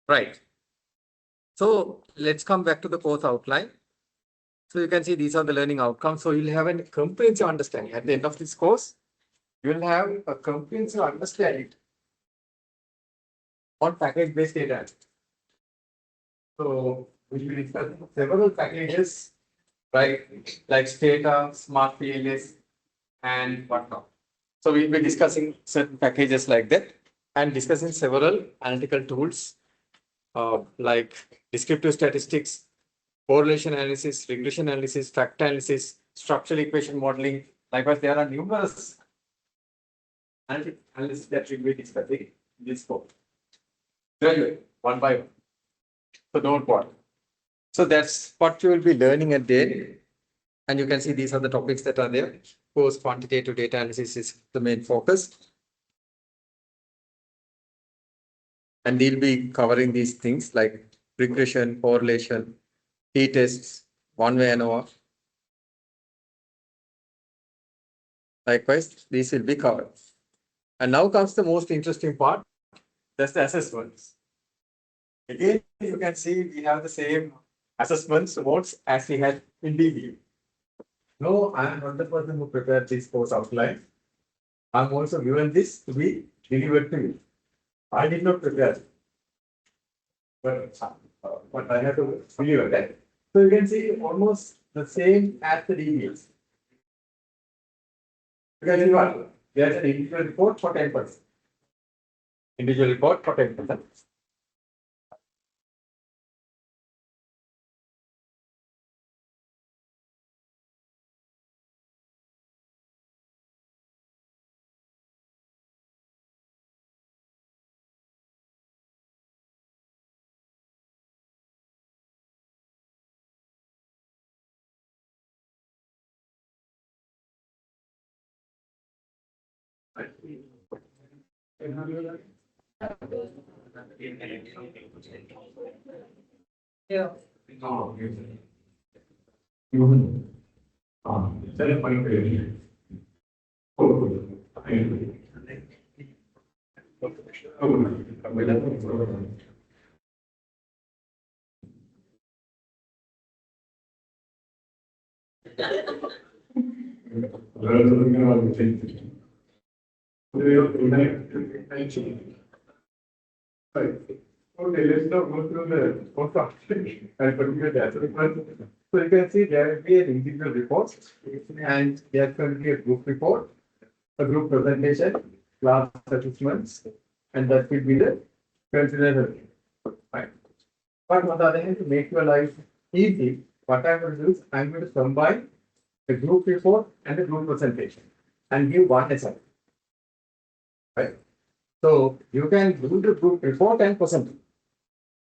Right. So let's come back to the course outline. So you can see these are the learning outcomes. So you'll have a comprehensive understanding. At the end of this course, you'll have a comprehensive understanding on package-based data. So we'll be discussing several packages, right? Like Stata, Smart PLS, and whatnot. So we'll be discussing certain packages like that and discussing several analytical tools like descriptive statistics, correlation analysis, regression analysis, factor analysis, structural equation modeling. Likewise, there are numerous analysis that we'll be discussing in this course. Gradually, one by one. So don't worry. So that's what you will be learning at day. And you can see these are the topics that are there. Of course, quantitative data analysis is the main focus. And we'll be covering these things like regression, correlation, t-tests, one-way ANOVA. Likewise, these will be covered. And now comes the most interesting part. That's the assessments. Again, you can see we have the same assessments modes as we had in DB. No, I am not the person who prepared this course outline. I'm also given this to be delivered to you. I did not prepare, but I have to deliver that. So you can see almost the same as the DBs. You can see what? There's an individual report for 10%. Individual report for 10%. Yeah. Okay, let's now go through the course option and particular data. So you can see there will be an individual report and there can be a group report, a group presentation, class assessments, and that will be the considered. Right. But on the other hand, to make your life easy, what I'm going to do is I'm going to combine the group report and the group presentation and give one assignment. Right. So you can do the group report and present.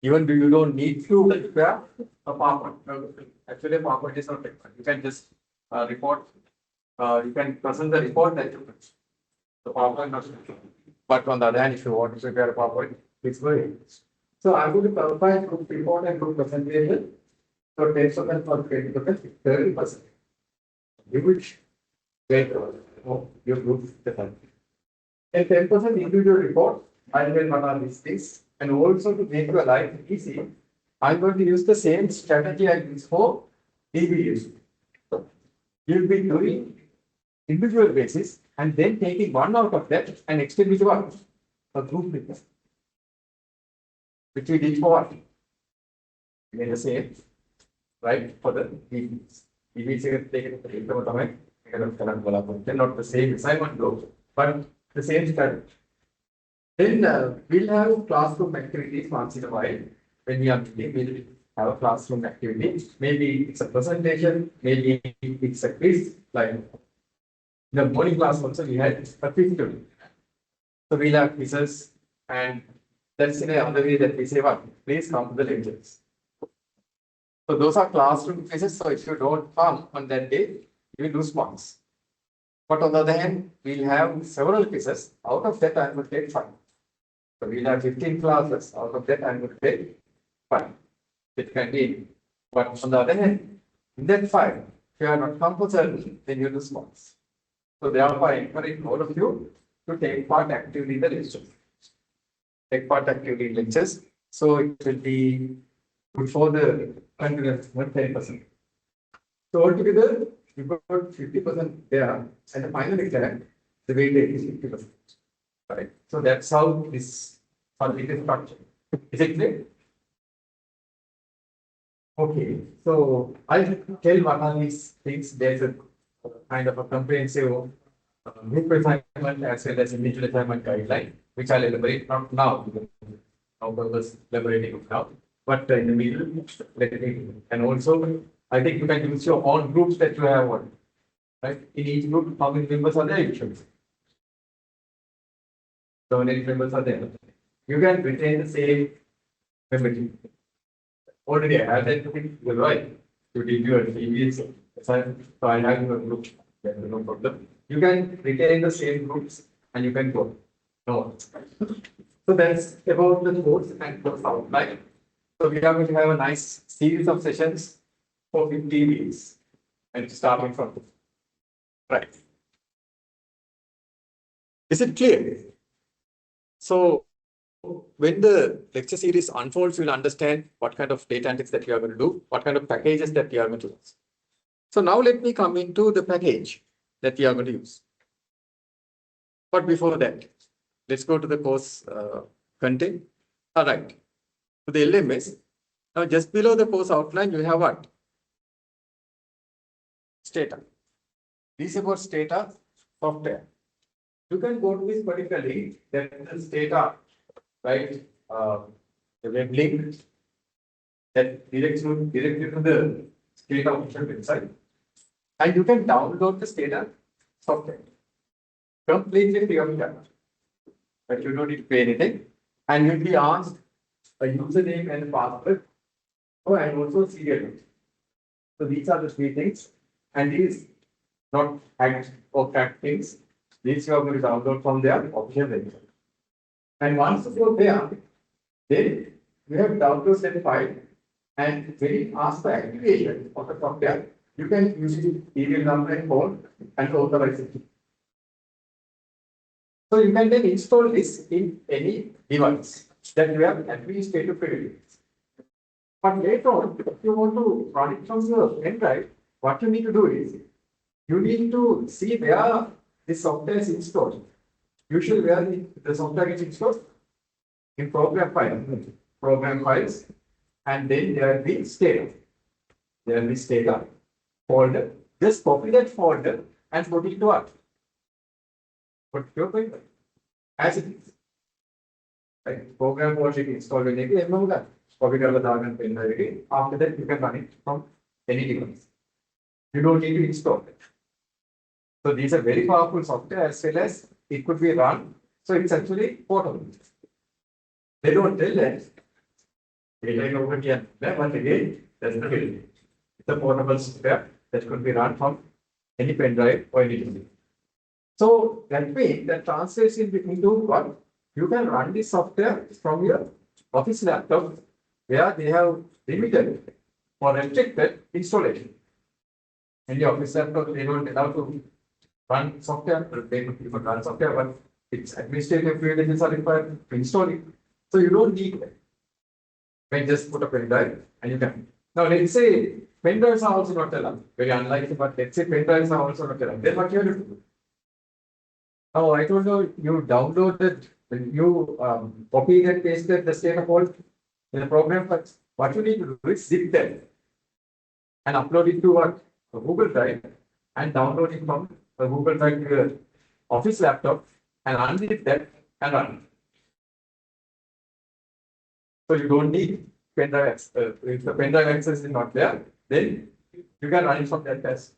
Even though you don't need to prepare a PowerPoint. Actually, a PowerPoint is not required. You can just report. You can present the report that you present. The PowerPoint not required. But on the other hand, if you want to prepare a PowerPoint, it's very easy. So I'm going to combine group report and group presentation. So 10% for 20%, 30%. You will get your group presentation. And 10% individual report, I will what are these things. And also to make your life easy, I'm going to use the same strategy I use for DBUs. You'll be doing individual basis and then taking one out of that and extend it to what? A group report. Which we did for what? Again the same, right? For the DBUs. DBUs take it not the same assignment though, but the same strategy. Then we'll have classroom activities once in a while. When we are meeting, we'll have a classroom activity. Maybe it's a presentation, maybe it's a quiz. Like in the morning class also we had a quiz to do. So we'll have quizzes, and that's in another way that we say, what? Please come to the lectures. So those are classroom quizzes. So if you don't come on that day, you will lose marks. But on the other hand, we'll have several quizzes. Out of that, I'm going to take 5. So we'll have 15 classes. Out of that, I'm going to take 5. It can be. But on the other hand, in that 5, if you are not compulsory, then you lose marks. So therefore, I encourage all of you to take part actively in the lectures. Take part actively in lectures. So it will be good for the continuous 10%. So altogether, you got 50% there, and the final exam, the weightage is 50%. Right. So that's how this subject is structured. Is it clear? Okay. So I'll tell one of these things. There's a kind of a comprehensive group assignment as well as individual assignment guideline, which I'll elaborate not now, because our purpose elaborating it now, but in the middle, let me, and also I think you can use your own groups that you have on, right? In each group, how many members are there? You should say. So many members are there. You can retain the same membership. Already I have that thing, you're right. You did your previous assignment, so I have your group, no problem. You can retain the same groups and you can go. No. So that's about the course and course outline. So we are going to have a nice series of sessions for 50 weeks and starting from right. Is it clear? So when the lecture series unfolds, you'll understand what kind of data analytics that you are going to do, what kind of packages that you are going to use. So now let me come into the package that you are going to use. But before that, let's go to the course content. All right. To the LMS. Now just below the course outline, you have what? Stata. This is about Stata software. You can go to this particular link, that is Stata, right? The web link that directs you to the Stata official website. And you can download the Stata software completely free of charge. But you don't need to pay anything. And you'll be asked a username and password. Oh, and also serial number. So these are the three things. And these not hacked or cracked things. These you are going to download from their official website. And once you go there, then you have downloaded that file. And when it asks for activation of the software, you can use the serial number and code and authorize it. So you can then install this in any device that you have administrative privileges. But later on, if you want to run it from your pen drive, what you need to do is you need to see where this software is installed. Usually where the software gets installed in program files, and then there will be Stata. There will be Stata folder. Just copy that folder and put it to what? Put your pen drive as it is. Right? Program folder installed in it. Copy the pen drive. After that, you can run it from any device. You don't need to install it. So these are very powerful software as well as it could be run. So it's actually portable. They don't tell that. But again, that's the reality. It's a portable software that could be run from any pen drive or any device. So that means that translates into what? You can run this software from your office laptop where they have limited or restricted installation. In the office laptop, they don't allow to run software, they could run software, but its administrative privileges are required to install it. So you don't need that. You can just put a pen drive and you can. Now let's say pen drives are also not allowed. Very unlikely, but let's say pen drives are also not allowed. Then what you have to do? Now I told you downloaded, you copied and pasted the Stata code in the program, but what you need to do is zip that and upload it to what? A Google Drive and download it from a Google Drive to your office laptop and unzip that and run it. So you don't need pen drive access. If the pen drive access is not there, then you can run it from that test.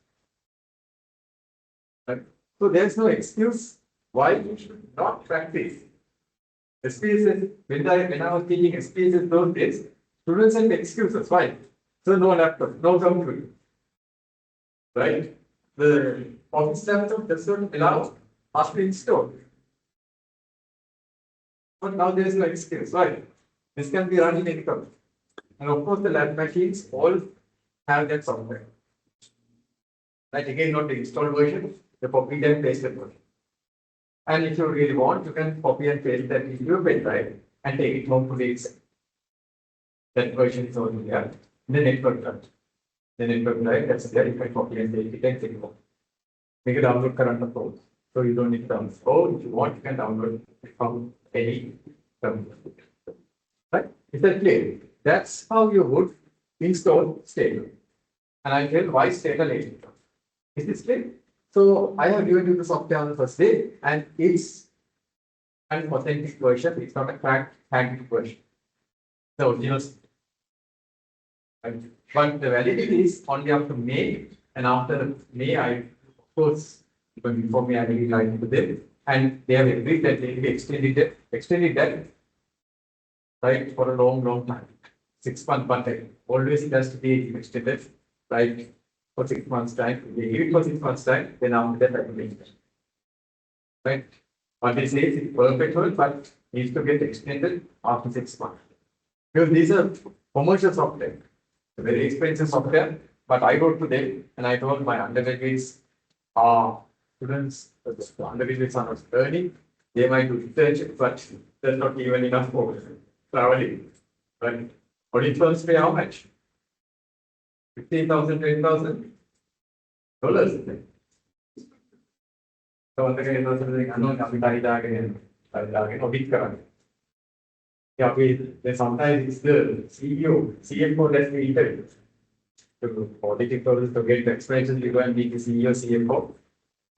Right? So there's no excuse why you should not practice. SPSS, when I was teaching SPSS those days, students had excuses. Why? So no laptop, no computer. Right? The office laptop does not allow us to install. But now there is no excuse. Why? This can be run in any computer. And of course, the lab machines all have that software. Right? Again, not the installed version, the copied and pasted version. And if you really want, you can copy and paste that into your pen drive and take it home to the exam. That version is already there. The network drive. The network drive, that's there. You can copy and paste it and take it home. Make a download current approach. So you don't need to download. Or if you want, you can download it from any terminal. Right? Is that clear? That's how you would install Stable. And I'll tell why Stable later. Is this clear? So I have given you the software on the first day, and it's an authentic version. It's not a cracked, hacked version. The original. Right? But the validity is only after May, and after May, of course, even before May, I really liked to them, and they have agreed that they will be extended that, right, for a long, long time. 6 months, but always it has to be extended, right, for 6 months' time. They give it for 6 months' time, then after that, I will be extended. Right? But they say it's perpetual, but needs to get extended after 6 months. Because these are commercial software, very expensive software, but I go to them and I told my undergraduates, students, the undergraduates are not earning, they might do research, but there's not even enough for traveling. Right? Audit firms pay how much? $15,000, $20,000. So sometimes it's the CEO, CFO that's the interview. To auditing purposes to get the explanations, we go and meet the CEO, CFO,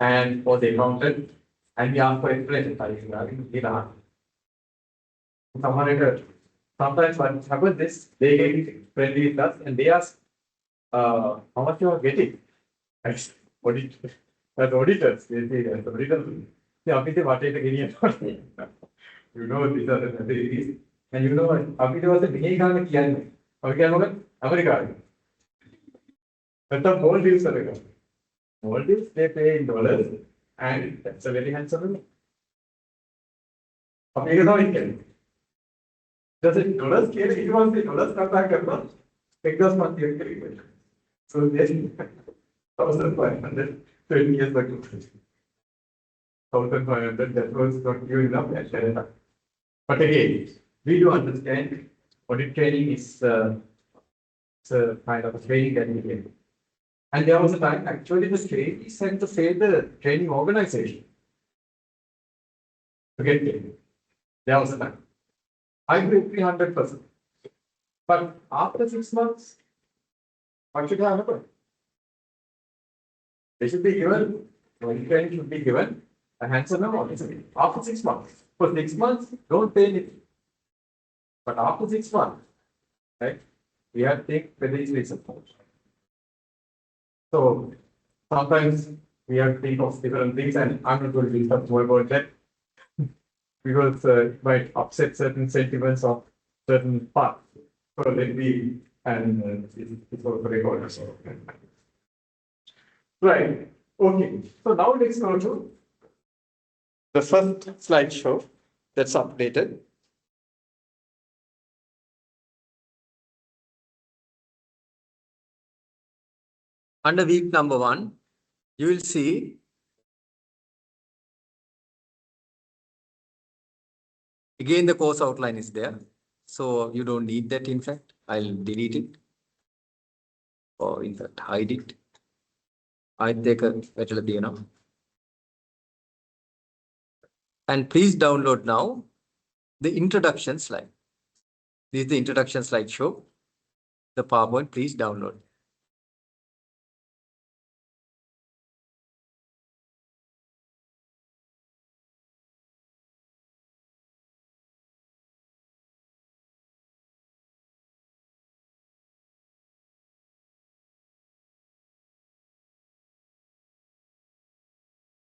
and for the accountant, and we ask for explanation. Sometimes what happens is they get friendly with us and they ask how much you are getting. As auditors, they say as auditors. You know these are the facilities. And you know what? Apita was a Vinayana Kian. America. But the whole deals are again. All deals they pay in dollars, and that's a very handsome amount. Does it dollars scale? If you want the dollars come back, take those monthly. So then 1,500 20 years ago. 1,500, that was not good enough at that time. But again, we do understand audit training is it's a kind of a training that we get. And there was a time actually the training sent to say the training organization to get training. There was a time. I agree 300%. But after 6 months, what should have happened? They should be given, training should be given a handsome amount after 6 months. For 6 months, don't pay anything. But after 6 months, right, we have to take whether it's reasonable. So sometimes we have to think of different things, and I'm not going to discuss more about that because it might upset certain sentiments of certain parts. So let me, and it's also recorded. So. Right. Okay. So now let's go to the first slideshow that's updated. Under week number 1, you will see again the course outline is there. So you don't need that. In fact, I'll delete it. Or in fact, hide it. I take a better now. And please download now the introduction slide. This is the introduction slideshow. The PowerPoint, please download.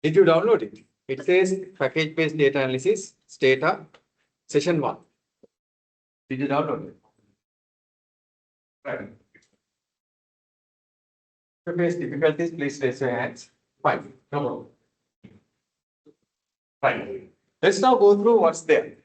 Did you download it? It says package-based data analysis, data, session 1. Did you download it? Right. If you face difficulties, please raise your hands. Fine, no problem. Fine. Let's now go through what's there.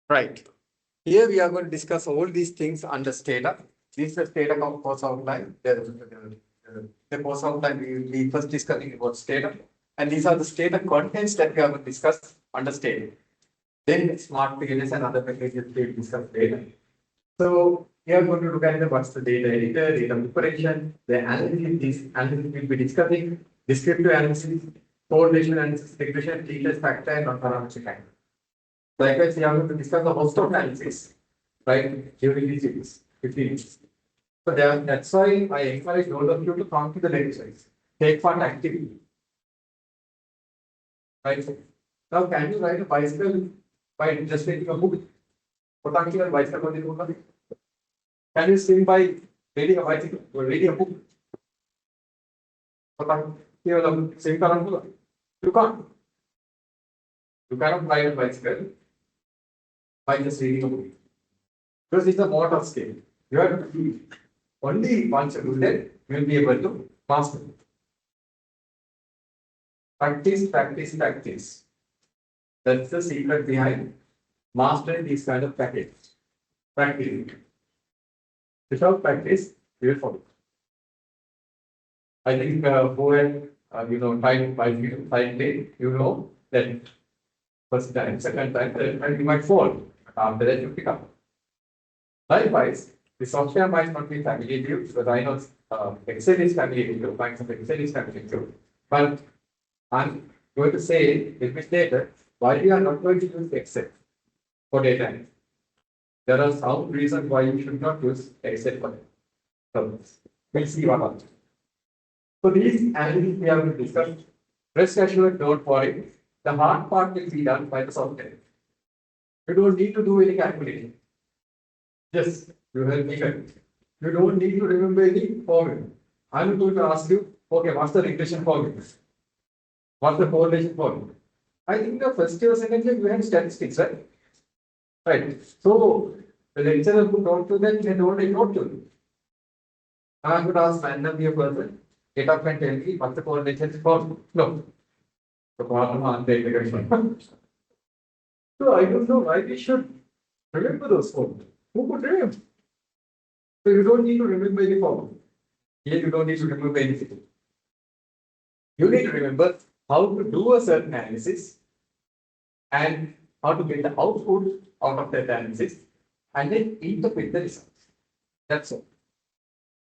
Right. Here we are going to discuss all these things under data. This is the data course outline. The course outline we will be first discussing about data. And these are the data contents that we are going to discuss under data. Then smart packages and other packages we will discuss data. So we are going to look at what's the data editor, data preparation, the analysis, this analysis we'll be discussing, descriptive analysis, correlation analysis, regression, t-test factor, and non-parametric factor. Likewise, we are going to discuss the host of analysis, right, during these series, 15 minutes. So that's why I encourage all of you to come to the exercise. Take part actively. Right? Now, can you ride a bicycle by just taking a book? Can you swim by reading a bicycle or reading a book? You can't. You cannot ride a bicycle by just reading a book. Because it's a motor skill. You have to do it. Only once you do that, you will be able to master it. Practice, practice, practice. That's the secret behind mastering these kind of packages. Practice. Without practice, you will follow. I think who had tried by you know that first time, second time, third time you might fall. After that, you pick up. Likewise, the software might not be familiar to you because I know Excel is familiar to you, Microsoft Excel is familiar to you. But I'm going to say a bit later why we are not going to use Excel for data analysis. There are some reasons why you should not use Excel for purpose. We'll see what happens. So these analyses we have to discuss. Rest assured, don't worry. The hard part will be done by the software. You don't need to do any calculation. Yes, you help me correct. You don't need to remember any formula. I'm going to ask you, okay, what's the regression formula? What's the correlation formula? I think the first year, second year, you have statistics, right? Right. So the lecturer who taught you that, they already taught you. I would ask randomly a person, get up and tell me what the correlation is formula. No. So I don't know why we should remember those formulas. Who could remember? So you don't need to remember any formula. Here you don't need to remember anything. You need to remember how to do a certain analysis and how to get the output out of that analysis and then interpret the results. That's all.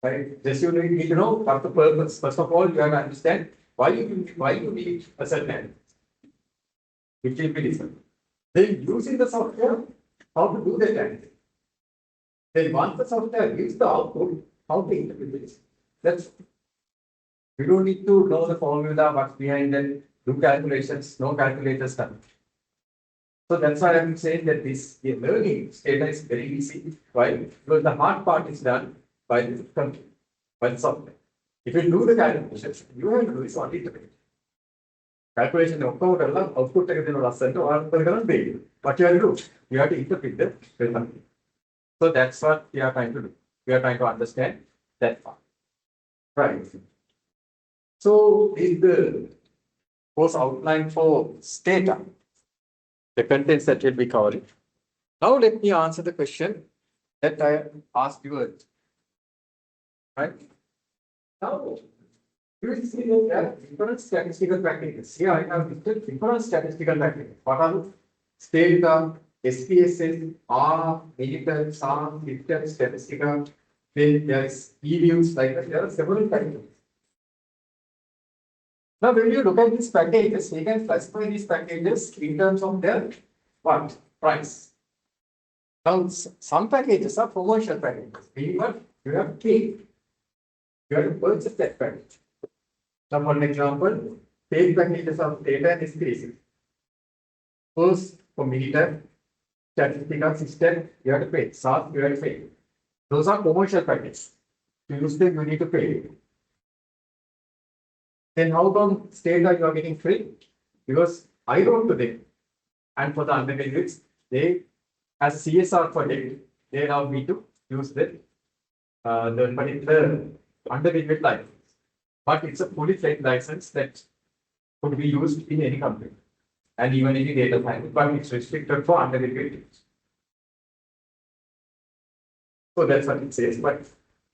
Right? Just you need to know what the purpose. First of all, you have to understand why you need a certain analysis. Which will be different. Then using the software, how to do that analysis. Then once the software gives the output, how to interpret this. That's you don't need to know the formula, what's behind it, do calculations, no calculators done. So that's why I'm saying that this learning data is very easy. Why? Because the hard part is done by the computer, by the software. If you do the calculations, you have to do this only interpret. Calculation output what you have to do? You have to interpret the result. So that's what we are trying to do. We are trying to understand that part. Right. So this is the course outline for data, the contents that we'll be covering. Now let me answer the question that I asked you earlier. Right? Now, you will see that there are different statistical practices. Here I have listed different statistical practices. What are those? Data, SPSS, R, Medical, SAR, Litter, Statistica, then there is E-views, like that. There are several packages. Now, when you look at these packages, we can classify these packages in terms of their what? Price. Now, some packages are commercial packages, meaning what? You have to pay. You have to purchase that package. Now, for example, paid packages of data and SPSS. First, for meter, statistical system, you have to pay. SAR, you have to pay. Those are commercial packages. To use them, you need to pay. Then how come data you are getting free? Because I wrote to them. And for the undergraduates, they, as CSR for them, they allow me to use the particular undergraduate license. But it's a fully fledged license that could be used in any company and even any data science, but it's restricted for undergraduate. So that's what it says, but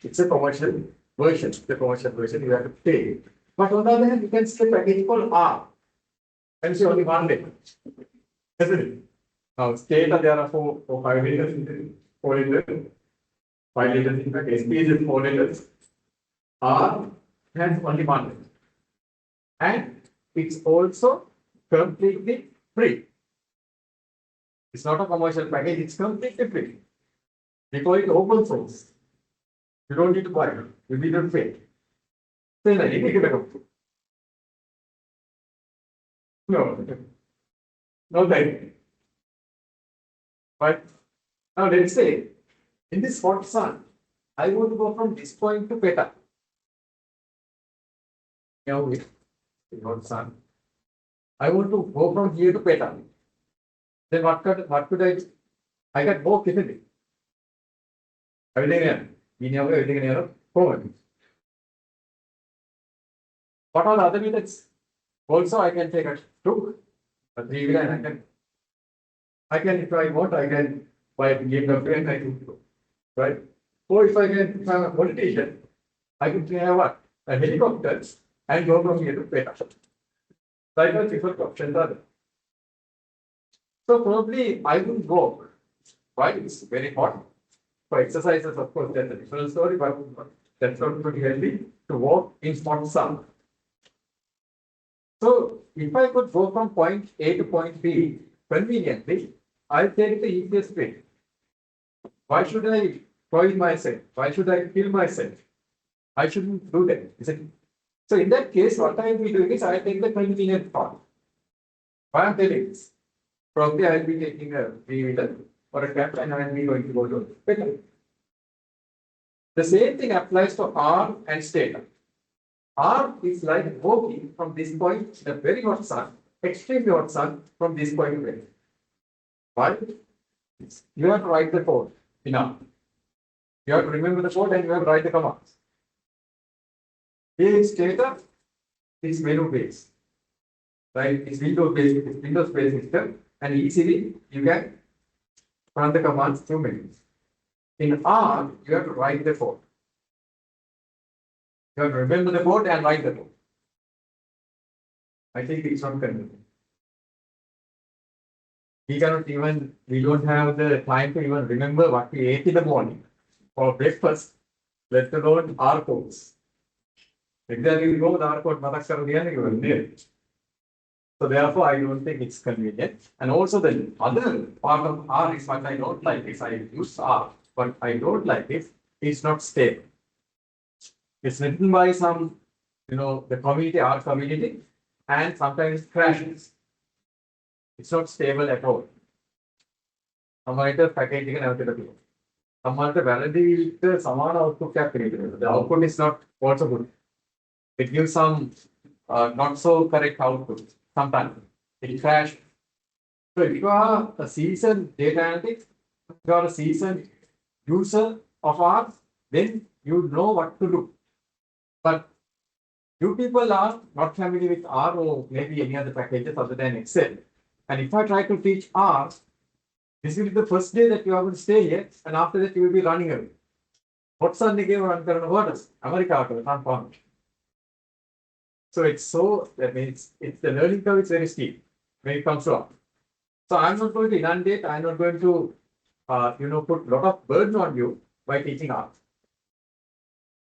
it's a commercial version. The commercial version you have to pay. But on the other hand, you can see a package called R. And it's only one day. Isn't it? Now, state there are four 5 liters, 4 liters, 5 liters in fact, SP is 4 liters. R has only one liter. And it's also completely free. It's not a commercial package, it's completely free. We call it open source. You don't need to buy it. You need to pay. So, no, no thank. But now let's say in this hot sun, I want to go from this point to Peta. Now with hot sun, I want to go from here to Peta. Then what could I do? I can walk, isn't it? Everything forward. What are the other methods? Also, I can take a 2, a 3-wheeler, and I can, if I want, I can buy a BMW and I can go. Right? Or if I'm a politician, I could have what? A helicopter and go from here to Peta. So I can different options are there. So probably I will go. Why? It's very hot. For exercises, of course, that's a different story, but that's not pretty healthy to walk in hot sun. So if I could go from point A to point B conveniently, I'll take the easiest way. Why should I poison myself? Why should I kill myself? I shouldn't do that, isn't it? So in that case, what I will be doing is I'll take the convenient path. Why I'm telling this? Probably I'll be taking a 3-wheeler or a cab and I'll be going to go to Peta. The same thing applies to R and stator. R is like walking from this point in a very hot sun, extremely hot sun, from this point to Peta. Why? You have to write the code enough. You have to remember the code and you have to write the commands. Here is stator, is menu based. Right? It's Windows based system, and easily you can run the commands through menus. In R, you have to write the code. You have to remember the code and write the code. I think it's not convenient. We don't have the time to even remember what we ate in the morning for breakfast, let alone R codes. Exactly, we go with R code, so therefore, I don't think it's convenient. And also the other part of R is what I don't like is I use R, but I don't like it. It's not stable. It's written by some, the community, R community, and sometimes crashes. It's not stable at all. Packaging and everything. The output is not also good. It gives some not so correct output. Sometimes it crashes. So if you are a seasoned data analytics, if you are a seasoned user of R, then you know what to do. But you people are not familiar with R or maybe any other packages other than Excel. And if I try to teach R, this will be the first day that you are going to stay here, and after that you will be running away. What's on the game run current waters? America can't find. So that means it's the learning curve is very steep when it comes to R. So I'm not going to inundate, I'm not going to put a lot of burden on you by teaching R.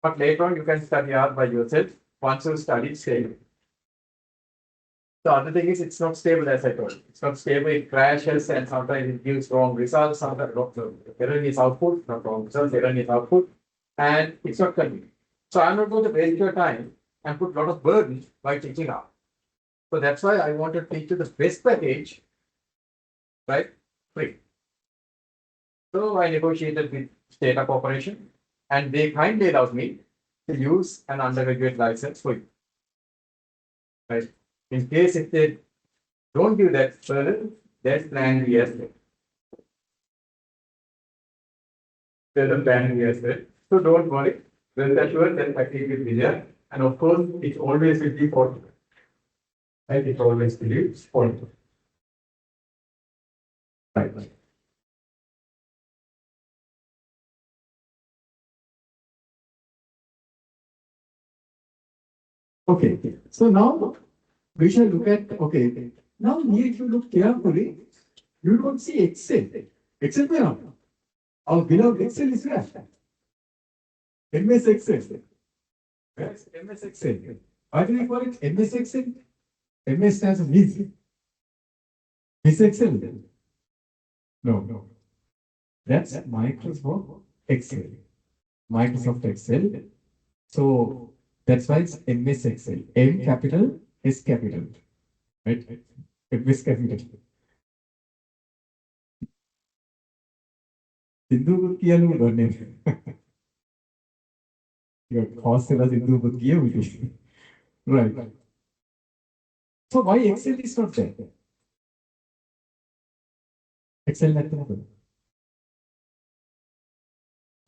But later on you can study R by yourself once you study stable. The other thing is it's not stable, as I told you. It's not stable, it crashes and sometimes it gives wrong results, sometimes error is output, not wrong results, error is output, and it's not convenient. So I'm not going to waste your time and put a lot of burden by teaching R. So that's why I want to teach you the best package, right? Free. So I negotiated with Stata Corporation and they kindly allowed me to use an undergraduate license for you. Right? In case if they don't give that further, there's plan B as well. There's a plan B as well. So don't worry. Rest assured that package will be there. And of course, it always will be portable. Right? It always will be portable. Right. Okay, so now we shall look at, okay, now here if you look carefully, you don't see Excel. Excel where? Our beloved Excel is where? MS Excel. Where is MS Excel? Why do we call it MS Excel? MS stands for Miss Excel. No, that's Microsoft Excel. Microsoft Excel. So that's why it's MS Excel. M capital, S capital. Right? MS capital. Sindhu කියලු ගොන්නේ. ඒක හොස්ටෙලා සින්දු කියුවේ. Right. So why Excel is not there? Excel නැත්නම්.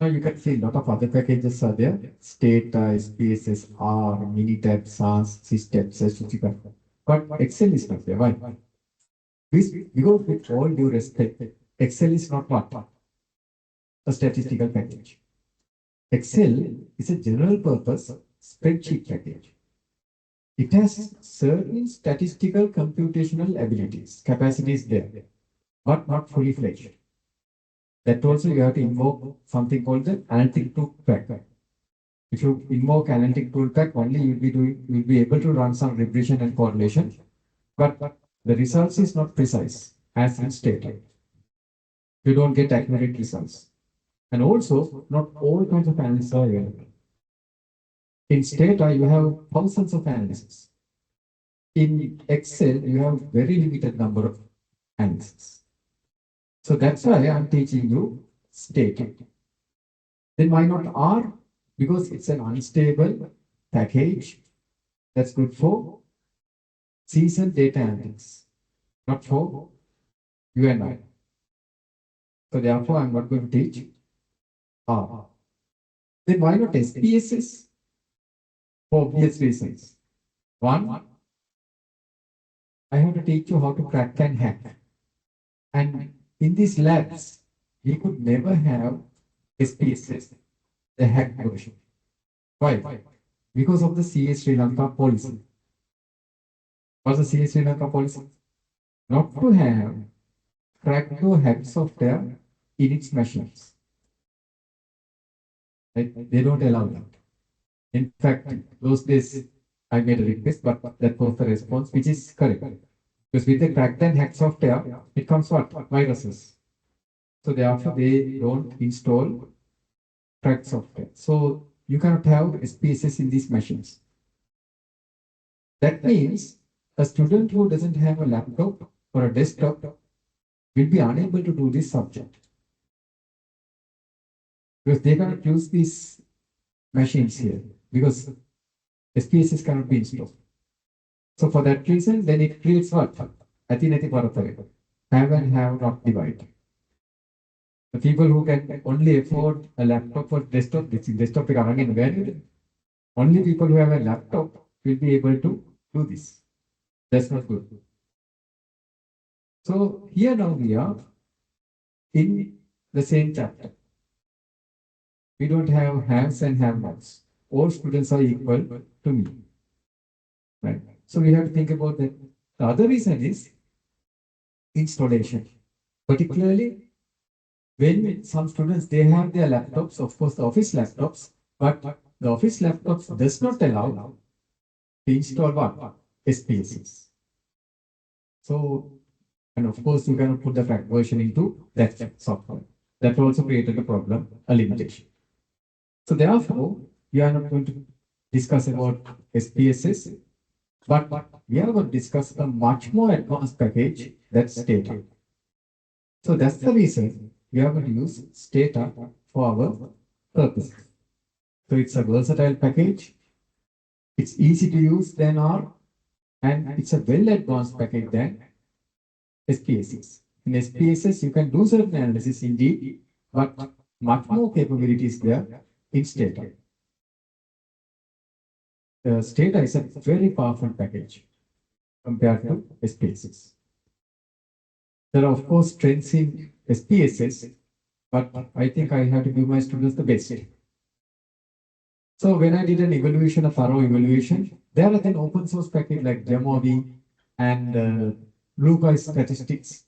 Now you can see a lot of other packages are there. Stata, SPSS, R, Minitab, SAS, System, SSUCPAC. But Excel is not there. Why? Because with all due respect, Excel is not what? A statistical package. Excel is a general purpose spreadsheet package. It has certain statistical computational abilities, capacities there, but not fully fledged. That also you have to invoke something called the analytic tool pack. If you invoke analytic tool pack, only you'll be able to run some regression and correlation, but the results is not precise as in stated. You don't get accurate results. And also, not all kinds of analysis are available. In Stata, you have thousands of analyses. In Excel, you have very limited number of analyses. So that's why I'm teaching you Stata. Then why not R? Because it's an unstable package that's good for seasoned data analytics, not for you and I. So therefore, I'm not going to teach R. Then why not SPSS? For obvious reasons. One, I have to teach you how to crack and hack. And in these labs, we could never have SPSS, the hacked version. Why? Because of the CA Srilanka policy. What's the CA Srilanka policy? Not to have cracked or hacked software in its machines. Right? They don't allow that. In fact, those days I made a request, but that was the response, which is correct. Because with the cracked and hacked software, it comes what? Viruses. So therefore, they don't install cracked software. So you cannot have SPSS in these machines. That means a student who doesn't have a laptop or a desktop will be unable to do this subject. Because they cannot use these machines here, because SPSS cannot be installed. So for that reason, then it creates what? Atinati Paratare. Have and have not divide. The people who can only afford a laptop or desktop, this desktop only people who have a laptop will be able to do this. That's not good. So here now we are in the same chapter. We don't have haves and have-nots. All students are equal to me. Right. So we have to think about that. The other reason is installation. Particularly when some students, they have their laptops, of course the office laptops, but the office laptops does not allow to install what? SPSS. So, and of course you cannot put the cracked version into that software. That also created a problem, a limitation. So therefore, we are not going to discuss about SPSS, but we are going to discuss a much more advanced package that's Stata. So that's the reason we are going to use Stata for our purposes. So it's a versatile package. It's easy to use than R, and it's a well advanced package than SPSS. In SPSS, you can do certain analysis indeed, but much more capabilities there in Stata. Stata is a very powerful package compared to SPSS. There are of course strengths in SPSS, but I think I have to give my students the best. So when I did an evaluation, a thorough evaluation, There are then open source package like Jamovi and Blue Statistics.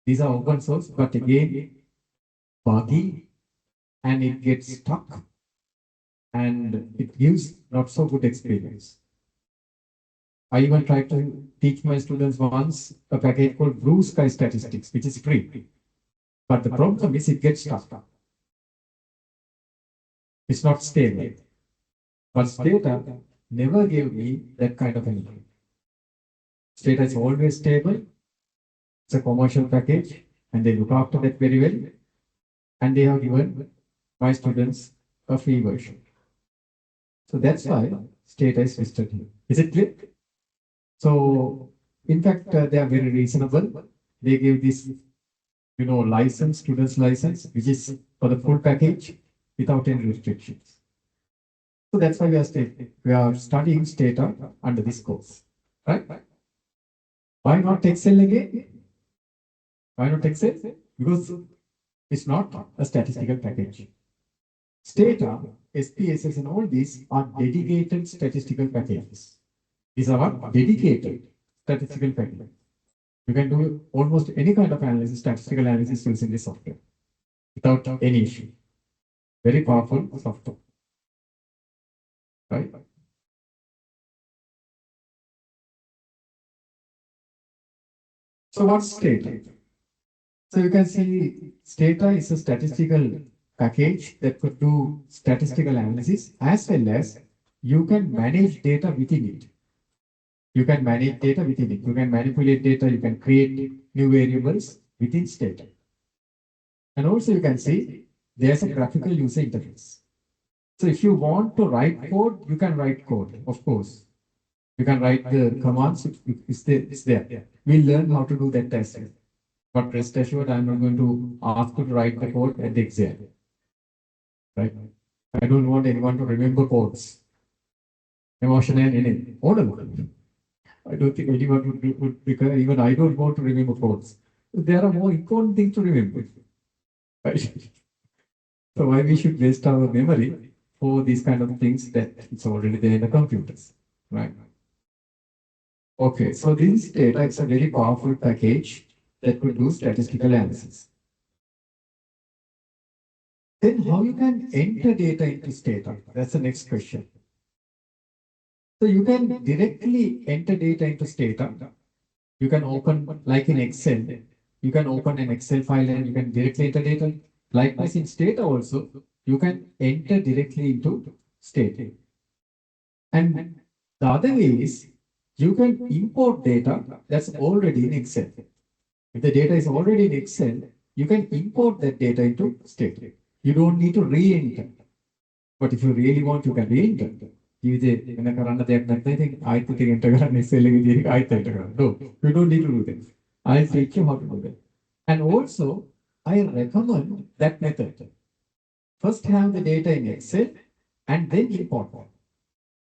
These are open source, but again, buggy and it gets stuck and it gives not so good experience. I even tried to teach my students once a package called Blue Sky Statistics, which is free. But the problem is it gets stuck. It's not stable. But Stata never gave me that kind of anything. Stata is always stable. It's a commercial package and they look after that very well. And they have given my students a free version. So that's why Stata is listed here. Is it clear? So, in fact, they are very reasonable. They give this, license, student's license, which is for the full package without any restrictions. So that's why we are studying Stata under this course, right? Why not Excel again? Why not Excel? Because it's not a statistical package. Stata, SPSS, and all these are dedicated statistical packages. These are what? Dedicated statistical packages. You can do almost any kind of analysis, statistical analysis using this software without any issue. Very powerful software. Right? So what's Stata? So you can see Stata is a statistical package that could do statistical analysis as well as you can manage data within it. You can manage data within it. You can manipulate data. You can create new variables within Stata. And also you can see there's a graphical user interface. So if you want to write code, you can write code, of course. You can write the commands, it's there. We'll learn how to do that as well. But rest assured, I'm not going to ask you to write the code at the exam. Right? I don't want anyone to remember codes. Emotion and in order. I don't think anyone would because even I don't want to remember codes. There are more important things to remember. Right? So why we should waste our memory for these kind of things that it's already there in the computers, right? Okay, so this data is a very powerful package that could do statistical analysis. Then how you can enter data into Stata? That's the next question. So you can directly enter data into Stata. You can open, like in Excel, you can open an Excel file and you can directly enter data. Likewise in Stata also, you can enter directly into Stata. And the other way is you can import data that's already in Excel. If the data is already in Excel, you can import that data into Stata. You don't need to re-enter. But if you really want, you can re-enter. No, you don't need to do that. I'll teach you how to do that. And also, I recommend that method. First have the data in Excel and then import.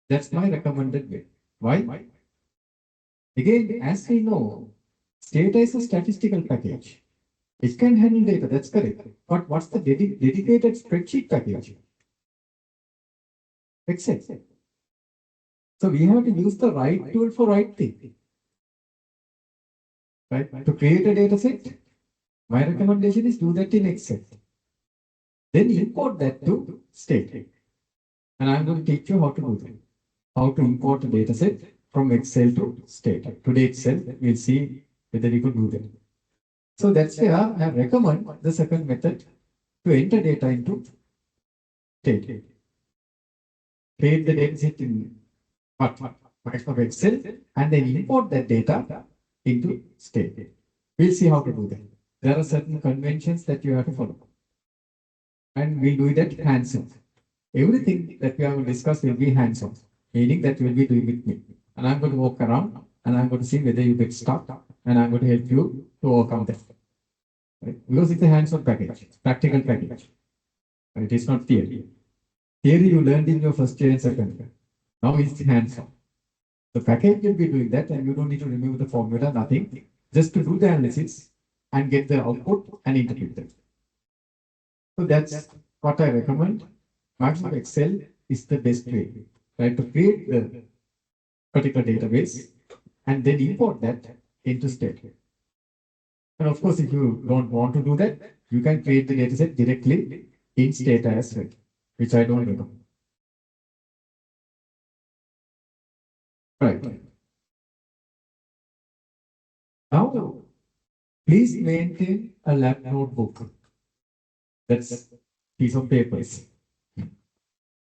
That's my recommended way. Why? Again, as we know, Stata is a statistical package. It can handle data, that's correct. But what's the dedicated spreadsheet package? Excel. So we have to use the right tool for right thing. Right? To create a data set, my recommendation is do that in Excel. Then import that to Stata. And I'm going to teach you how to do that. How to import a data set from Excel to Stata. Today Excel, we'll see whether you can do that. So that's where I recommend the second method to enter data into Stata. Create the data set in Microsoft Excel and then import that data into Stata. We'll see how to do that. There are certain conventions that you have to follow. And we'll do that hands-on. Everything that we have discussed will be hands-on, meaning that you will be doing with me. And I'm going to walk around and I'm going to see whether you get stuck and I'm going to help you to overcome that. Right? Because it's a hands-on package, practical package. It is not theory. Theory you learned in your first year and second year. Now it's hands-on. The package will be doing that and you don't need to remove the formula, nothing. Just to do the analysis and get the output and interpret it. So that's what I recommend. Microsoft Excel is the best way, right? To create the particular database and then import that into state. And of course, if you don't want to do that, you can create the dataset directly in state as well, which I don't know. Right. Now, please maintain a lab notebook. That's piece of papers.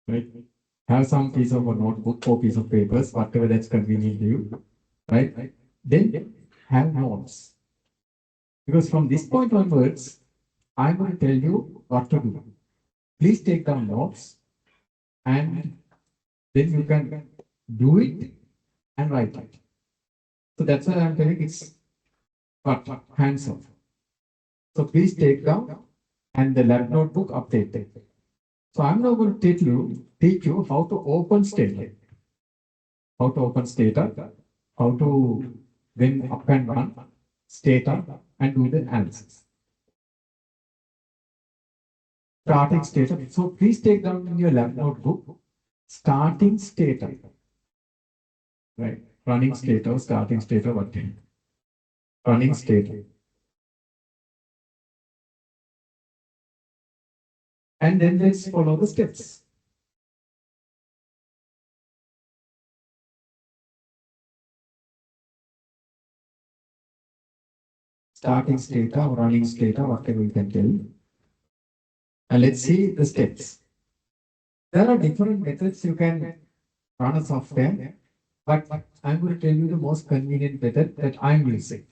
Right? Have some piece of a notebook or piece of papers, whatever that's convenient to you. Right? Then have notes. Because from this point onwards, I'm going to tell you what to do. Please take down notes and then you can do it and write it. So that's why I'm telling it's what hands off. So please take down and the lab notebook update it. So I'm now going to teach you how to open Stata, how to open Stata, how to then up and run Stata and do the analysis. Starting Stata. So please take down in your lab notebook starting Stata. Right. Running Stata, starting Stata, what? Running Stata. And then let's follow the steps. Starting Stata or running Stata, whatever you can tell. And let's see the steps. There are different methods you can run a software, but I'm going to tell you the most convenient method that I'm using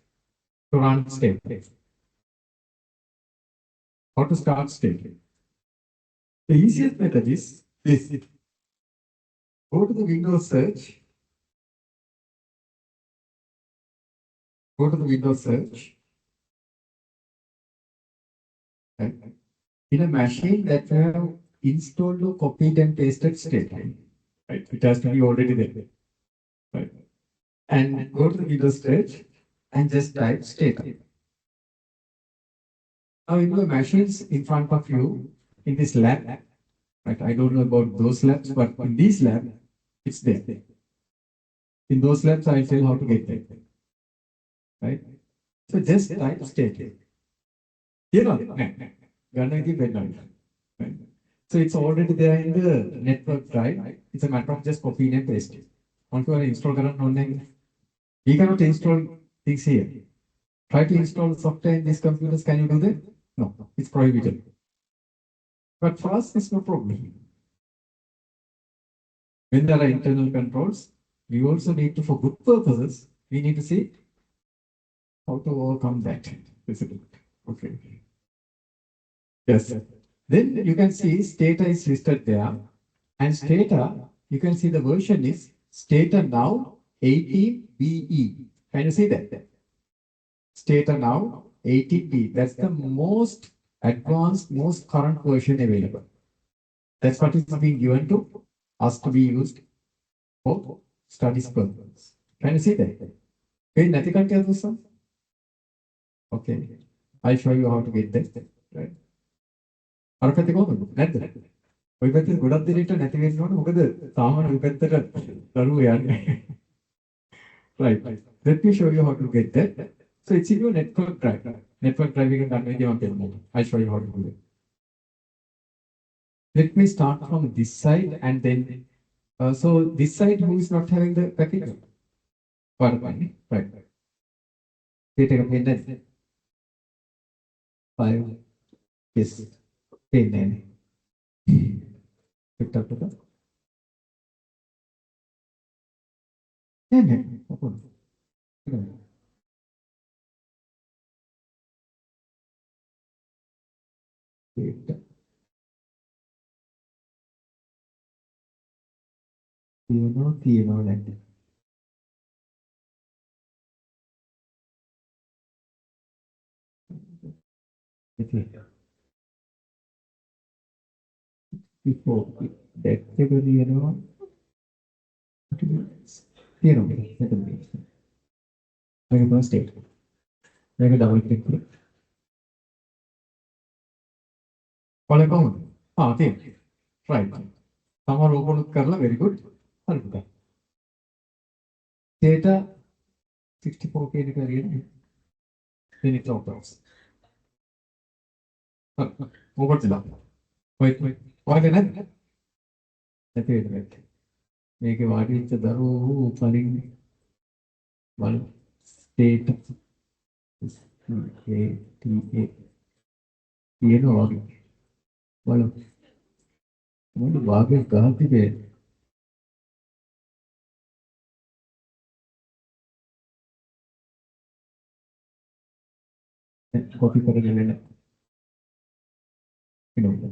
to run Stata. How to start Stata. The easiest method is this. Go to the Windows search. Go to the Windows search. Right. In a machine that you have installed or copied and pasted Stata. Right. It has to be already there. Right. And go to the Windows search and just type Stata. Now in the machines in front of you in this lab, right? I don't know about those labs, but in this lab, it's there. In those labs, I'll tell you how to get there. Right? So just type Stata. You know, right? So it's already there in the network drive. It's a matter of just copying and pasting. Once you are installed online, we cannot install things here. Try to install software in these computers. Can you do that? No, it's prohibited. But for us, it's no problem. When there are internal controls, we also need to, for good purposes, we need to see how to overcome that. Okay. Yes. Then you can see Stata is listed there. And Stata, you can see the version is Stata now 18BE. Can you see that? Stata now 18B. That's the most advanced, most current version available. That's what is being given to us to be used for studies purposes. Can you see that? Okay. I'll show you how to get that. Right. අර පැත්තේ කොහොමද? නැද්ද? ඔය පැත්තේ ගොඩක් දෙනෙක්ට නැති වෙන්න ඕනේ. මොකද සාමාන්‍ය ඔය පැත්තට දරුවෝ යන්නේ. Right. Let me show you how to get that. So it's in your network drive. Network driving and I'll show you how to do it. Let me start from this side and then, so this side who is not having the package? Right. Take a pen then. 5. Yes. 10 then. Picked up to the. තියෙනවා නැද්ද? Before that තියෙනවා තියෙනවා මේක first state මේක double click කරලා කොලේ කොහොමද? තියෙනවා. Right. සමහර ඕපන් කරලා very good. හරි පුතා. data 64K එක හරියට minute options. මොකටද? ඔයගේ නැද්ද? නැති. මේකේ වාඩි වෙච්ච දරුවෝ කලින් බලමු. state STA කියනවා වගේ. බලමු. මොකද වාගේ ගහති බෑ. copy කරගෙන එන්න. එනවා.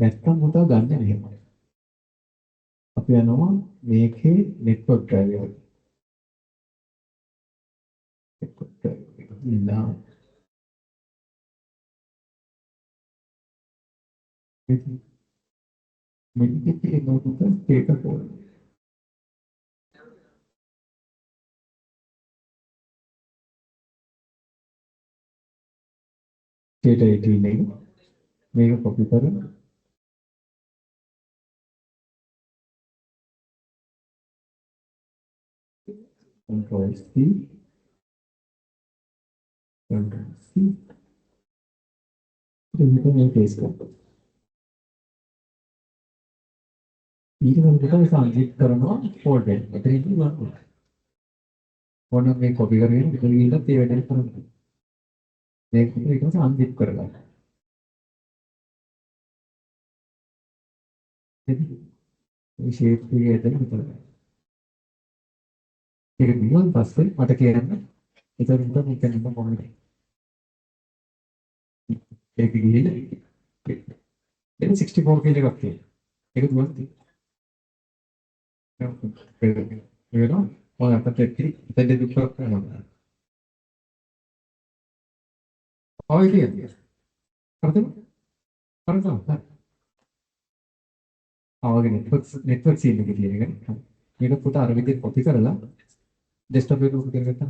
නැත්තම් උදා ගන්න එහෙම. අපි යනවා මේකේ network driver. network driver. ඉන්නා. මේකේ නෝටුක data code. data 18 එක මේක copy කරලා control C control C මේක මේ paste කරනවා. ඊට පස්සේ සංජීත් කරනවා folder එක. එතනදී ගන්නවා. ඕන මේ copy කරගෙන ඉතින් ගිහින් ඒ වැඩේ කරනවා. මේක ඊට පස්සේ unzip කරගන්න. මේ shape එක ඇතුලේ විතරයි. ඒක නිවන් පස්සේ මට කියන්න එතකොට මේක නම මොකද? ඒක ගිහින් ඒක 64 කියලා එකක් තියෙනවා. ඒක දුවන්න තියෙනවා. වෙනවා ඔය අපිට ඉතින් දුක්ඛ කරනවා. ඔය කියන්නේ. හරිද? හරිද? ආවගේ network scene එකේ තියෙන එක. මේක පුතා අර විදිහට copy කරලා desktop එකට copy කරගත්තා.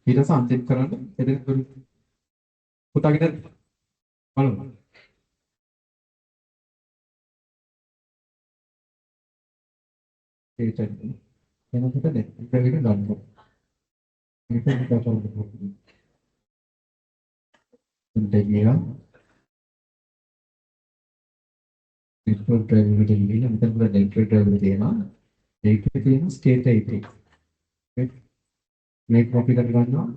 ඊට පස්සේ unzip කරන්න එතන පුතාගේ බලමු. ඒක එනකොට network එක ගන්න. මේක පුතා කරන්නේ. දෙවියන් network driver එකට ගිහින් මෙතන පුතා network driver තියෙනවා. ඒකේ තියෙන state IP. මේක copy කරගන්නවා.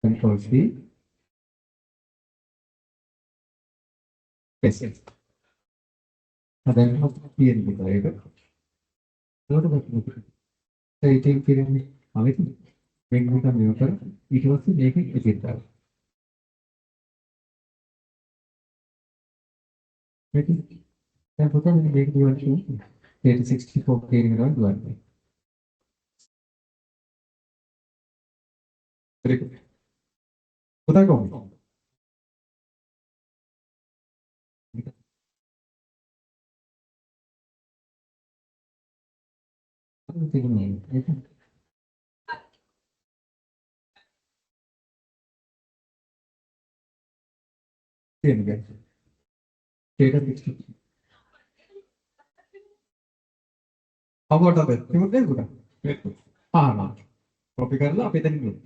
control C paste. දැන් තියෙන විතර ඒක. ඒකට කියන්නේ අවිත මේක නිකන් මේක කර ඊට පස්සේ මේක ඉතිරි කරා. මේක දැන් පුතා මේක දුවන්නේ 64 කියන එක දුවන්නේ. ඒක පුතා කොහොමද? තියෙනවා. ඒක අවුටද කිව්වද පුතා? ආ කොපි කරලා අපි එතනින් ගියා.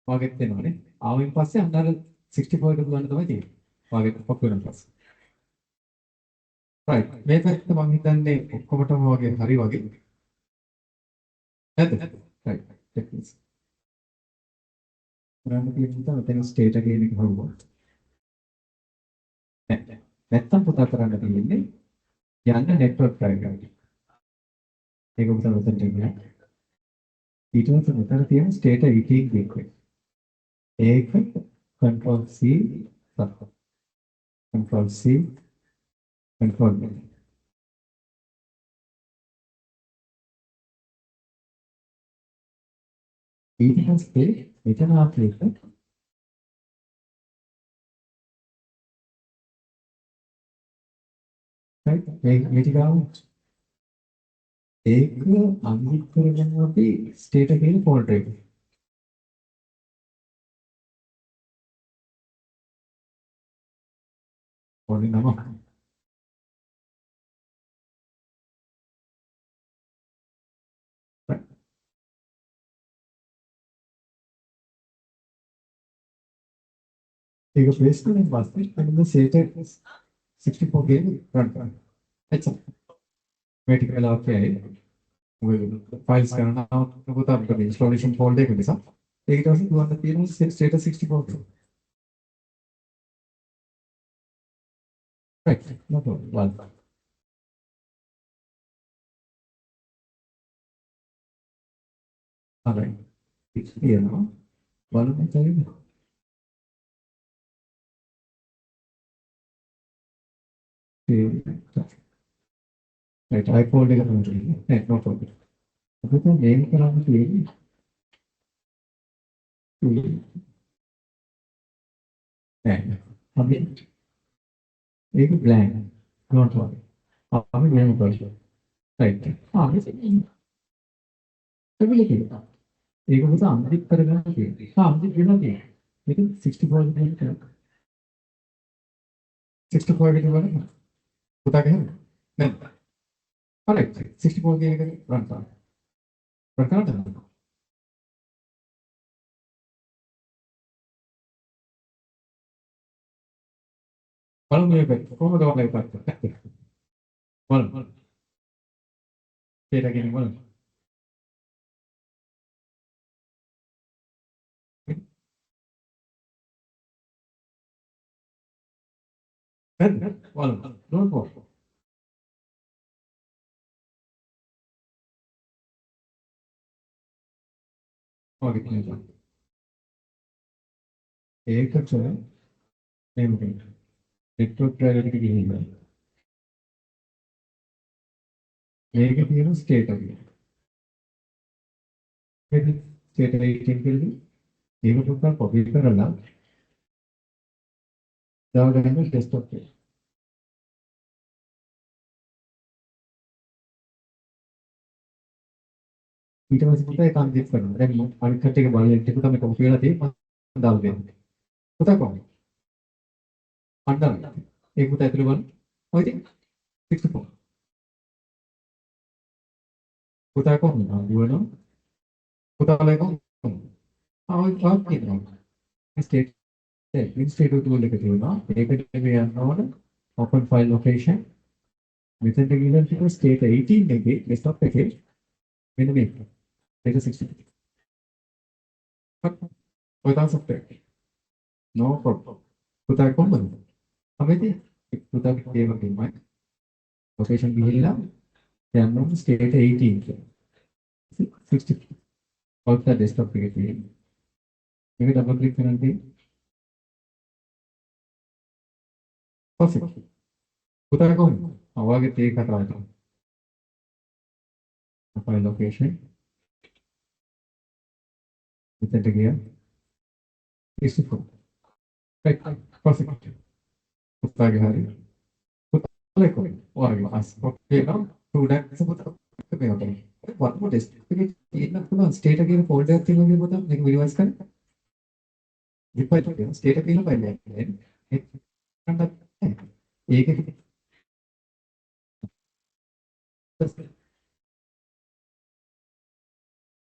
වාගෙත් වෙනවනේ. ආවෙන් පස්සේ අන්න අර 64 එක දුවන්න තමයි තියෙන්නේ. වාගෙත් කොපි කරන පස්සේ. right මේ පැත්ත මම හිතන්නේ ඔක්කොමටම වගේ හරි වගේ. නැද්ද? right techniques. කරන්න තියෙන තමයි මෙතන state එක කියන එක හවුවා. නැත්තම් පුතා කරන්න තියෙන්නේ යන්න network driver එකට. ඒක පුතා මෙතනට ගියා. ඊට පස්සේ මෙතන තියෙන state 18 click වෙන්න. ඒක control C control C control V. ඊට පස්සේ මෙතන ආපු එක right මේ ටික ආවොත් ඒක අන්විත් කරගෙන අපි state එකේ folder එක. Only number. Right. Take a place to and basket and the set 64 game run. That's a medical okay. Will files can now put up the installation folder. Take it also to the PN status 64. Right. No problem. Well, all right. It's here now. One more time. Right. I fold it. No problem. But the name can be and I mean, एक blank. Don't worry. I'm a blank person. Right. I'm ability. एक होता आंतरिक तरंग के हाँ आंतरिक बिना के लेकिन 64 के 64 के बारे में होता क्या है नहीं करेक्ट 64 के रन था रन था kalau मेरे पे कौन बताओ मेरे पास बोल तेरा क्या नहीं बोल बोल डोंट बोल और कितने था एक तो है नहीं नेटवर्क प्रायोरिटी की नहीं है एक ही है स्टेट है स्टेट 18 के लिए एक तो कॉपी करना जाओ जाएंगे डेस्कटॉप पे ඊට පස්සේ පුතා ඒක අන්තිම කරනවා. දැන් අනිත් කට්ටියගේ බලයෙන් ටික තමයි කොපි කරලා තියෙන්නේ මම දාලා දෙන්නේ. පුතා කොහොමද? අඬන්න. ඒක පුතා ඇතුළේ බලන්න. ඔය ඉතින් 64. පුතා කොහොමද? දුවනවා. පුතාලා කොහොමද? ඔය තාක් කියනවා. ස්ටේට් ඇඩ්මිනිස්ට්‍රේටිව් ටූල් එක තියෙනවා. ඒකට මේ යන්න ඕන open file location. මෙතනට ගිහින් ටික ස්ටේට් 18 එකේ desktop එකේ මෙන්න මේක. ඒක 64. ඔය තාම software. No problem. පුතා කොහොමද? අපිට පුතා ඒ වගේමයි location ගිහිල්ලා යන්න ස්ටේට් 18 කියලා. 60 ඔක්ක desktop එකේ තියෙනවා. මේක double click කරන්නේ perfect. පුතා කොහොමද? අවාගේ තේ කතාව තමයි. file location මෙතනට ගියා 64. right perfect. පුතාගේ හරිය. පුතාලා කොහොමද? ඔයාගේ අස් ඔක්කේ නම් ස්ටුඩන්ට්ස් පුතා මේ වගේ. වත්ම ටෙස්ට් එකේ තියෙන පුළුවන් ස්ටේට් එකේ ෆෝල්ඩර් එකක් තියෙනවා කියන පුතා මේක මිනිමයිස් කරන්න. රිපයිට් කරනවා ස්ටේට් එකේ ඉන්න ෆයිල් එකක්. ඒක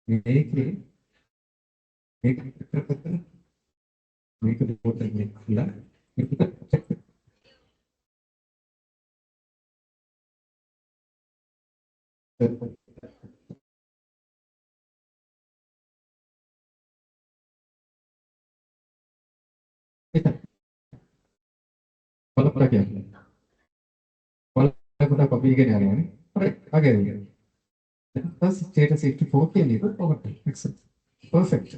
මේකේ මේක මේක පොතේ කියලා බලපලා කියන්නේ. බලපලා කොපි එකේ යන්නේ. හරි. අගේ. That's status 64 කියන්නේ ඔකට. excellent. perfect.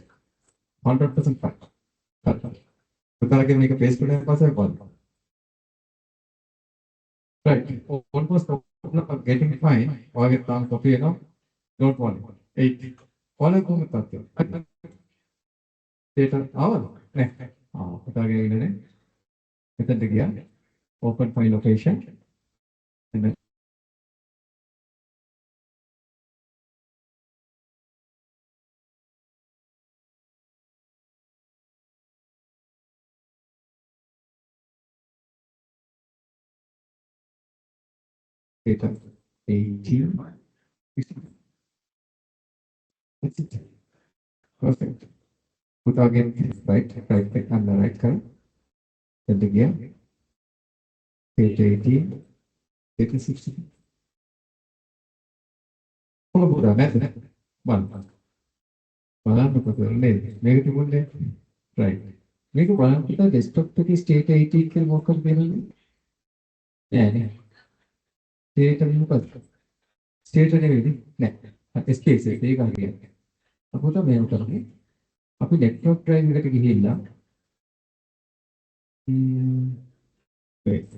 100% fine. පුතාලගේ මේක paste කරලා පස්සේ බලන්න. right. almost getting fine. ඔයගේ තාම copy එනවා. don't worry. 8. ඔයාලා කොහොමද තාත්තේ? data ආවද? නෑ. පුතාගේ ඉන්නේ. මෙතනට ගියා. open file location. and then data 18. That's it. Perfect. Put again right click on the right color. Then again, page 18, data 16. Colombo method. One. Negative right. Make one to the desktop to the state 18 can walk up there. Yeah. State of state of space. Take again. About the mail company. Up in network drive, get a hill. Wait.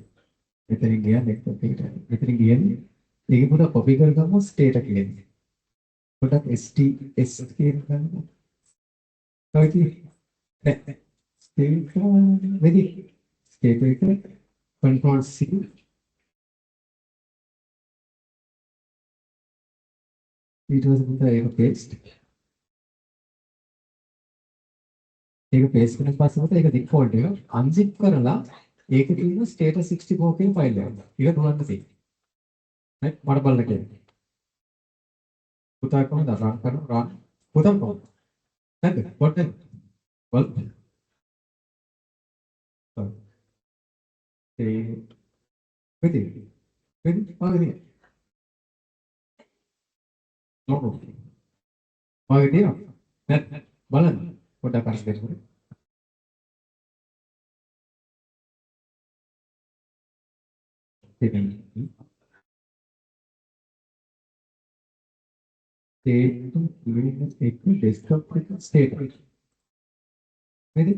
Within India, network data. Within India, they put a copy of state again. Put up ST. Okay. State very state control C. It was the paste. ඒක paste කරන පස්සේ මත ඒක default එක unzip කරලා ඒකේ තියෙන status 64 කියන ෆයිල් එක. ඒක දුවන්න තියෙන්නේ. right මට බලන්න කියන්නේ. පුතා කොහොමද run කරනවා run පුතා කොහොමද? නැද්ද? what නැද්ද? well ඒ වෙති මාගේ නෝ මාගේ තියෙනවා. නැත් බලන්න පොඩ්ඩක් අරස් දෙන්න. State desktop state. Ready?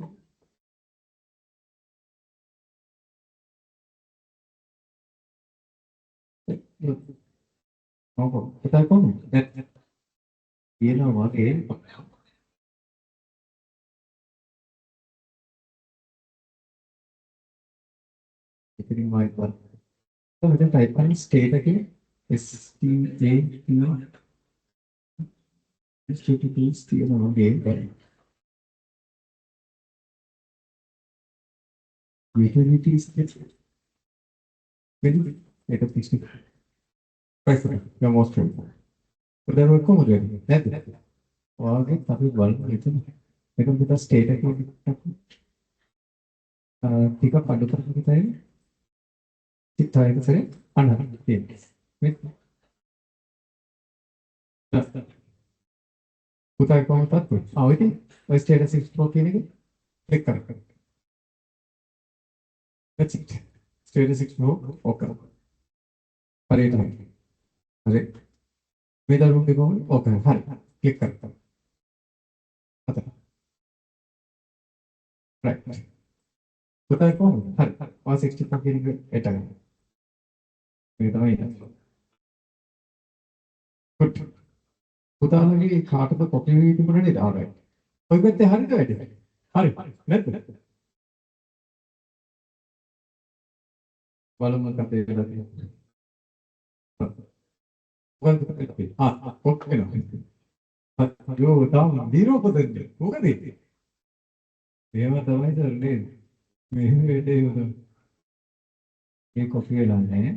Kita có một gì nó mở cái ini my one. So kita type kan state lagi STAT nama game kan. Utilities jadi itu fix it. Price yang most important. Udah aku mau jadi. Net. Wah, tapi baru itu. Itu kita state lagi. Tiga pada kita ini. Kita itu sering anak. Putar como tá tudo. Ah, ini status export ini click कर. That's it. Status export okay. अरे नहीं. अरे मेरा room देखो okay. हर click कर. आता. Right. पुtar como हर 164 के लिए एटा. मेरा नहीं है. Good. පුතාලගේ කාටද කොපි වෙවි තිබුණේ නේද? ආ රයිට්. ඔය පැත්තේ හරිද වැඩි? හරි. නැද්ද? බලමු මොකක්ද වෙලා තියෙන්නේ. මොකක්ද වෙන්නේ? ඔක්කොම වෙනවා. අයියෝ තාම දීරෝපදෙන්නේ. මොකද ඒ? මේව තමයි කරන්නේ. මෙහෙම වෙන්නේ මොකද? මේ කොපි වෙලා නැහැ.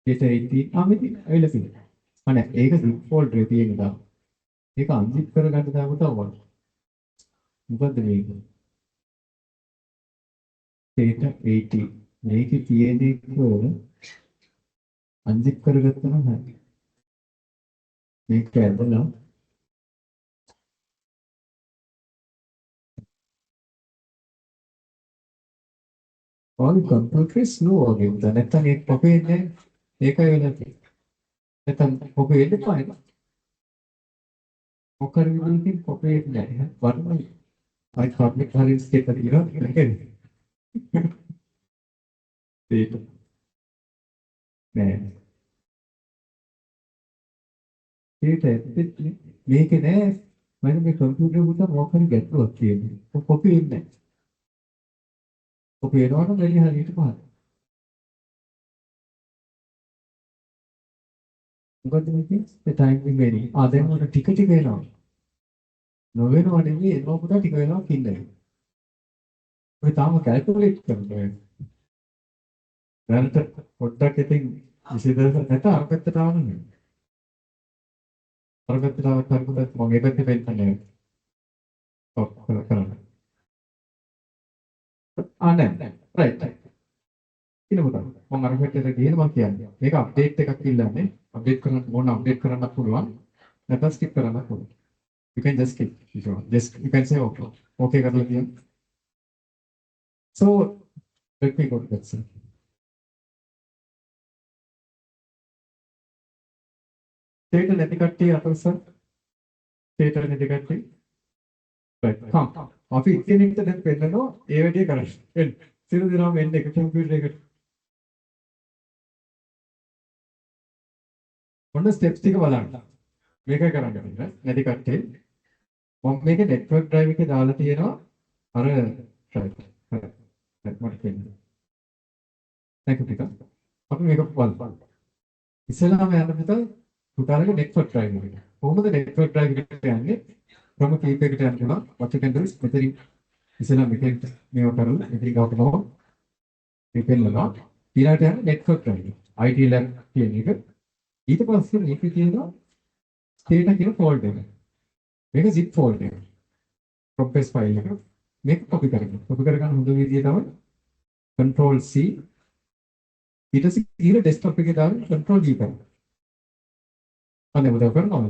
data 18 මෙතන ඇවිල්ලා තියෙනවා. අනේ ඒක default එකේ තියෙන දා. ඒක unzip කරගන්න දාම තමයි. මොකද්ද මේක? data 18 මේකේ තියෙන එක unzip කරගත්තා නම් හරි. මේක ඇදලා all computer slow වගේ උදා නැත්නම් ඒක පොපේ ඉන්නේ ඒකයි වෙලා තියෙන්නේ. නැත්නම් පොපේ එන්න පාන. මොකද විදිහකින් පොපේ නැහැ. වර්ණ අයි පබ්ලික් හරි ස්ටේට් එක දිනවා නේද? ඒක නෑ. ඒක ඇත්තට මේක නෑ. මම මේ කම්පියුටර් උඩ මොකක්ද ගැටලුවක් තියෙන්නේ. පොපේ ඉන්නේ නැහැ. පොපේ එනවනම් වැඩි හරියට පහළ. මොකද මේකේ the time remaining. දැන් උඩ ටික ටික එනවා. නොවෙනවා නෙමෙයි එනවා පුතා ටික වෙනවා කින්නේ. ඔය තාම කැල්කියුලේට් කරනවා. දැනට පොඩ්ඩක් ඉතින් විශේෂ නැත අර පැත්තට ආවනේ. අර පැත්තට ආවත් හරියට මම මේ පැත්තේ පෙන්නන්නේ. ඔව් කරන්න. නෑ. රයිට්. කිනකොට මම අර පැත්තට ගිහින් මම කියන්නේ. මේක අප්ඩේට් එකක් ඉල්ලන්නේ. අප්ඩේට් කරන්න ඕන අප්ඩේට් කරන්න පුළුවන්. නැත්නම් ස්කිප් කරන්න පුළුවන්. You can just skip if you want. Just you can say okay. Okay කරලා කියන්න. So let me go to that side. Data නැති කට්ටිය අතට සර්. data නැති කට්ටිය. right. අපි ඉක්කෙනෙක්ට දැන් පෙන්නනවා ඒ වැඩේ කරන්න. එන්න. සියලු දෙනාම එන්න එක කම්පියුටර් එකට. ඔන්න ස්ටෙප්ස් ටික බලන්න. මේකයි කරන්න ඕනේ. නැති කට්ටිය. මම මේක නෙට්වර්ක් ඩ්‍රයිව් එකේ දාලා තියෙනවා. අර right. මට පෙන්නනවා. thank you ටික. අපි මේක බලන්න. ඉස්සෙල්ලාම යන්න පුතා පුතාලගේ නෙට්වර්ක් ඩ්‍රයිව් එක. කොහොමද නෙට්වර්ක් ඩ්‍රයිව් එකට යන්නේ? ක්‍රම කීපයකට යන්න පුළුවන්. what you can do is මෙතනින් ඉස්සෙල්ලා මෙතෙන් මේව කරලා මෙතනින් ගවනවා. මේ පෙන්නනවා. ඊළඟට යන්නේ නෙට්වර්ක් ඩ්‍රයිව්. IT lab කියන එක. ඊට පස්සේ මේකේ තියෙනවා data කියන ෆෝල්ඩර් එක. මේක zip ෆෝල්ඩර් එක. compress file එක. මේක copy කරගන්න. copy කරගන්න හොඳ විදිය තමයි control C ඊට පස්සේ ඊළ desktop එකේ දාලා control V කරන්න. අනේ උදව් කරනවා.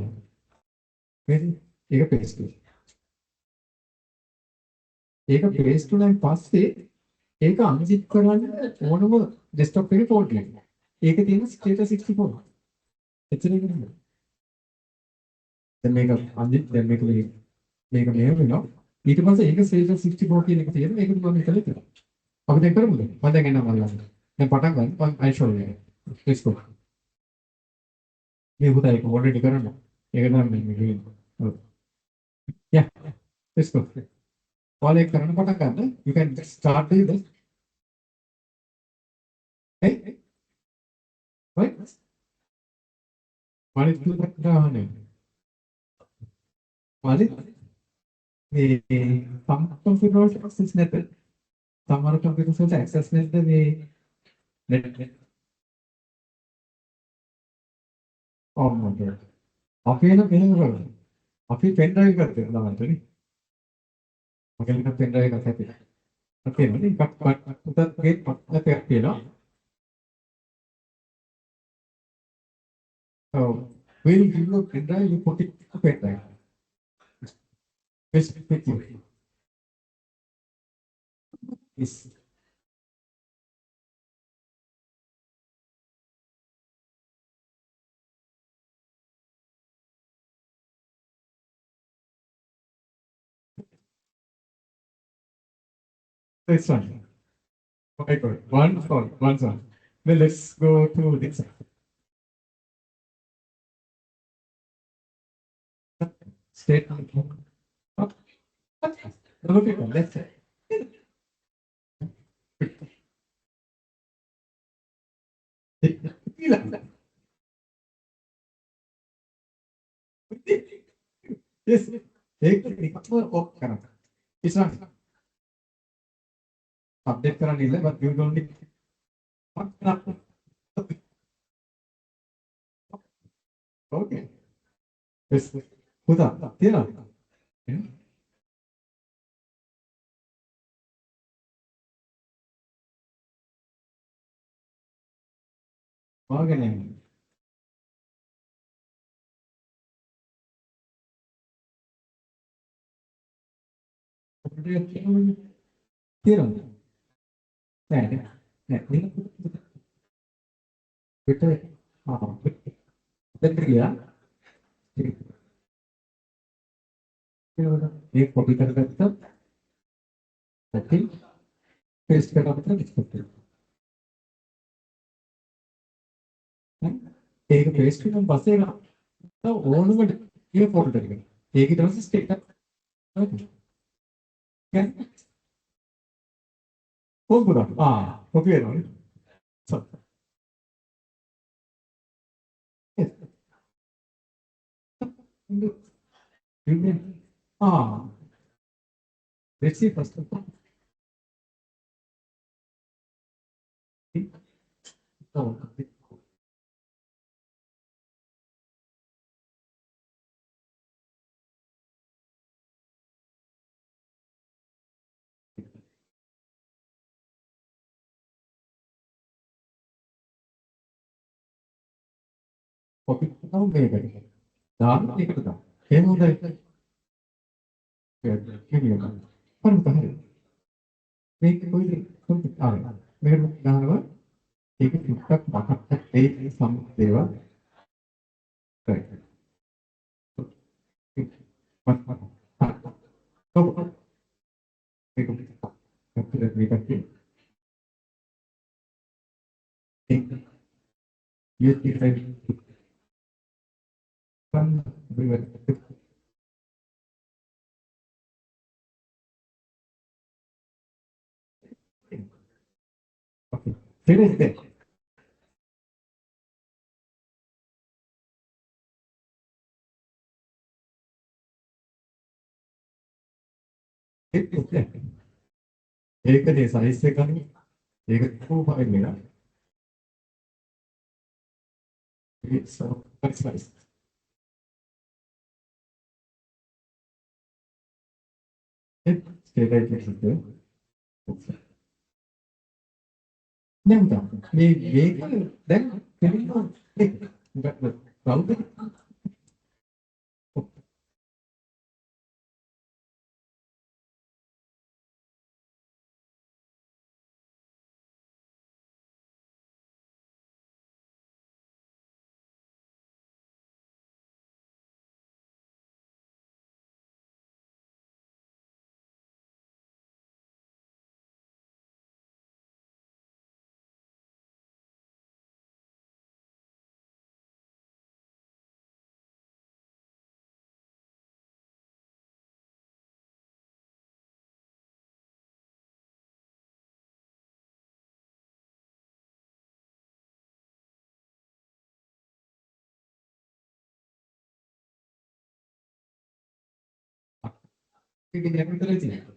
මේක ඒක paste කරනවා. ඒක paste වුණාන් පස්සේ ඒක unzip කරන්න ඕනම desktop එකේ ෆෝල්ඩර් එක. ඒකේ තියෙන status 64. එච්චරයි කරන්නේ. දැන් මේක unzip දැන් මේක මෙහෙම වෙනවා. ඊට පස්සේ ඒක status 64 කියන එක තියෙන මේක මම හිතලා ඉතින්. අපි දැන් කරමුද? මම දැන් එන්නම් අල්ලන්න. දැන් පටන් ගන්න. I show you. Let's go. මේ පුතා ඒක already කරනවා. ඒක නම් මේ ගේන්න. Yeah. Let's go. ඔයාලා ඒක කරන්න පටන් ගන්න. You can start with this. Hey. Right? What is the background? What is some computers access method? Some other computers access method net. Oh my God. අපි එන මෙහෙම කරමු. අපි පෙන් ඩ්‍රයිව් එකක් දෙන්න ළමයින්ටනේ. මගේ ළඟ පෙන් ඩ්‍රයිව් එකක් හැපිලා. අපි එන්නේ එකක් උතත් ගේට් පස්සට කියලා. So we'll give you a pen drive, you put it to pen drive. Best with you. Yes. This one. Okay, good. One song. Well, let's go to this side. State. Look at that. Let's say. Yes. It's not. Update කරන්න ඉල්ල but you don't need. Okay. Yes. පුතා තියනවා. මාගෙන යන්න. තියනවා. නෑ පිට දෙන්න ගියා ඒක කොපි කරගත්තා ඇති පේස්ට් කරගත්තා ඩිස්ප්ලේ ඒක පේස්ට් කරන පස්සේ ඕනම ඒ ෆෝල්ඩර් එක ඒක ඊට පස්සේ ස්ටේට් කොහොමද කොපි කරනවා let's see first of all Oh. Kopi tahu nggak ya? Dalam itu kan, kayak mau dari ini ya kan, kan bukan hari. Ini kopi kopi ada. Mereka bilang apa? Ini kita makan teh sama dewa. Baik. Mas, tahu itu sudah dikasih. Ini kita kan beri. Oke. Serius deh. Itu deh. ඒක නේ size එක ගන්න. ඒක කොහොමද වෙන්නේ? ඒක size. ඒක state එකේ දැන් මේ මේක දැන් කෙනෙක්ව කවුද? ඒක දැන් විතරයි තියෙන්නේ.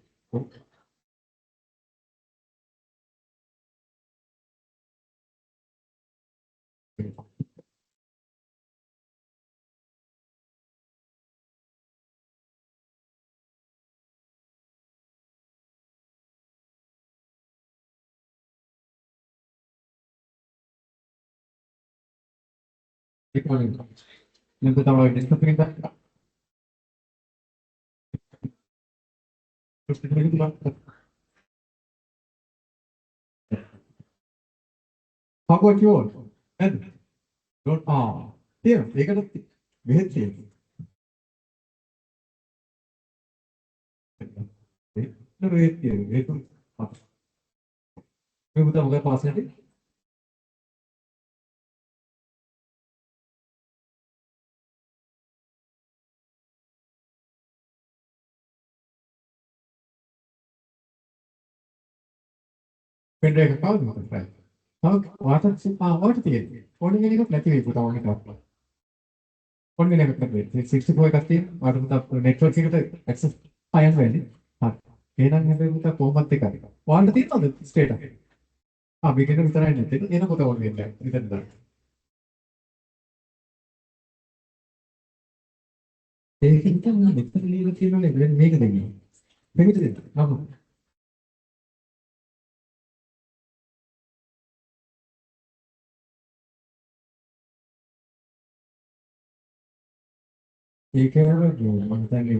ඒක වලින්. මම තමයි ඩිස්කස් එකෙන් දැක්කා. ඩිස්කස් එකෙන් දැක්කා. How about yours? And don't ඒකට බෙහෙත් තියෙනවා. ඒක බෙහෙත් තියෙනවා. ඒක මේ පුතා මොකද පාස් නැති? පෙන්ඩ එක කවුද මතක් කරන්නේ? වාට තියෙන්නේ. ඕන කෙනෙක් නැති වෙයි පුතා වගේ තාක්ෂණ. ඕන කෙනෙක් නැති වෙයි. 64 එකක් තියෙනවා. වාට පුතා නෙට්වර්ක් එකට ඇක්සස් 500 වෙන්නේ. හරි. එහෙනම් හැබැයි පුතා කොහොමද එකයි. ඔයාලට තියෙනවද ස්ටේට් එක? මේකෙන් විතරයි නැත්තේ. එන පුතා ඕන වෙන්නේ. ඉතින් දාන්න. ඒකෙන් තමයි මෙතන ලියලා තියෙනනේ මේක දෙන්නේ. මේක දෙන්න. ඒක මම හිතන්නේ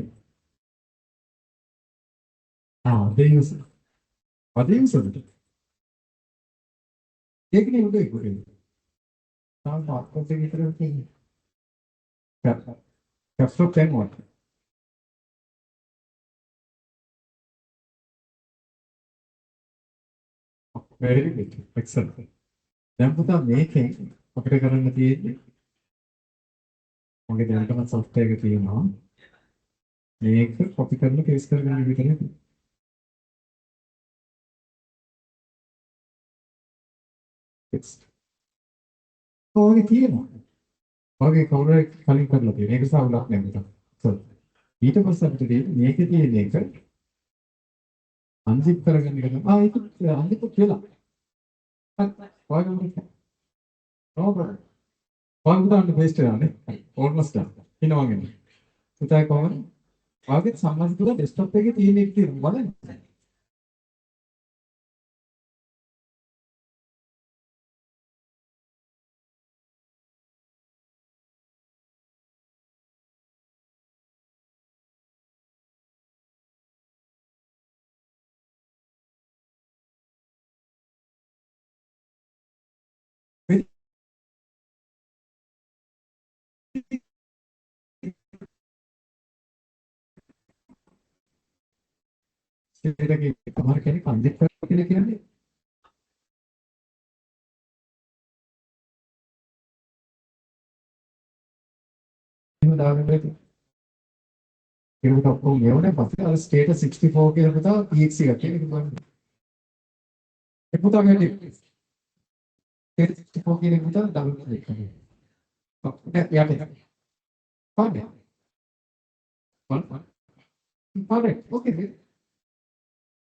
දෙයියුස් අදින්සොත් ඒකනේ උඩ ඉන්නේ. තාම මාක්කෝස් එක විතර තියෙන්නේ. කැප්ස්ටොක් 10 වොට්. very good. excellent. දැන් පුතා මේකෙන් අපිට කරන්න තියෙන්නේ මගේ දැනටම software එක තියෙනවා. මේක copy කරලා paste කරගන්න විතරයි. ඔය තියෙනවා. ඔයගේ කවුරු හරි කලින් කරලා තියෙන. ඒක සවුලක් නෑ පුතා. ඊට පස්සේ අපිට තියෙන්නේ මේකේ තියෙන එක අන්සිප් කරගන්න එක. ඒක අන්සිප් කියලා. ඔයගොල්ලෝ No problem. One the best almost done. You know again. So I come. I get someone to the desktop take it. You need to one. तुम्हारे क्या कंप्लीट करके लेके आने फिर वो आपको ये होने पता है स्टेटस 64 के पता EXE करके लेकिन ये पता क्या है स्टेटस 64 के लिए पता डबल क्लिक करें अब याद है कौन है कौन correct okay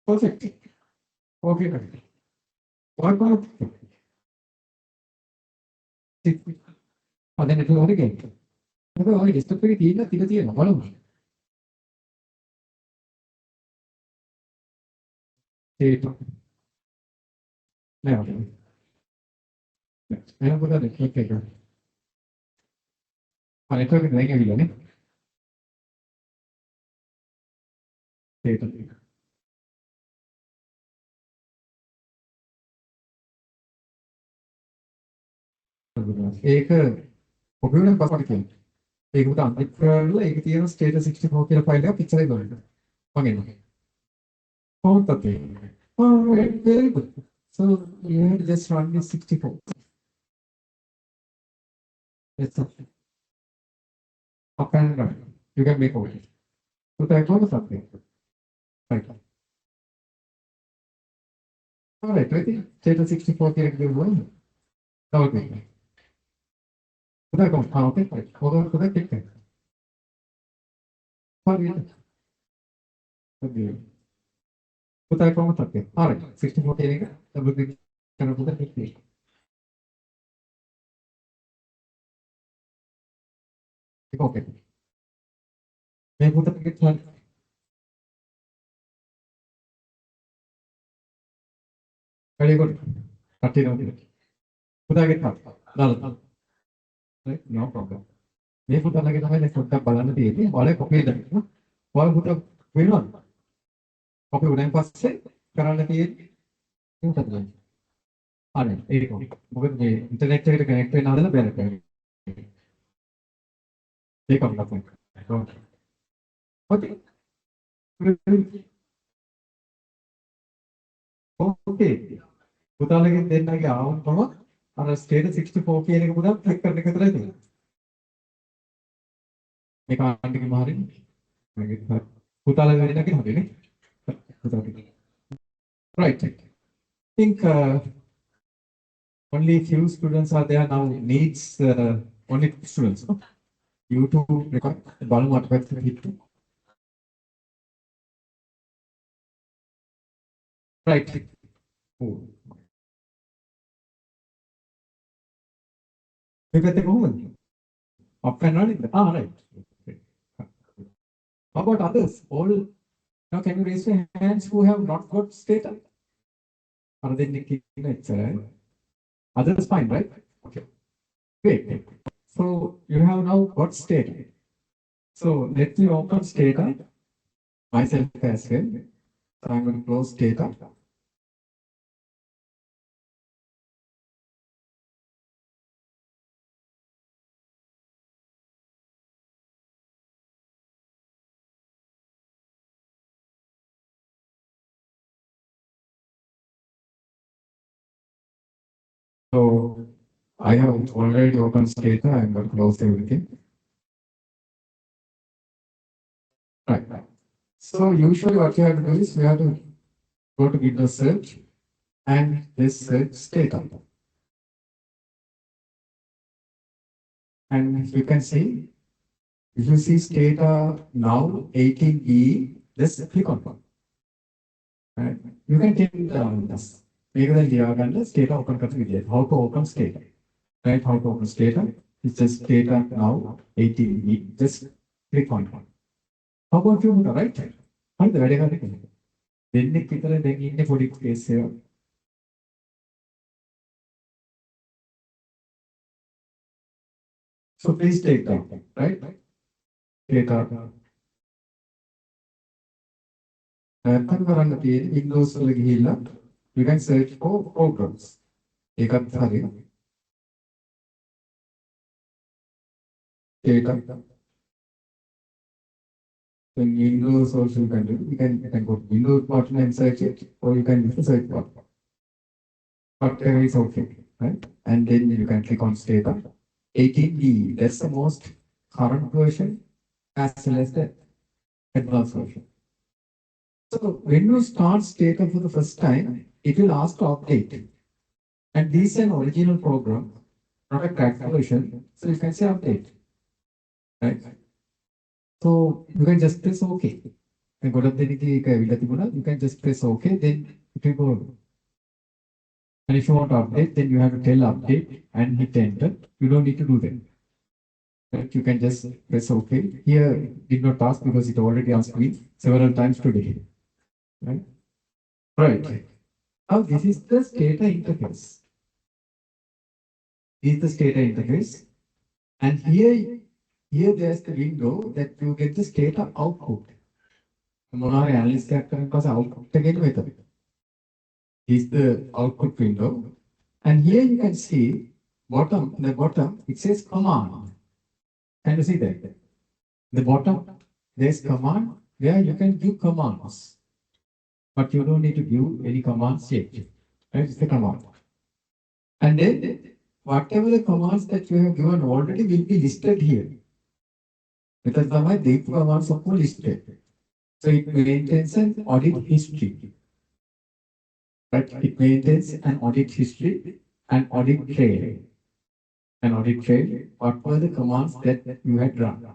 perfect okay correct और कौन अदे नेटवर्क हो गया तो और डेस्कटॉप पे तीन ना तीन तीन मालूम ठीक नहीं मैंने पता नेटवर्क क्या हाँ नेटवर्क नहीं क्या नहीं ठीक एक उपयोग पासवर्ड किया एक बता अंतिम एक तीन स्टेटस 64 के फाइल का पिक्चर ही दोगे ओके कौन तक oh very good so you just run this 64 it's up and run you can make over so that was something right all right I think status 64 के एक दिन हुआ okay खुदा कौन हाँ ओके खुदा ठीक है और ये खुदा कौन सकते all right 64 के लिए तब करना खुदा ठीक है ओके मैं खुदा ठीक है very good continue खुदा के साथ डाल no problem මේ පුතාලගේ තමයි දැන් පොඩ්ඩක් බලන්න තියෙන්නේ. ඔයාලා කොපි දාන්න. ඔයාලා පුතා වෙනවද? කොපි උඩින් පස්සේ කරන්න තියෙන්නේ මොකටද? අනේ ඒක. මොකද මේ ඉන්ටර්නෙට් එකට කනෙක්ට් වෙන්න හදලා බැලුවා කරන්නේ. ඒක අපිට ඕනේ. ඕකේ. ඕකේ. පුතාලගේ දෙන්නගේ ආවම තමයි අර ස්ටේටස් 64 කියන එක පුතා ක්ලික් කරන එක විතරයි තියෙන්නේ. මේක ආන්ටිගේ මාරින්නේ. පුතාලගේ දෙන්නගේ හරිනේ. පුතාලගේ. Right. I think only few students are there now. Needs only students. No? You to record balloon what hit to. Right. Oh. Maybe at the moment. Up and running. Ah, right. How about others? All now can you raise your hands who have not got status? Are they making it? Others fine, right? Okay. Great. So you have now got state. So let me open data myself as well. So I'm going to close data. So I have already opened data. I'm going to close everything. Right. So usually what you have to do is you have to go to Git search and this search data. And you can see, if you see data now 18E, just click on one. Right. You can take down this. Make the diagram data open how to open data. right? How to open data? It's just data now 18B. Just click on it. How about you, right? How the very good. Then the people are then in the body case here. So please take that, right? Data. Windows you can search for programs. Data. When Windows also you can do, you can go to Windows button and search it, or you can use the search button. Whatever is okay, right? And then you can click on data. 18B, that's the most current version as well as the advanced version. So when you start data for the first time, it will ask to update. And this is an original program, not a cracked version. So you can say update, right? So you can just press OK. And you can just press OK, then it will go. And if you want to update, then you have to tell update and hit enter. You don't need to do that. Right? You can just press OK. Here did not ask because it already asked me several times today. Right? Right. Now this is the data interface. This is the data interface. And here there's the window that you get this data output. Monar analyst output again method. Is the output window. And here you can see the bottom, it says command. Can you see that? The bottom, there's command where you can give commands. But you don't need to give any commands yet. Right? It's the command. And then whatever the commands that you have given already will be listed here. Because the commands are listed. So it maintains an audit history. Right? It maintains an audit history and audit trail. An audit trail, what were the commands that you had run.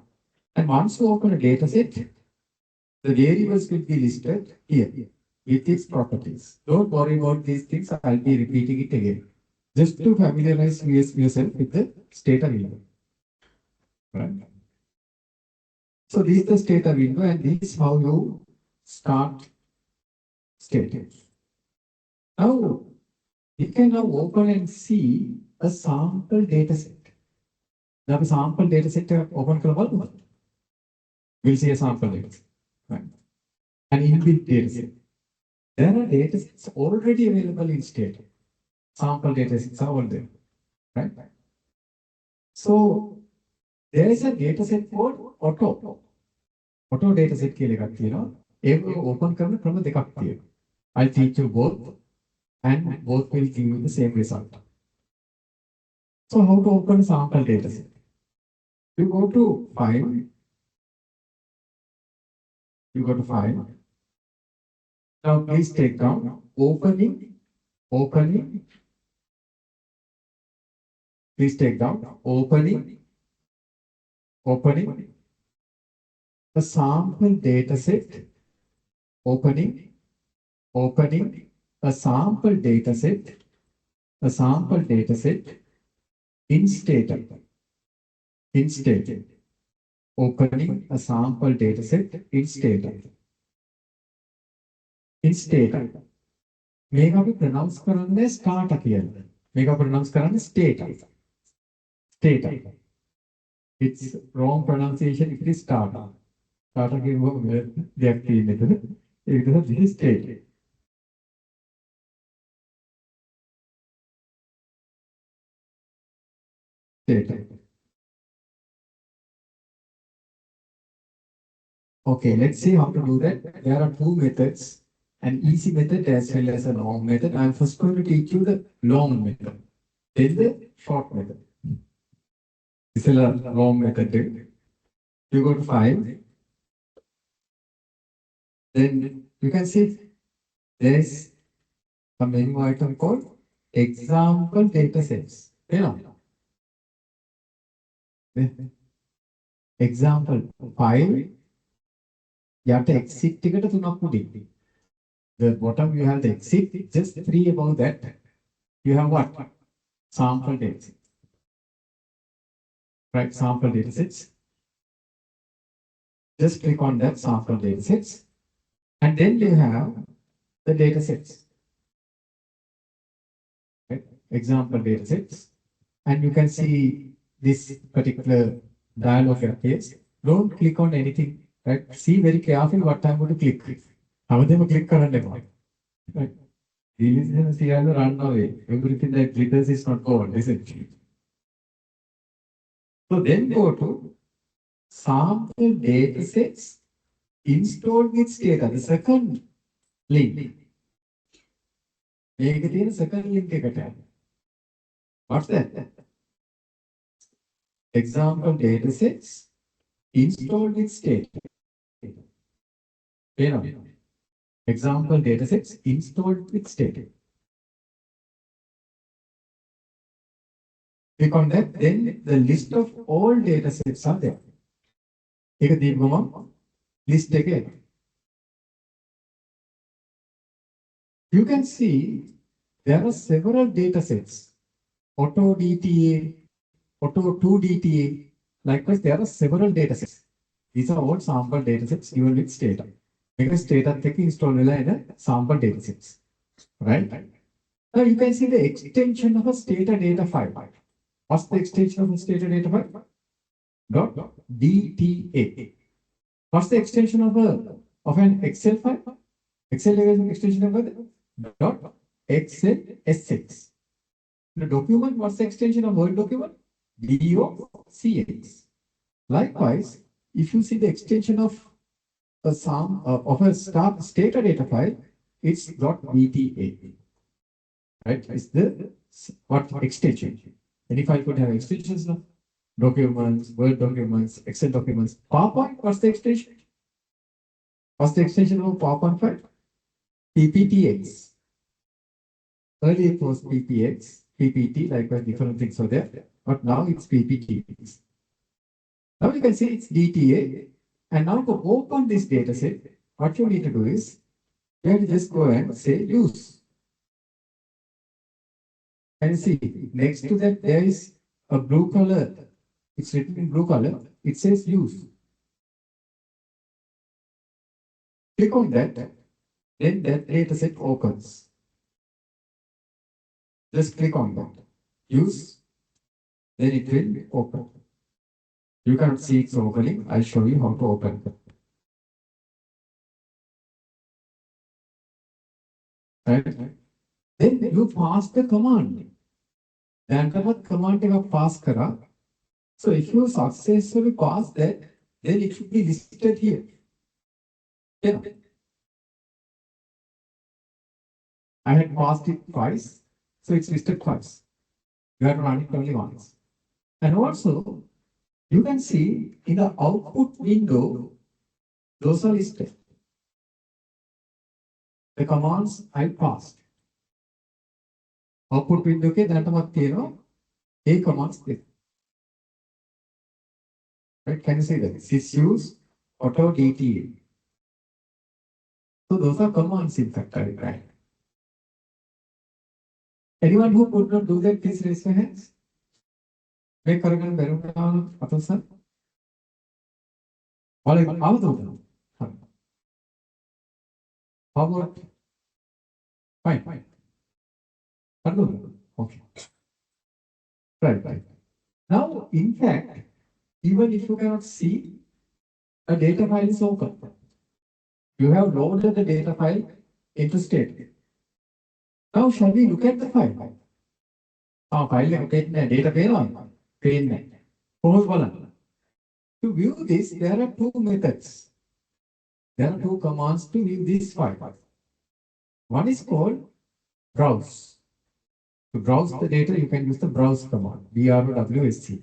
And once you open a data set, the variables will be listed here with its properties. Don't worry about these things, I'll be repeating it again. Just to familiarize yourself with the data window. Right? So this is the data window and this is how you start state. Now, you can now open and see a sample data set. Now, the sample data set open. We'll see a sample data set. Right? An inbuilt data set. There are data sets already available in state. Sample data sets are all there. Right? So, there is a data set called auto. Auto data set every open from the I'll teach you both and both will give you the same result. So how to open sample data set? You go to file. You go to file. Now please take down opening. Please take down opening. The sample data set. Opening a sample data set. In state. Opening a sample data set in state. In state. Make up pronounce karanne start again. Make up pronounce karanne state. State. It's wrong pronunciation if it is start. Start again, this is state. State. Okay, let's see how to do that. There are two methods, an easy method as well as a long method. I'm first going to teach you the long method, then the short method. This is a long method. You go to file, then you can see there is a menu item called example data sets. Example file. You have to exit ticket to not put it. The bottom you have the exit, just 3 above that. You have what? Sample data. right? Sample datasets. Just click on that sample datasets, and then you have the datasets, right? Example datasets, and you can see this particular dialog appears. Don't click on anything, right? See very carefully what I'm going to click. How they will click on right? Release see run away. Everything that glitters is not gold, isn't it? So then go to sample datasets installed with data. The second link. මේක තියෙන second link එකට. What's that? Example datasets installed with state. You know, example datasets installed with state. Click on that, then the list of all datasets are there. ඒක දීපුවම list එකේ. You can see there are several datasets. Auto DTA, Auto 2 DTA. Likewise, there are several datasets. These are all sample datasets given with data. Because data take install in sample datasets. Right? Now you can see the extension of a stata data file. What's the extension of a stata data file? .dta. What's the extension of an Excel file? Excel extension of it? .xlsx. The document, what's the extension of Word document? docx. Likewise, if you see the extension of a stata data file, it's .bta. Right? It's the what extension. Any file could have extensions of documents, Word documents, Excel documents. PowerPoint, what's the extension? What's the extension of PowerPoint file? PPTX. Earlier it was PPX, PPT, likewise different things are there, but now it's PPTX. Now you can see it's DTA, and now to open this data set, what you need to do is, you have to just go and say use. And see, next to that there is a blue color, it's written in blue color, it says use. Click on that, then that data set opens. Just click on that. Use. Then it will open. You cannot see it's opening. I'll show you how to open it. Right? Then you pass the command. Then command pass kara. So if you successfully pass that, then it should be listed here. Yeah. I had passed it twice. So it's listed twice. You have to run it only once. And also, you can see in the output window, those are listed. The commands I passed. Output window ke danatamak thiyena a commands there. Right? Can you see that? Sysuse auto DTA. So those are commands in fact, right? Anyone who could not do that, please raise your hands. Make Karagan Beruna, Atasa. All of them. How about? Fine. Okay. Right. Now, in fact, even if you cannot see, a data file is open. You have loaded the data file into state. Now, shall we look at the file? File data pane. To view this, there are two methods. There are two commands to view this file. One is called browse. To browse the data, you can use the browse command, browse. The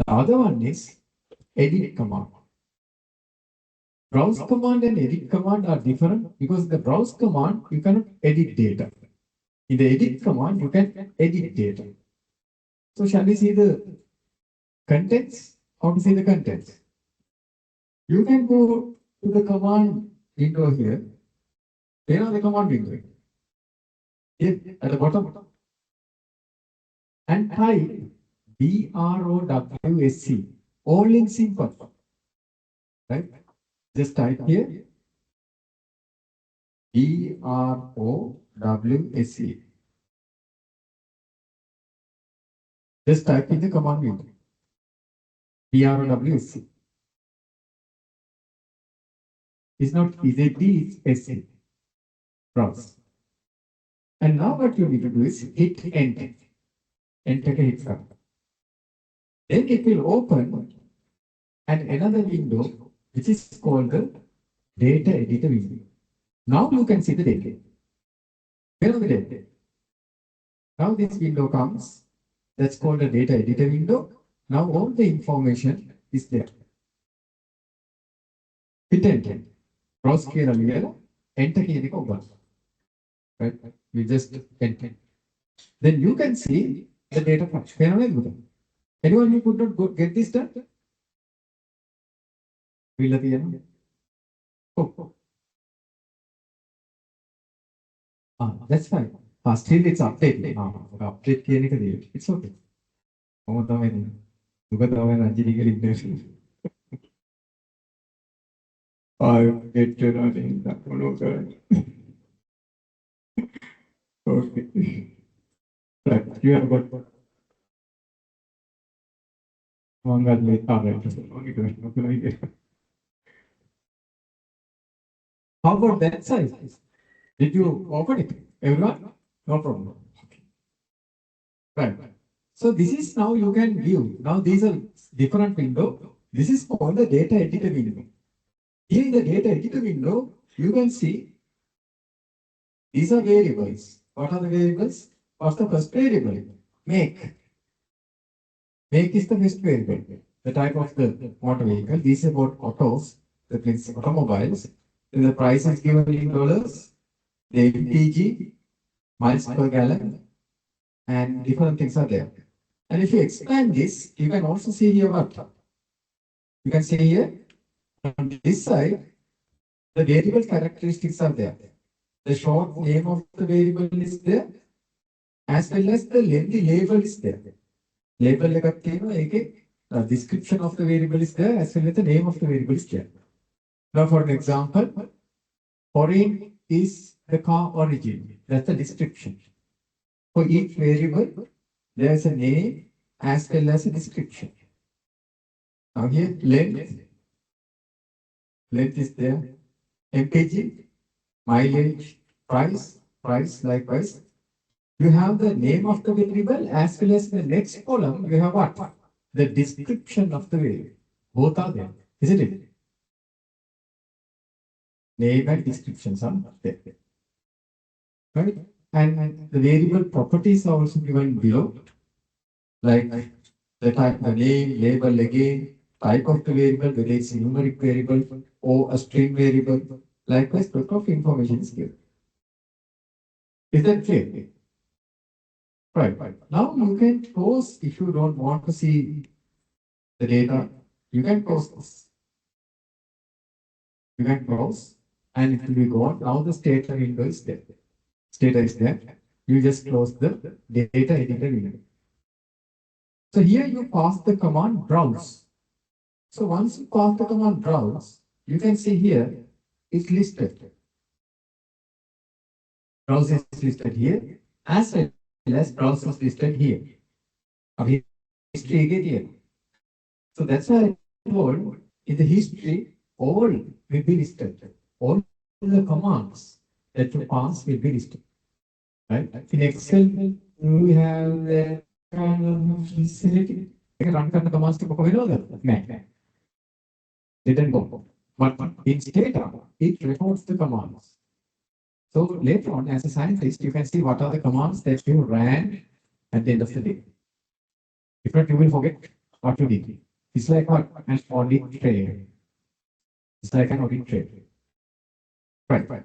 other one is edit command. Browse command and edit command are different because the browse command, you cannot edit data. In the edit command, you can edit data. So shall we see the contents? How to see the contents? You can go to the command window here. There are the command window. Here at the bottom. And type BROWSC, all in simple, right? Just type here BROWSC. Just type in the command window BROWSC. It's not EZD, it's SC. Browse. And now what you need to do is hit enter. Enter के hit कर. Then it will open and another window which is called the data editor window. Now you can see the data. Where are the data? Now this window comes. That's called the data editor window. Now all the information is there. Hit enter. Browse කියලා ලියලා enter කියන එක ඔබ. Right? We just enter. Then you can see the data function. Anyone who could not get this done? Will it oh. That's fine. Still it's updated. Update කියන එක දෙන්න. It's okay. මොකද තමයි දුක තමයි රජිනී කියලා I get to running that one over. Okay. Right. You have got one got late. How about that size? Did you open it? Everyone? No problem. Okay. Right. So this is now you can view. Now these are different window. This is called the data editor window. Here in the data editor window, you can see these are variables. What are the variables? What's the first variable? Make. Make is the first variable. The type of the motor vehicle. This is about autos, that means automobiles. Then the price is given in dollars. The MPG, miles per gallon, and different things are there. And if you expand this, you can also see here what? You can see here on this side, the variable characteristics are there. The short name of the variable is there, as well as the lengthy label is there. Label එකක් තියෙනවා ඒකේ description of the variable is there, as well as the name of the variable is there. Now for an example, foreign is the car origin. That's the description. For each variable, there is a name as well as a description. Now here, length is there. MPG, mileage, price likewise. You have the name of the variable as well as the next column. You have what? The description of the variable. Both are there, isn't it? Name and descriptions are there. Right? And the variable properties are also given below, like the type, the name, label again, type of the variable, whether it's a numeric variable or a string variable. Likewise, lot of information is given. Is that clear? Right. Now you can close if you don't want to see the data. You can close this. You can close and it will be gone. Now the data window is there. Data is there. You just close the data editor window. So here you pass the command browse. So once you pass the command browse, you can see here it's listed. Browse is listed here, as well as browse is listed here. History again here. So that's why I told in the history, all will be listed. All the commands that you pass will be listed. Right? In Excel, we have the facility. Run the commands to didn't go. But in data, it records the commands. So later on, as a scientist, you can see what are the commands that you ran at the end of the day. If not, you will forget what you did. It's like what? An audit trail. It's like an audit trail. Right.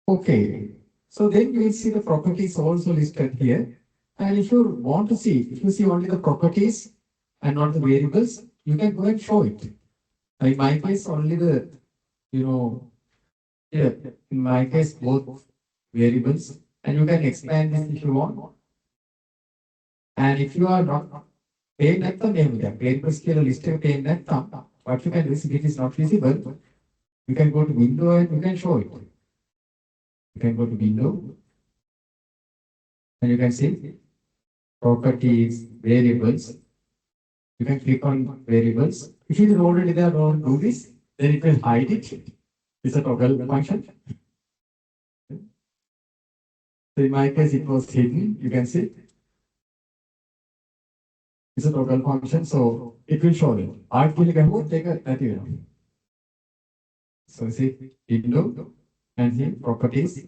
Okay. So then you will see the properties also listed here. And if you want to see, if you see only the properties and not the variables, you can go and show it. In my case, only the, in my case, both variables. And you can expand this if you want. And if you are not paying that thumb, variable scale list paying that thumb, what you can do is if it is not visible, you can go to window and you can show it. You can go to window and you can see properties, variables. You can click on variables. If it is already there, don't do this. Then it will hide it. It's a toggle function. So in my case, it was hidden. You can see it's a toggle function. So it will show it. Actually, can go take a that you know. So see window and here properties,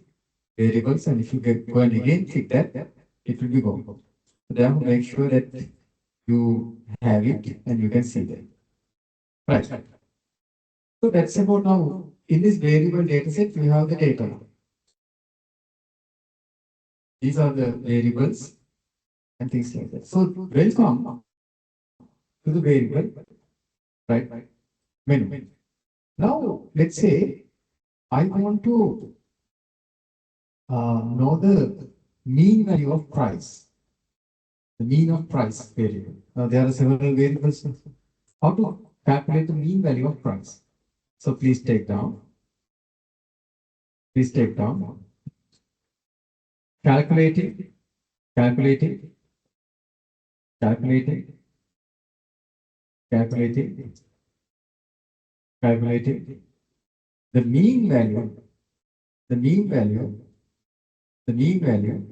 variables, and if you go and again click that, it will be gone. So therefore, make sure that you have it and you can see that. Right. So that's about now. In this variable data set, we have the data. These are the variables and things like that. So welcome to the variable, right? Menu. Now let's say I want to know the mean value of price. The mean of price variable. Now there are several variables. How to calculate the mean value of price? So please take down. Please take down. Calculating, calculating, calculating, calculating, calculating. The mean value, the mean value, the mean value,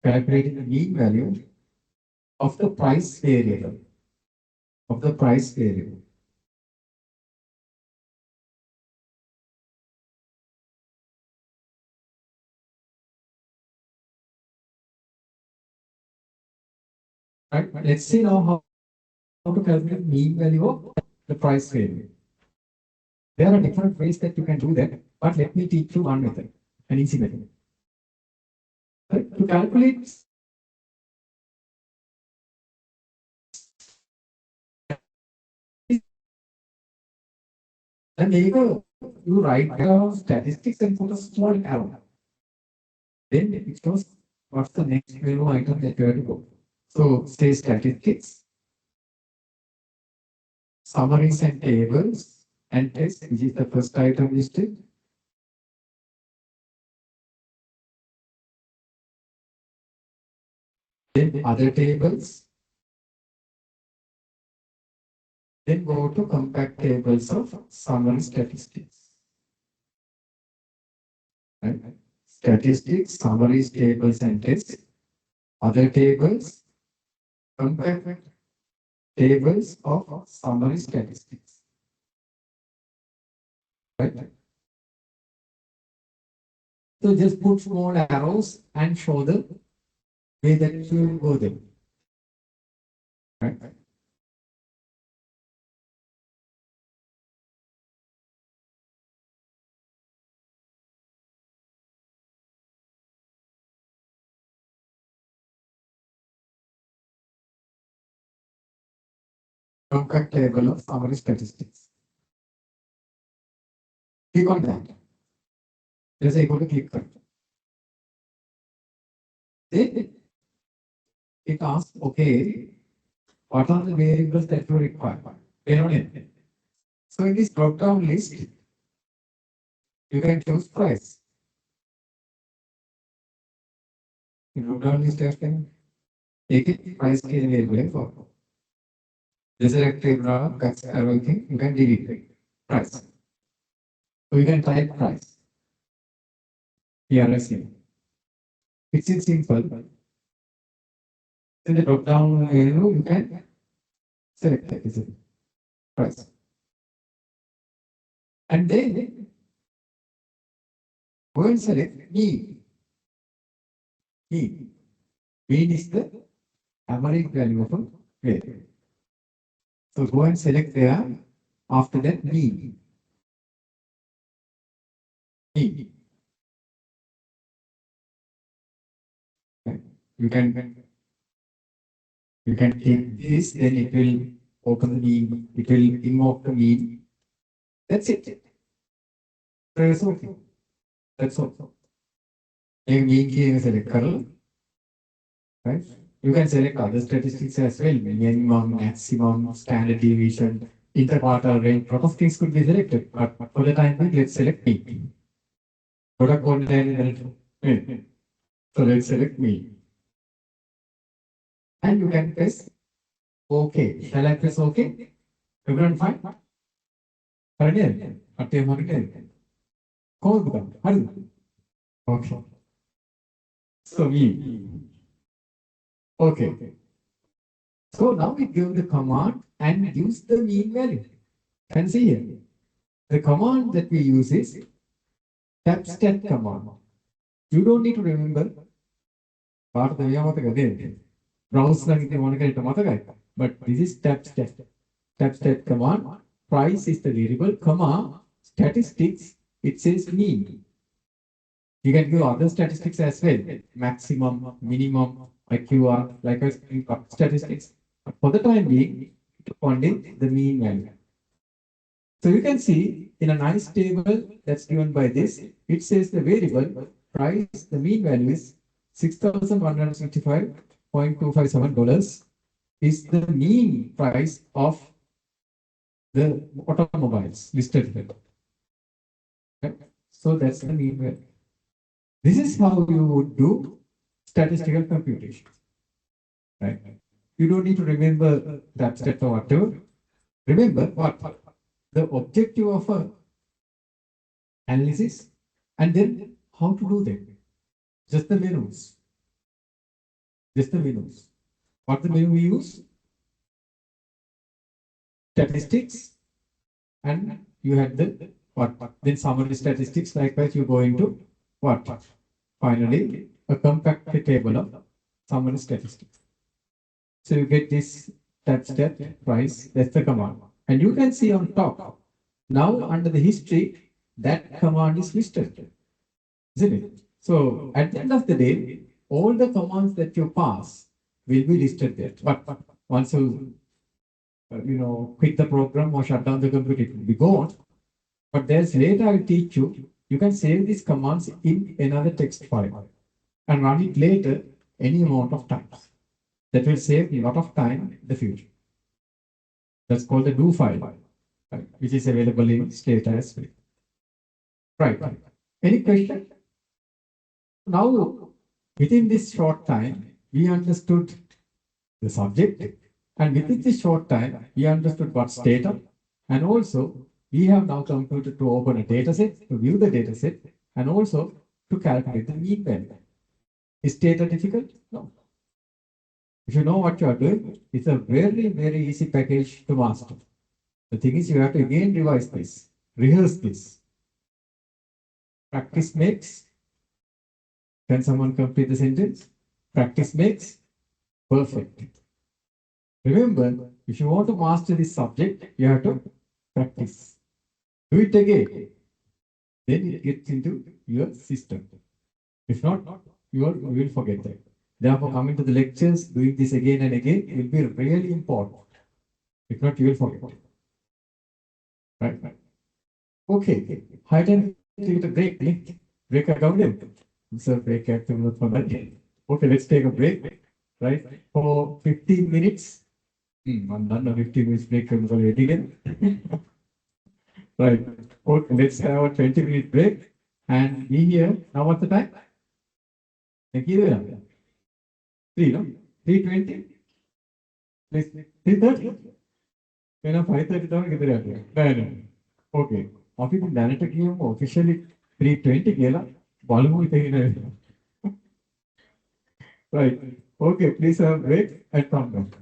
calculating the mean value of the price variable, of the price variable. Right? Let's see now how to calculate mean value of the price variable. There are different ways that you can do that, but let me teach you one method, an easy method. Right? To calculate then you write down statistics and put a small arrow. Then it shows what's the next menu item that you have to go. So say statistics, summaries and tables, and text, which is the first item listed. Then other tables. Then go to compact tables of summary statistics. Right? Statistics, summaries, tables, and tests. Other tables, compact tables of summary statistics. Right? So just put small arrows and show the way that you go there. Right? Compact table of summary statistics. Click on that. Just able to click on it. Then it asks, okay, what are the variables that you require? So in this drop-down list, you can choose price. In drop-down list, you can take it price के variable for. जैसे रखते हैं everything, you can delete it. Price. So you can type price. Here is it. It's simple. In the drop-down menu, you can select it. Is it price? And then go and select mean. Mean. Mean is the average value of a variable. So go and select there. After that, mean. Mean. You can take this, then it will open the mean. It will invoke the mean. That's it. That's okay. That's all. एक mean की select कर लो, right? You can select other statistics as well, minimum, maximum, standard deviation, interquartile range, lot of things could be selected. But for the time being, let's select me. Product online, so let's select me. And you can press OK. Shall I press OK? Everyone fine? Hurry, hurry. Call. Hurry. Okay. So me. Okay. So now we give the command and use the mean value. Can see here. The command that we use is tabstat command. You don't need to remember part of the browse but this is tabstat. Tabstat command. Price is the variable, comma, statistics, it says mean. You can give other statistics as well, maximum, minimum, IQR, likewise statistics. For the time being, only the mean value. So you can see in a nice table that's given by this, it says the variable price, the mean value is $6,165.257 is the mean price of the automobiles listed here. Okay? So that's the mean value. This is how you would do statistical computation. Right? You don't need to remember that step or whatever. Remember what? The objective of a analysis and then how to do that. Just the menus. Just the menus. What the menu we use? Statistics and you had the what? Then summary statistics. Likewise, you go into what? Finally, a compact table of summary statistics. So you get this tabstat price. That's the command, and you can see on top. Now under the history, that command is listed, isn't it? So at the end of the day, all the commands that you pass will be listed there. But once you quit the program or shut down the computer, it will be gone. But there's later I'll teach you. You can save these commands in another text file and run it later any amount of times. That will save a lot of time in the future. That's called the do file, right, which is available in state as well. Right. Any question? Now, within this short time, we understood the subject, and within this short time, we understood what's data, and also we have now computed to open a data set, to view the data set, and also to calculate the mean value. Is data difficult? No. If you know what you are doing, it's a very, very easy package to master. The thing is, you have to again revise this, rehearse this. Practice makes. Can someone complete the sentence? Practice makes perfect. Remember, if you want to master this subject, you have to practice. Do it again. Then it gets into your system. If not, you will forget that. Therefore, coming to the lectures, doing this again and again will be really important. If not, you will forget. Right? Okay. High time to take a break. Break account. So break active for that. Okay, let's take a break. Right? For 15 minutes. I'm done. A 15 minutes break already again. Right. Okay, let's have a 20-minute break and be here. Now what's the time? Thank you. 3, no? 3:20? Please, 3:30? When 5:30 no. Okay. Office in Lanka officially 3:20 kela. Right. Okay, please have a break and come back.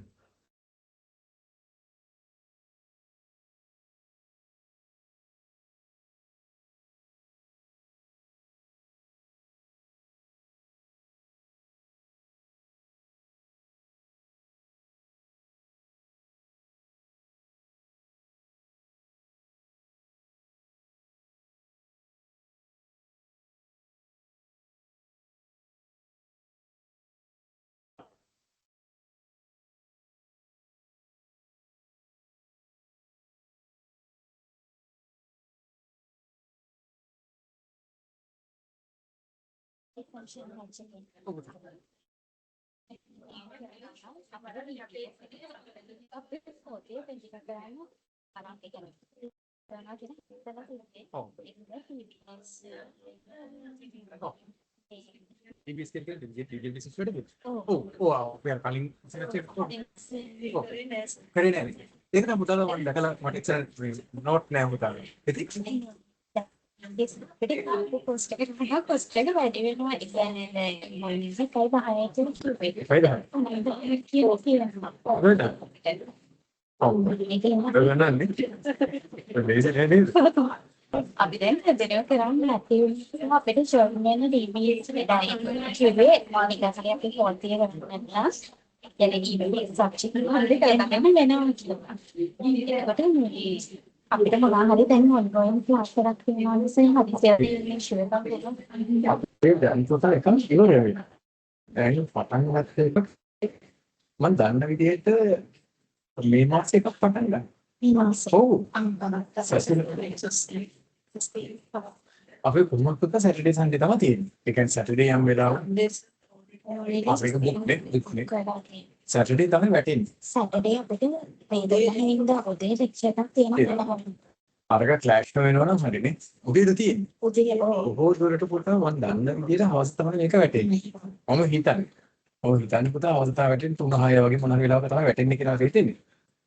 DBS kan DBS sudah gitu. Oh, wow, biar paling saya cek. Oh, keren ya. Ini kan buta lawan dah kalau mau cek note nih buta. Jadi jadi aku post එක වැඩි වෙනවා ඒ කියන්නේ monitor කයි බහයට කිව්වේ. faedah. Faedah. Oh, benar nih. Belajar ini. අපි දැන් හැදෙනවා කරන්නේ නැති වෙනවා අපිට ජොයින් වෙන DBS වෙඩයි කිව්වේ මොනිටර්ගේ අපි ෆෝන් තියලා නැත්නම් يعني DBS සබ්ජෙක්ට් වලට කරගන්න වෙනවා කියලා. ඒකට අපිට මොනවා හරි දැන් ඔන්ගෝයින් ක්ලාස් එකක් තියෙනවා නිසා හදිසියෙ ඉෂුව එකක් වෙනවා. Beda, itu tadi kan gimana ya? Ini පටන් ගත්ත එක මම දන්න විදිහට මේ මාසේ එකක් පටන් ගන්න. මේ මාසේ ඔව්. සැටර්ඩේ අපේ කොහොමද සැටර්ඩේ සන්ඩේ තමයි තියෙන්නේ. ඒ කියන්නේ සැටර්ඩේ යම් වෙලාවක අපේ බුක් නේ. සැටර්ඩේ තමයි වැටෙන්නේ. අපිට මේ 12 ඉඳලා උදේ ලෙක්චර් එකක් තියෙනවා. අරක ක්ලෑෂ් වෙනවා නම් හරිනේ. උදේට තියෙන්නේ. උදේ බොහෝ දුරට පුතා මම දන්න විදිහට හවස තමයි මේක වැටෙන්නේ. මම හිතන්නේ පුතා හවස තමයි වැටෙන්නේ 3-6 වගේ මොන හරි වෙලාවක තමයි වැටෙන්නේ කියලා හිතෙන්නේ.